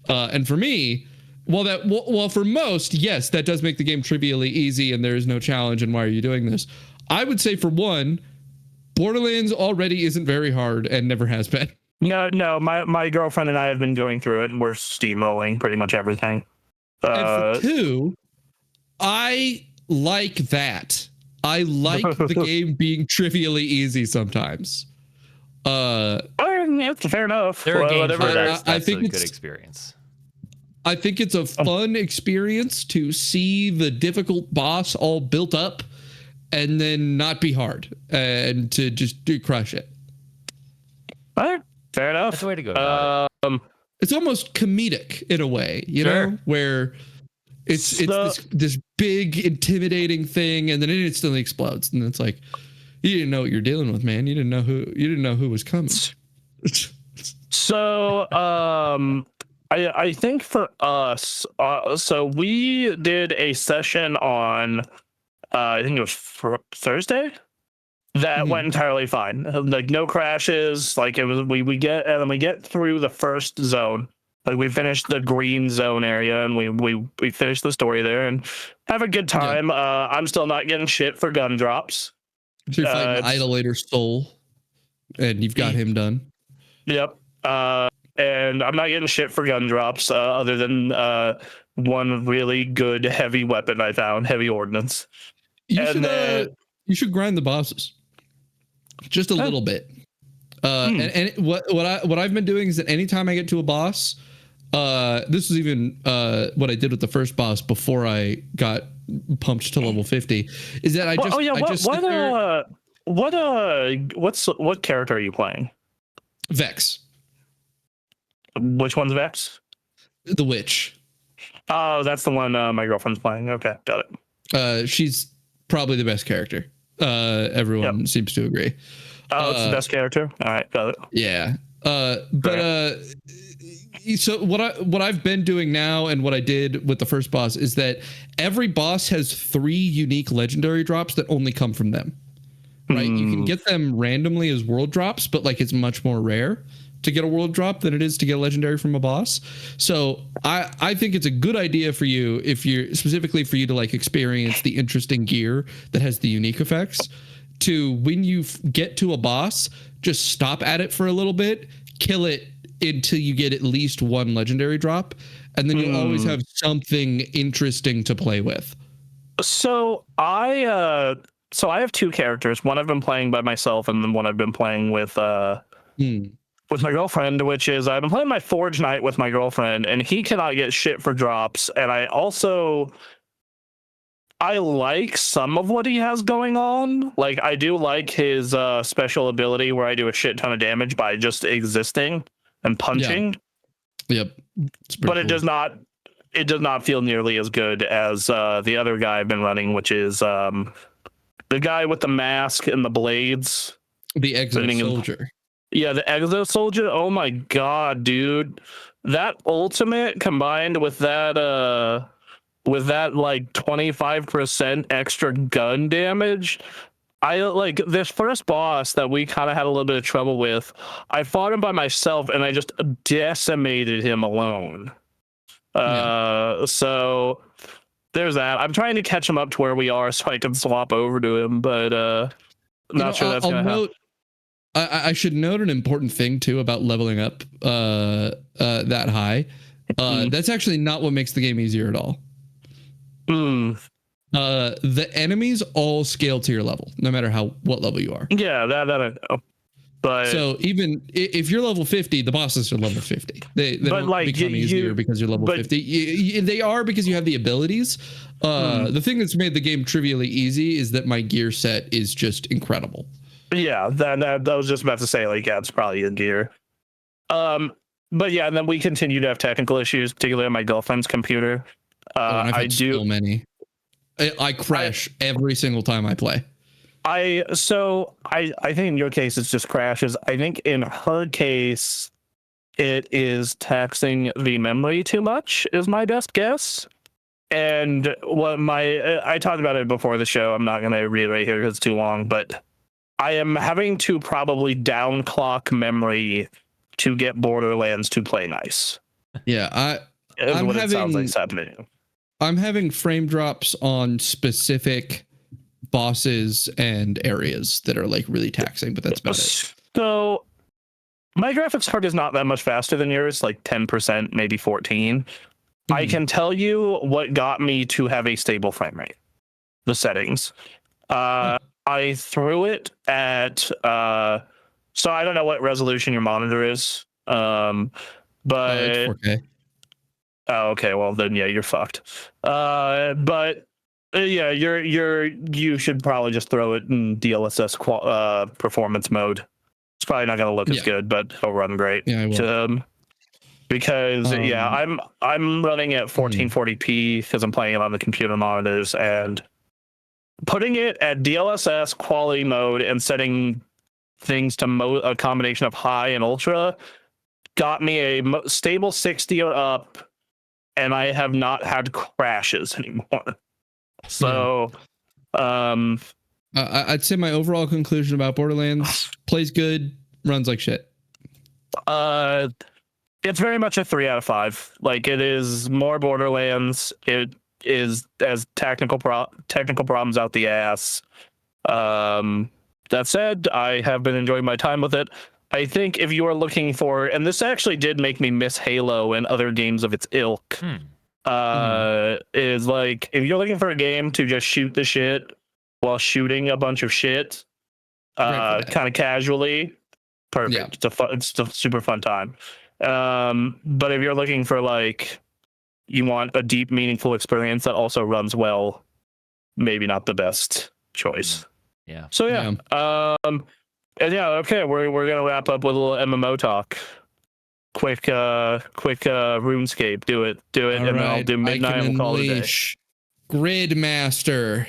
And for me, while for most, yes, that does make the game trivially easy and there is no challenge and why are you doing this? I would say for one, Borderlands already isn't very hard and never has been. No, my girlfriend and I have been going through it and we're steamrolling pretty much everything. And for 2, I like that. I like the game being trivially easy sometimes. Fair enough. There are games Whatever. where that's I think a it's good experience. I think it's a fun experience to see the difficult boss all built up and then not be hard and to just crush it. All right. Fair enough. That's the way to go about it. It's almost comedic in a way, you know, where it's this big intimidating thing and then it instantly explodes and it's like, you didn't know what you're dealing with, man. You didn't know who was coming. So I think for us, so we did a session on I think it was for Thursday that went entirely fine. Like no crashes. Like it was we get through the first zone. Like we finished the green zone area and we finished the story there and have a good time. Yeah. I'm still not getting shit for gun drops. So you're fighting Idolator's soul and you've got him done. Yep. And I'm not getting shit for gun drops other than one really good heavy weapon I found, heavy ordnance. You should grind the bosses just a little bit. And what I've been doing is that anytime I get to a boss, this was even what I did with the first boss before I got pumped to level 50, is that what character are you playing? Vex. Which one's Vex? The witch. Oh, that's the one my girlfriend's playing. Okay, got it. She's probably the best character. Everyone seems to agree. Oh, it's the best character. All right, got it. Yeah. So what I've been doing now and what I did with the first boss is that every boss has 3 unique legendary drops that only come from them. Right? You can get them randomly as world drops, but like it's much more rare to get a world drop than it is to get a legendary from a boss. So I think it's a good idea for you, if you're specifically for you to like experience the interesting gear that has the unique effects, to when you get to a boss, just stop at it for a little bit, kill it until you get at least 1 legendary drop, and then you'll always have something interesting to play with. So I have 2 characters. One I've been playing by myself, and then one I've been playing with my girlfriend, which is I've been playing my Forge Knight with my girlfriend, and he cannot get shit for drops. And I like some of what he has going on. Like, I do like his special ability where I do a shit ton of damage by just existing and punching. Yeah. Yep. But it does not feel nearly as good as the other guy I've been running, which is the guy with the mask and the blades. The Exo Soldier. Yeah, the Exo Soldier. Oh my god, dude. That ultimate combined with that like 25% extra gun damage. I like this first boss that we kind of had a little bit of trouble with. I fought him by myself and I just decimated him alone. So there's that. I'm trying to catch him up to where we are so I can swap over to him, but not sure that's gonna happen. I should note an important thing too about leveling up that high. That's actually not what makes the game easier at all. The enemies all scale to your level, no matter what level you are. Yeah, that I know. But so even if you're level 50, the bosses are level 50. They don't become easier because you're level 50. They are because you have the abilities. The thing that's made the game trivially easy is that my gear set is just incredible. Yeah, that I was just about to say, like, yeah, it's probably in gear. But yeah, and then we continue to have technical issues, particularly on my girlfriend's computer. I do so many. I crash every single time I play. I think in your case it's just crashes. I think in her case it is taxing the memory too much, is my best guess. And what I talked about it before the show. I'm not going to reiterate here because it's too long, but I am having to probably downclock memory to get Borderlands to play nice. Yeah, it sounds like it's happening. I'm having frame drops on specific bosses and areas that are like really taxing, but that's about it. So my graphics card is not that much faster than yours, like 10%, maybe 14. I can tell you what got me to have a stable frame rate. The settings. I threw it at so I don't know what resolution your monitor is. But it's 4K. Oh, okay, well then yeah, you're fucked. But yeah, you should probably just throw it in DLSS performance mode. It's probably not gonna look as good, but it'll run great. Yeah, I will. Because I'm running at 1440p because I'm playing it on the computer monitors, and putting it at DLSS quality mode and setting things to a combination of high and ultra got me a stable 60 or up, and I have not had crashes anymore. So, I'd say my overall conclusion about Borderlands: plays good, runs like shit. It's very much a 3 out of 5. Like, it is more Borderlands. It is as technical problems out the ass. That said, I have been enjoying my time with it. I think if you are looking for, and this actually did make me miss Halo and other games of its ilk, is like, if you're looking for a game to just shoot the shit while shooting a bunch of shit, kind of casually. Perfect. Yeah. It's a super fun time. But if you're looking for like, you want a deep, meaningful experience that also runs well, maybe not the best choice. Yeah. So yeah. And yeah, okay, we're gonna wrap up with a little MMO talk. Quick RuneScape. Do it, All and then I'll do midnight and we'll call it a day. Gridmaster.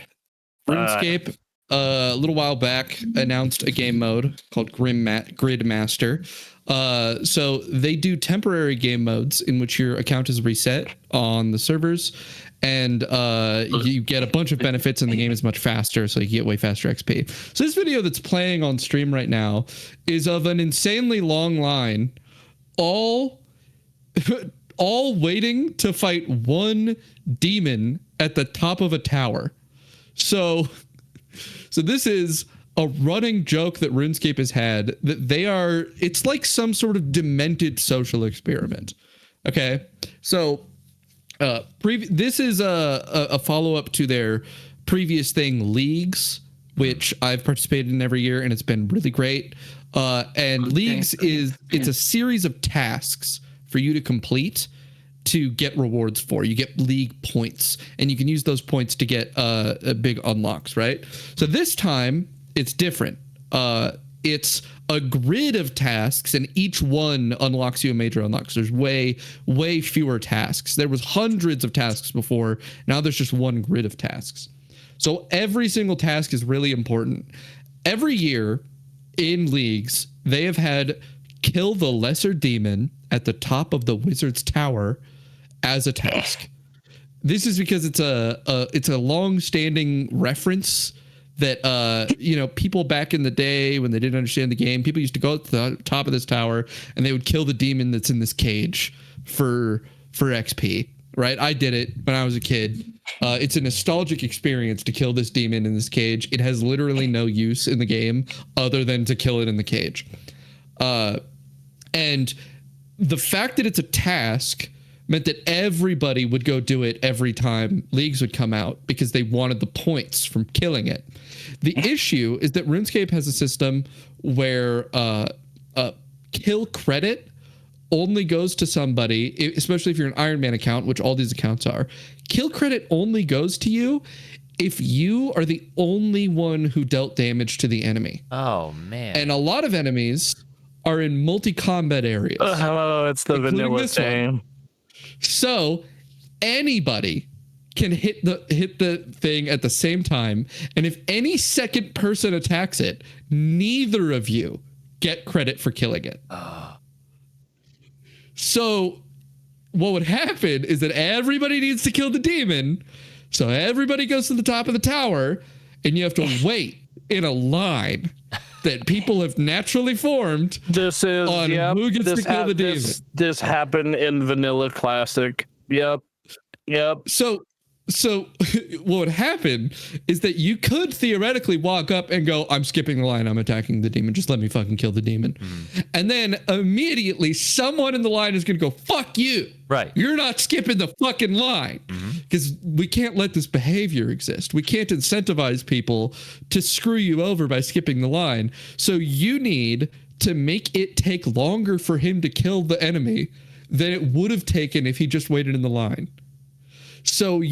RuneScape, a little while back, announced a game mode called Gridmaster. So they do temporary game modes in which your account is reset on the servers, and you get a bunch of benefits, and the game is much faster, so you get way faster XP. So this video that's playing on stream right now is of an insanely long line, all waiting to fight one demon at the top of a tower. So this is a running joke that RuneScape has had, that it's like some sort of demented social experiment. Okay. So this is a follow-up to their previous thing, Leagues, which I've participated in every year, and it's been really great. And Leagues it's a series of tasks for you to complete to get rewards for. You get league points, and you can use those points to get big unlocks, right? So this time it's different. It's a grid of tasks, and each one unlocks you a major unlock. So there's way fewer tasks. There was hundreds of tasks before. Now there's just one grid of tasks. So every single task is really important. Every year in Leagues, they have had kill the lesser demon at the top of the wizard's tower as a task. This is because it's a long-standing reference that people back in the day, when they didn't understand the game, people used to go to the top of this tower and they would kill the demon that's in this cage for XP. Right? I did it when I was a kid. It's a nostalgic experience to kill this demon in this cage. It has literally no use in the game other than to kill it in the cage. And the fact that it's a task meant that everybody would go do it every time Leagues would come out because they wanted the points from killing it. The issue is that RuneScape has a system where kill credit only goes to somebody, especially if you're an Iron Man account, which all these accounts are. Kill credit only goes to you if you are the only one who dealt damage to the enemy. Oh, man. And a lot of enemies are in multi-combat areas. Hello, it's the vanilla thing. So anybody can hit the thing at the same time, and if any second person attacks it, neither of you get credit for killing it. So what would happen is that everybody needs to kill the demon, so everybody goes to the top of the tower, and you have to wait in a line that people have naturally formed. This is on who gets to kill the demon. This happened in Vanilla Classic. Yep. So what would happen is that you could theoretically walk up and go, I'm skipping the line, I'm attacking the demon, just let me fucking kill the demon. And then immediately someone in the line is going to go, fuck you. Right. You're not skipping the fucking line. Because we can't let this behavior exist. We can't incentivize people to screw you over by skipping the line. So you need to make it take longer for him to kill the enemy than it would have taken if he just waited in the line. So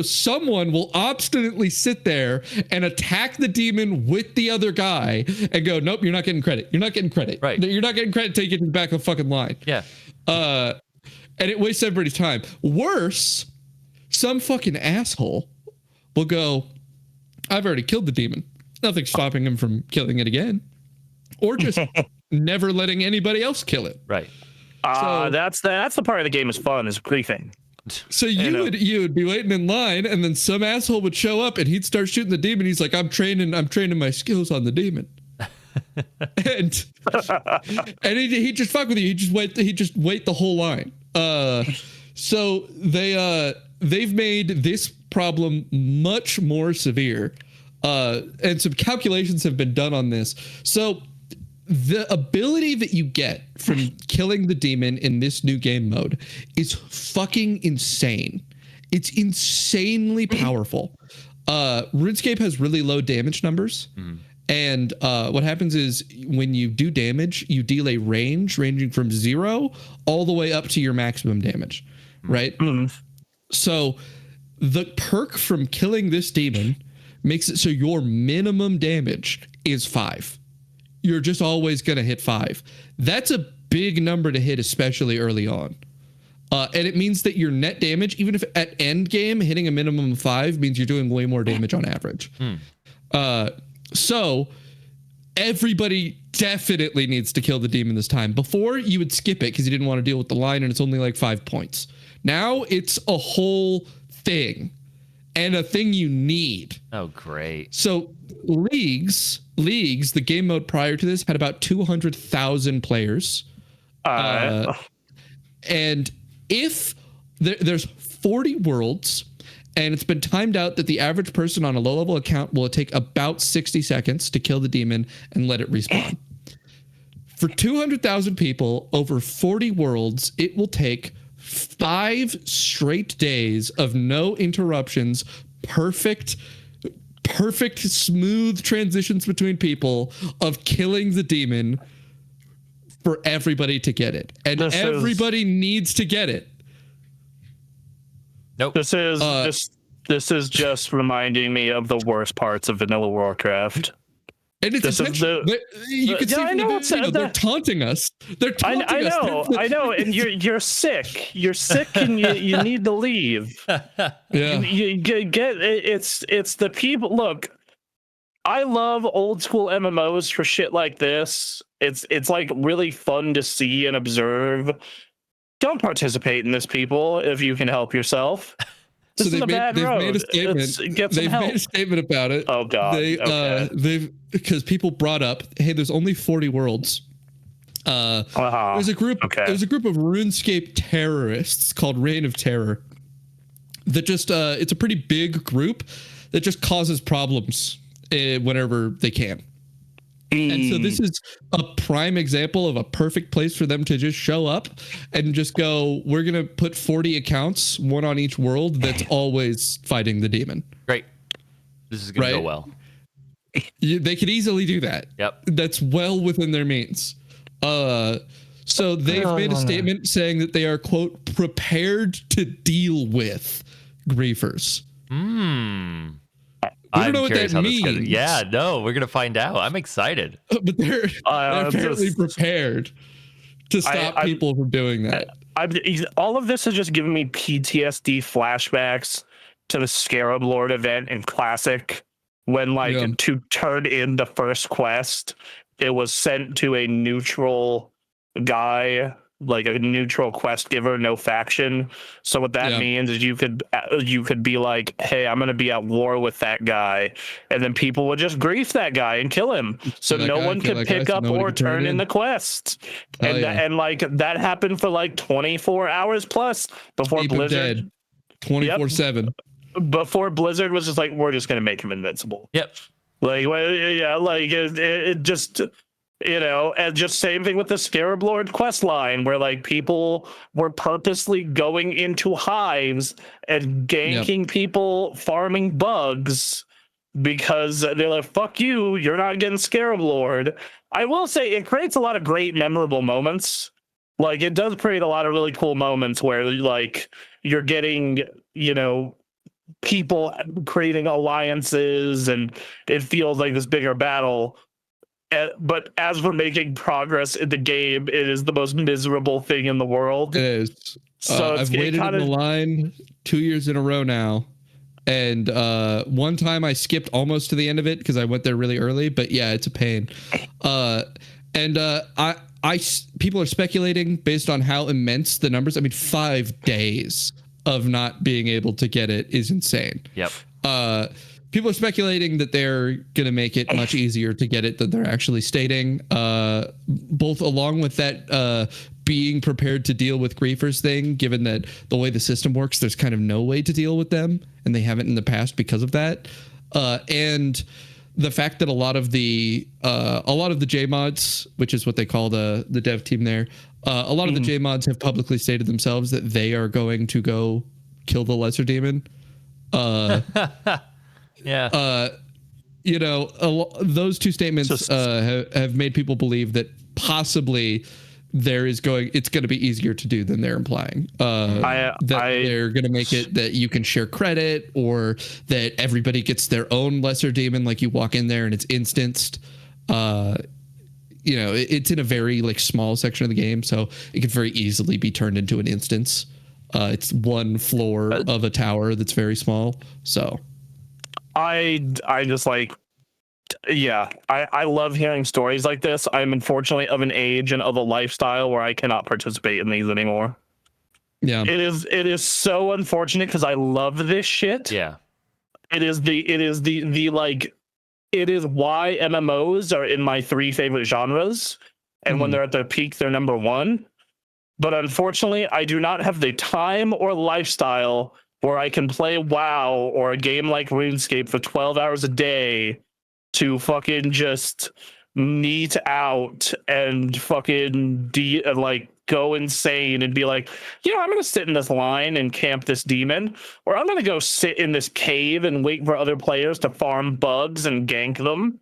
someone will obstinately sit there and attack the demon with the other guy and go, nope, you're not getting credit. You're not getting credit. Right. You're not getting credit until you get to the back of the fucking line. Yeah. And it wastes everybody's time. Worse, some fucking asshole will go, I've already killed the demon. Nothing's stopping him from killing it again. Or just never letting anybody else kill it. Right. So that's the part of the game is fun, is griefing. So you would be waiting in line, and then some asshole would show up, and he'd start shooting the demon. He's like, I'm training my skills on the demon, and he just fuck with you. He just wait the whole line. So they've made this problem much more severe, and some calculations have been done on this. So the ability that you get from killing the demon in this new game mode is fucking insane. It's insanely powerful. RuneScape has really low damage numbers. And what happens is when you do damage, you deal a range ranging from 0 all the way up to your maximum damage, right? So the perk from killing this demon makes it so your minimum damage is 5. You're just always going to hit 5. That's a big number to hit, especially early on. And it means that your net damage, even if at end game hitting a minimum of 5 means you're doing way more damage on average. So everybody definitely needs to kill the demon this time. Before, you would skip it because you didn't want to deal with the line and it's only like 5 points. Now it's a whole thing and a thing you need. Oh, great. So leagues, the game mode prior to this had about 200,000 players. And if there's 40 worlds, and it's been timed out that the average person on a low-level account will take about 60 seconds to kill the demon and let it respawn. For 200,000 people over 40 worlds, it will take 5 straight days of no interruptions, perfect smooth transitions between people of killing the demon for everybody to get it. And everybody needs to get it. Nope. This is just reminding me of the worst parts of Vanilla Warcraft. And it's essential. You can see they're taunting us. They're taunting us. I know, and you're sick. You're sick, and you need to leave. Yeah. You get it's the people. Look, I love old school MMOs for shit like this. It's like really fun to see and observe. Don't participate in this, people, if you can help yourself. This is a bad road. Made a statement. They've made a statement about it. Oh God. Because people brought up, hey, there's only 40 worlds. There's a group. Okay. There's a group of RuneScape terrorists called Reign of Terror. That just it's a pretty big group that just causes problems whenever they can. And so this is a prime example of a perfect place for them to just show up and just go, we're going to put 40 accounts, one on each world, that's always fighting the demon. Great. This is going to go well. They could easily do that. Yep. That's well within their means. So they've made a statement saying that they are, quote, prepared to deal with griefers. We don't know what that means. Yeah, no, we're gonna find out. I'm excited. But they're apparently prepared to stop people from doing that. All of this has just given me PTSD flashbacks to the Scarab Lord event in Classic, when to turn in the first quest, it was sent to a neutral guy, like a neutral quest giver, no faction. So what that means is you could be like, hey, I'm going to be at war with that guy. And then people would just grief that guy and kill him. So no one could pick up or turn in the quest. And like that happened for like 24 hours plus before Blizzard. 24/7. Before Blizzard was just like, we're just going to make him invincible. Yep. Like, well, yeah, like it just... and just same thing with the Scarab Lord quest line, where like people were purposely going into hives and ganking people farming bugs because they're like, fuck you, you're not getting Scarab Lord. I will say it creates a lot of great memorable moments. Like it does create a lot of really cool moments where like you're getting, people creating alliances and it feels like this bigger battle. But as we're making progress in the game, it is the most miserable thing in the world. It is. So I've waited in the line 2 years in a row now. And one time I skipped almost to the end of it because I went there really early. But yeah, it's a pain. People are speculating based on how immense the numbers. I mean, 5 days of not being able to get it is insane. Yep. People are speculating that they're going to make it much easier to get it than they're actually stating. Both along with that being prepared to deal with griefers thing, given that the way the system works, there's kind of no way to deal with them, and they haven't in the past because of that. And the fact that a lot of the JMods, which is what they call the dev team there, a lot of the JMods have publicly stated themselves that they are going to go kill the lesser demon. Yeah. Those two statements have made people believe that possibly it's going to be easier to do than they're implying. They're going to make it that you can share credit, or that everybody gets their own lesser demon. Like you walk in there and it's instanced. It's in a very small section of the game, so it could very easily be turned into an instance. It's one floor of a tower that's very small. So I just I love hearing stories like this. I'm unfortunately of an age and of a lifestyle where I cannot participate in these anymore. Yeah, it is so unfortunate because I love this shit. Yeah, it is why MMOs are in my 3 favorite genres, and when they're at their peak, they're number 1. But unfortunately, I do not have the time or lifestyle where I can play WoW or a game like RuneScape for 12 hours a day to fucking just neat out and fucking go insane and be like, I'm going to sit in this line and camp this demon, or I'm going to go sit in this cave and wait for other players to farm bugs and gank them.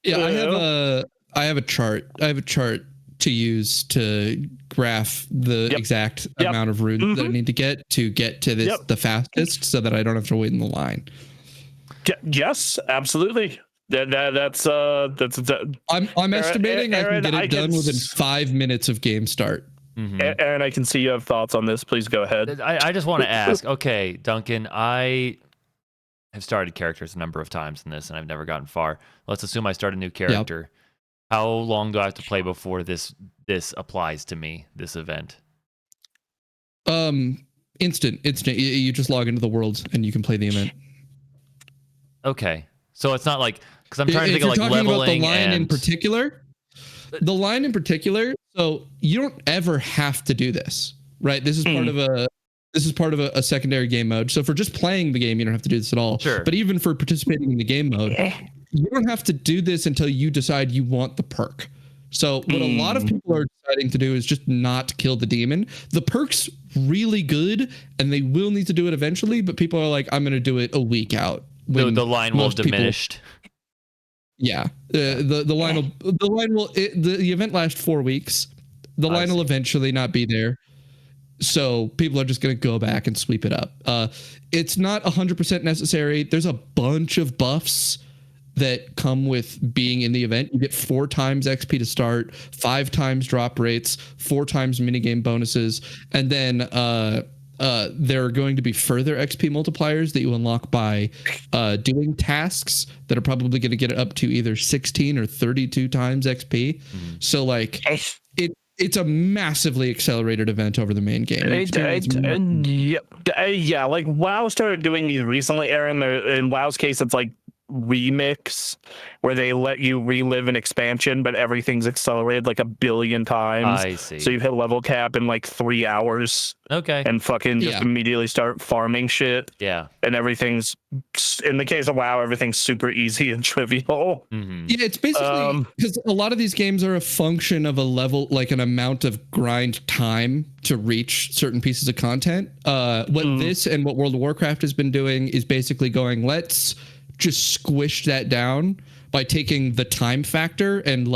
Yeah, I have a chart. I have a chart to use to graph the exact amount of runes that I need to get to this the fastest, so that I don't have to wait in the line. Yes, absolutely. That's I'm estimating Aaron, I can get it done within 5 minutes of game start. Aaron, I can see you have thoughts on this. Please go ahead. I just want to ask. Okay, Duncan, I have started characters a number of times in this, and I've never gotten far. Let's assume I start a new character. Yep. How long do I have to play before this applies to me, this event? Instant. You just log into the world and you can play the event. Okay. So it's not like, because I'm trying to think of leveling about the line in particular. The line in particular, so you don't ever have to do this, right? This is part of a secondary game mode. So for just playing the game, you don't have to do this at all. Sure. But even for participating in the game mode, you don't have to do this until you decide you want the perk. So what a lot of people are deciding to do is just not kill the demon. The perk's really good, and they will need to do it eventually, but people are like, I'm going to do it a week out. The line will have diminished. Yeah. The event lasts 4 weeks. The line will eventually not be there. So people are just going to go back and sweep it up. It's not 100% necessary. There's a bunch of buffs that come with being in the event. You get 4 times XP to start, 5 times drop rates, 4 times minigame bonuses, and then there are going to be further XP multipliers that you unlock by doing tasks that are probably going to get it up to either 16 or 32 times XP. So it's a massively accelerated event over the main game. Yeah, like WoW started doing these recently, Aaron. In WoW's case, it's like remix, where they let you relive an expansion, but everything's accelerated like 1 billion times. I see. So you hit level cap in like 3 hours. Okay. And fucking just immediately start farming shit. Yeah. And everything's, in the case of WoW, everything's super easy and trivial. Yeah, it's basically because a lot of these games are a function of a level, like an amount of grind time to reach certain pieces of content. What this and what World of Warcraft has been doing is basically going, let's just squish that down by taking the time factor and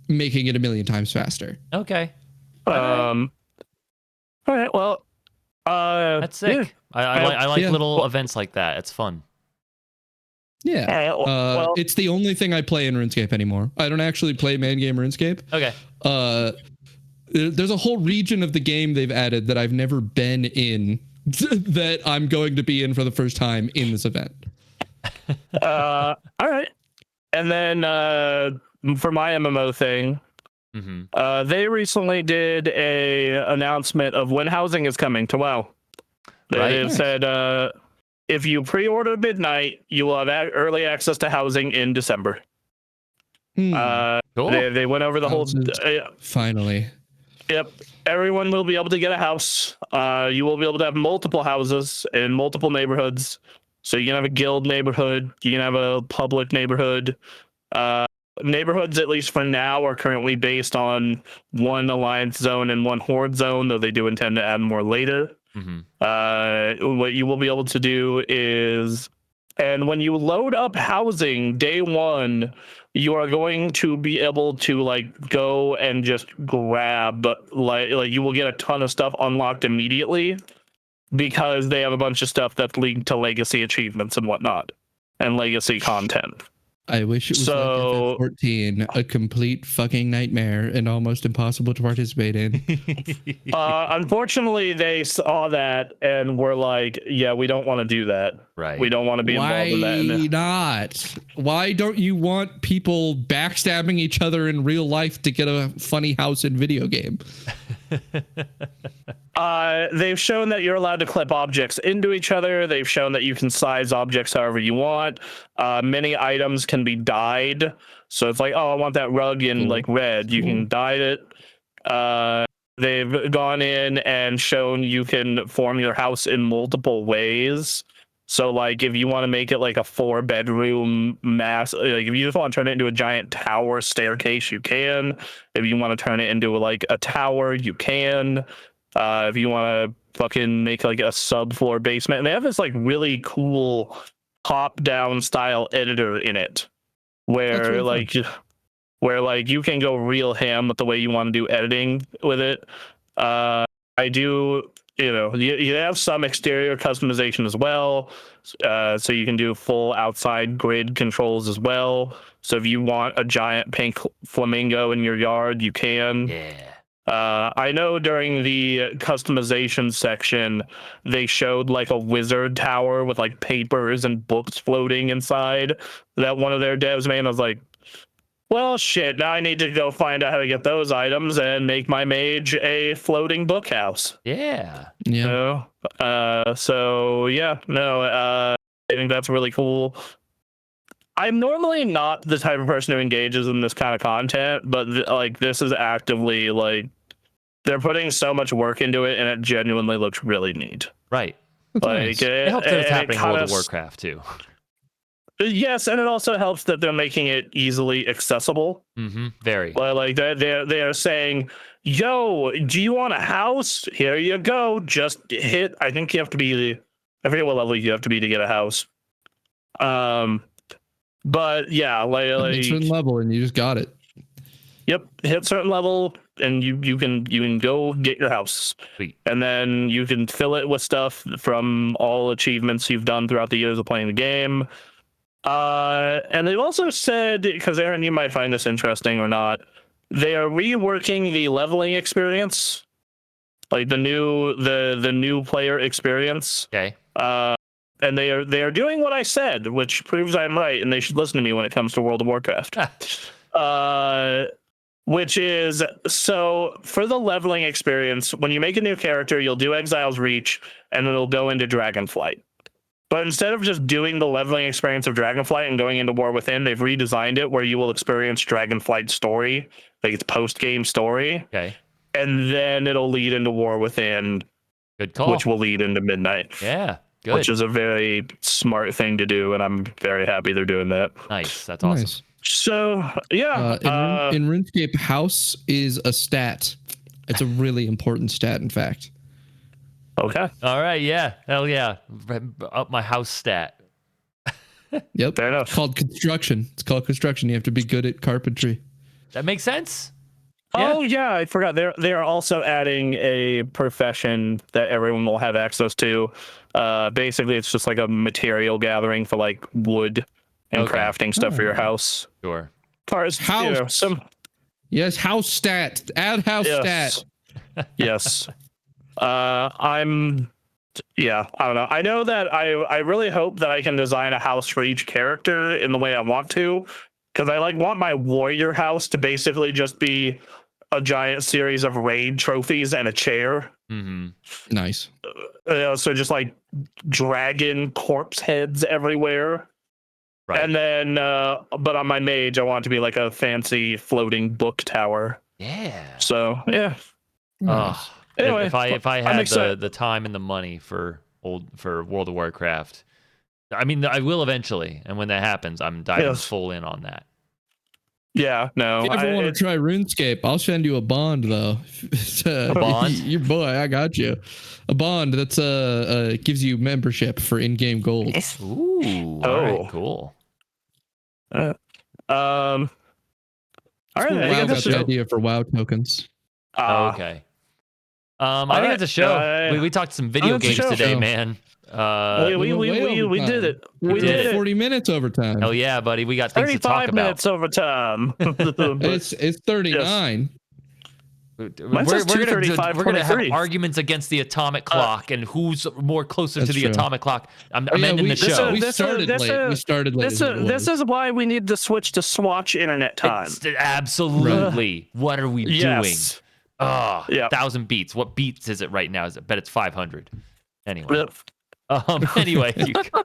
making it 1 million times faster. Okay. All right. Well, that's sick. Yeah. I like little events like that. It's fun. Yeah. It's the only thing I play in RuneScape anymore. I don't actually play main game RuneScape. Okay. There's a whole region of the game they've added that I've never been in that I'm going to be in for the first time in this event. All right. And then for my MMO thing, they recently did a announcement of when housing is coming to WoW. They said if you pre-order Midnight, you will have early access to housing in December. Cool. They went over the whole. Finally. Yep. Everyone will be able to get a house. You will be able to have multiple houses in multiple neighborhoods. So you can have a guild neighborhood. You can have a public neighborhood. Neighborhoods, at least for now, are currently based on 1 alliance zone and 1 horde zone, though they do intend to add more later. What you will be able to do is And when you load up housing day one, you are going to be able to like go and just grab like you will get a ton of stuff unlocked immediately because they have a bunch of stuff that's linked to legacy achievements and whatnot and legacy content. I wish it was like FF14, a complete fucking nightmare and almost impossible to participate in. Unfortunately, they saw that and were like, "Yeah, we don't want to do that. Right. We don't want to be involved in that." Why not? Why don't you want people backstabbing each other in real life to get a funny house in video game? They've shown that you're allowed to clip objects into each other. They've shown that you can size objects however you want. Many items can be dyed. So it's like, oh, I want that rug in like red. You can dye it. They've gone in and shown you can form your house in multiple ways. So like if you want to make it like a 4-bedroom mass, like if you just want to turn it into a giant tower staircase, you can. If you want to turn it into like a tower, you can. If you want to fucking make like a subfloor basement, and they have this like really cool top-down style editor in it, where really like you can go real ham with the way you want to do editing with it. I do, you have some exterior customization as well, so you can do full outside grid controls as well. So if you want a giant pink flamingo in your yard, you can. Yeah. I know during the customization section, they showed like a wizard tower with like papers and books floating inside that one of their devs made. I was like, well, shit, now I need to go find out how to get those items and make my mage a floating book house. Yeah. Yeah. I think that's really cool. I'm normally not the type of person who engages in this kind of content, but like this is actively like they're putting so much work into it, and it genuinely looks really neat. Right. Like Nice. It helps that it's happening in World of Warcraft too. Yes, and it also helps that they're making it easily accessible. Mm-hmm. Very. Like they are saying, "Yo, do you want a house? Here you go. Just hit." I think you have to be. I forget what level you have to be to get a house. But yeah, like a certain level, and you just got it. Yep, hit certain level, and you can go get your house. Sweet. And then you can fill it with stuff from all achievements you've done throughout the years of playing the game. And they've also said, because Aaron, you might find this interesting or not, they are reworking the leveling experience, like the new player experience. Okay. And they are doing what I said, which proves I'm right, and they should listen to me when it comes to World of Warcraft. Which is, so for the leveling experience, when you make a new character, you'll do Exile's Reach, and it'll go into Dragonflight. But instead of just doing the leveling experience of Dragonflight and going into War Within, they've redesigned it where you will experience Dragonflight's story, like its post-game story. Okay. And then it'll lead into War Within, Good call. which will lead into Midnight. Yeah. Good. Which is a very smart thing to do, and I'm very happy they're doing that. Nice. That's awesome. Nice. So, yeah. In RuneScape, house is a stat. It's a really important stat, in fact. Okay. All right. Yeah. Hell yeah. Up my house stat. Yep. Fair enough. It's called construction. It's called construction. You have to be good at carpentry. That makes sense. Oh yeah, I forgot. They are also adding a profession that everyone will have access to. Basically, it's just like a material gathering for like wood and crafting stuff for your house. Sure. As far as, Yes, house stat. Add house stat. Yes. I don't know. I know that I really hope that I can design a house for each character in the way I want to, because I want my warrior house to basically just be a giant series of raid trophies and a chair. Mm-hmm. Nice. So just like dragon corpse heads everywhere. Right. And then, but on my mage, I want it to be like a fancy floating book tower. Yeah. So yeah. Oh, Anyway, if I had the time and the money for World of Warcraft, I mean, I will eventually, and when that happens, I'm diving full in on that. Yeah, no. If you ever want to try RuneScape, I'll send you a bond though. A bond? Your boy, I got you. A bond that's gives you membership for in-game gold. Ooh. All right. Cool. All right. WoW got the idea for WoW tokens. Okay. I think it's a show. We talked some video games today, man. We did it. We did it. 40 minutes overtime. Oh yeah, buddy. We got things to talk 35 about. minutes overtime. It's 39. We're gonna have arguments against the atomic clock and who's more closer to the atomic clock. I'm ending the show. We started late. We started late. This is why we need to switch to Swatch internet time. Absolutely. Right. What are we doing? Oh, yeah. 1,000 beats. What beats is it right now? I bet it's 500. Anyway. Anyway, you guys,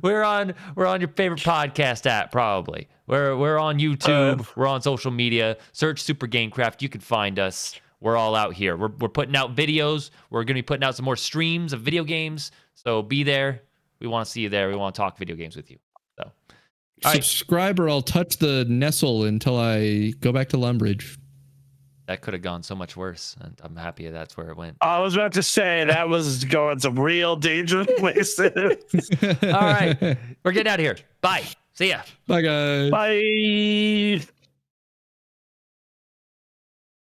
we're on your favorite podcast app, probably. We're on YouTube. We're on social media. Search Super Gamecraft. You can find us. We're all out here. We're putting out videos. We're going to be putting out some more streams of video games. So be there. We want to see you there. We want to talk video games with you. So subscribe or I'll touch the Nestle until I go back to Lumbridge. That could have gone so much worse, and I'm happy that's where it went. I was about to say that was going some real dangerous places. All right, we're getting out of here. Bye. See ya. Bye, guys. Bye.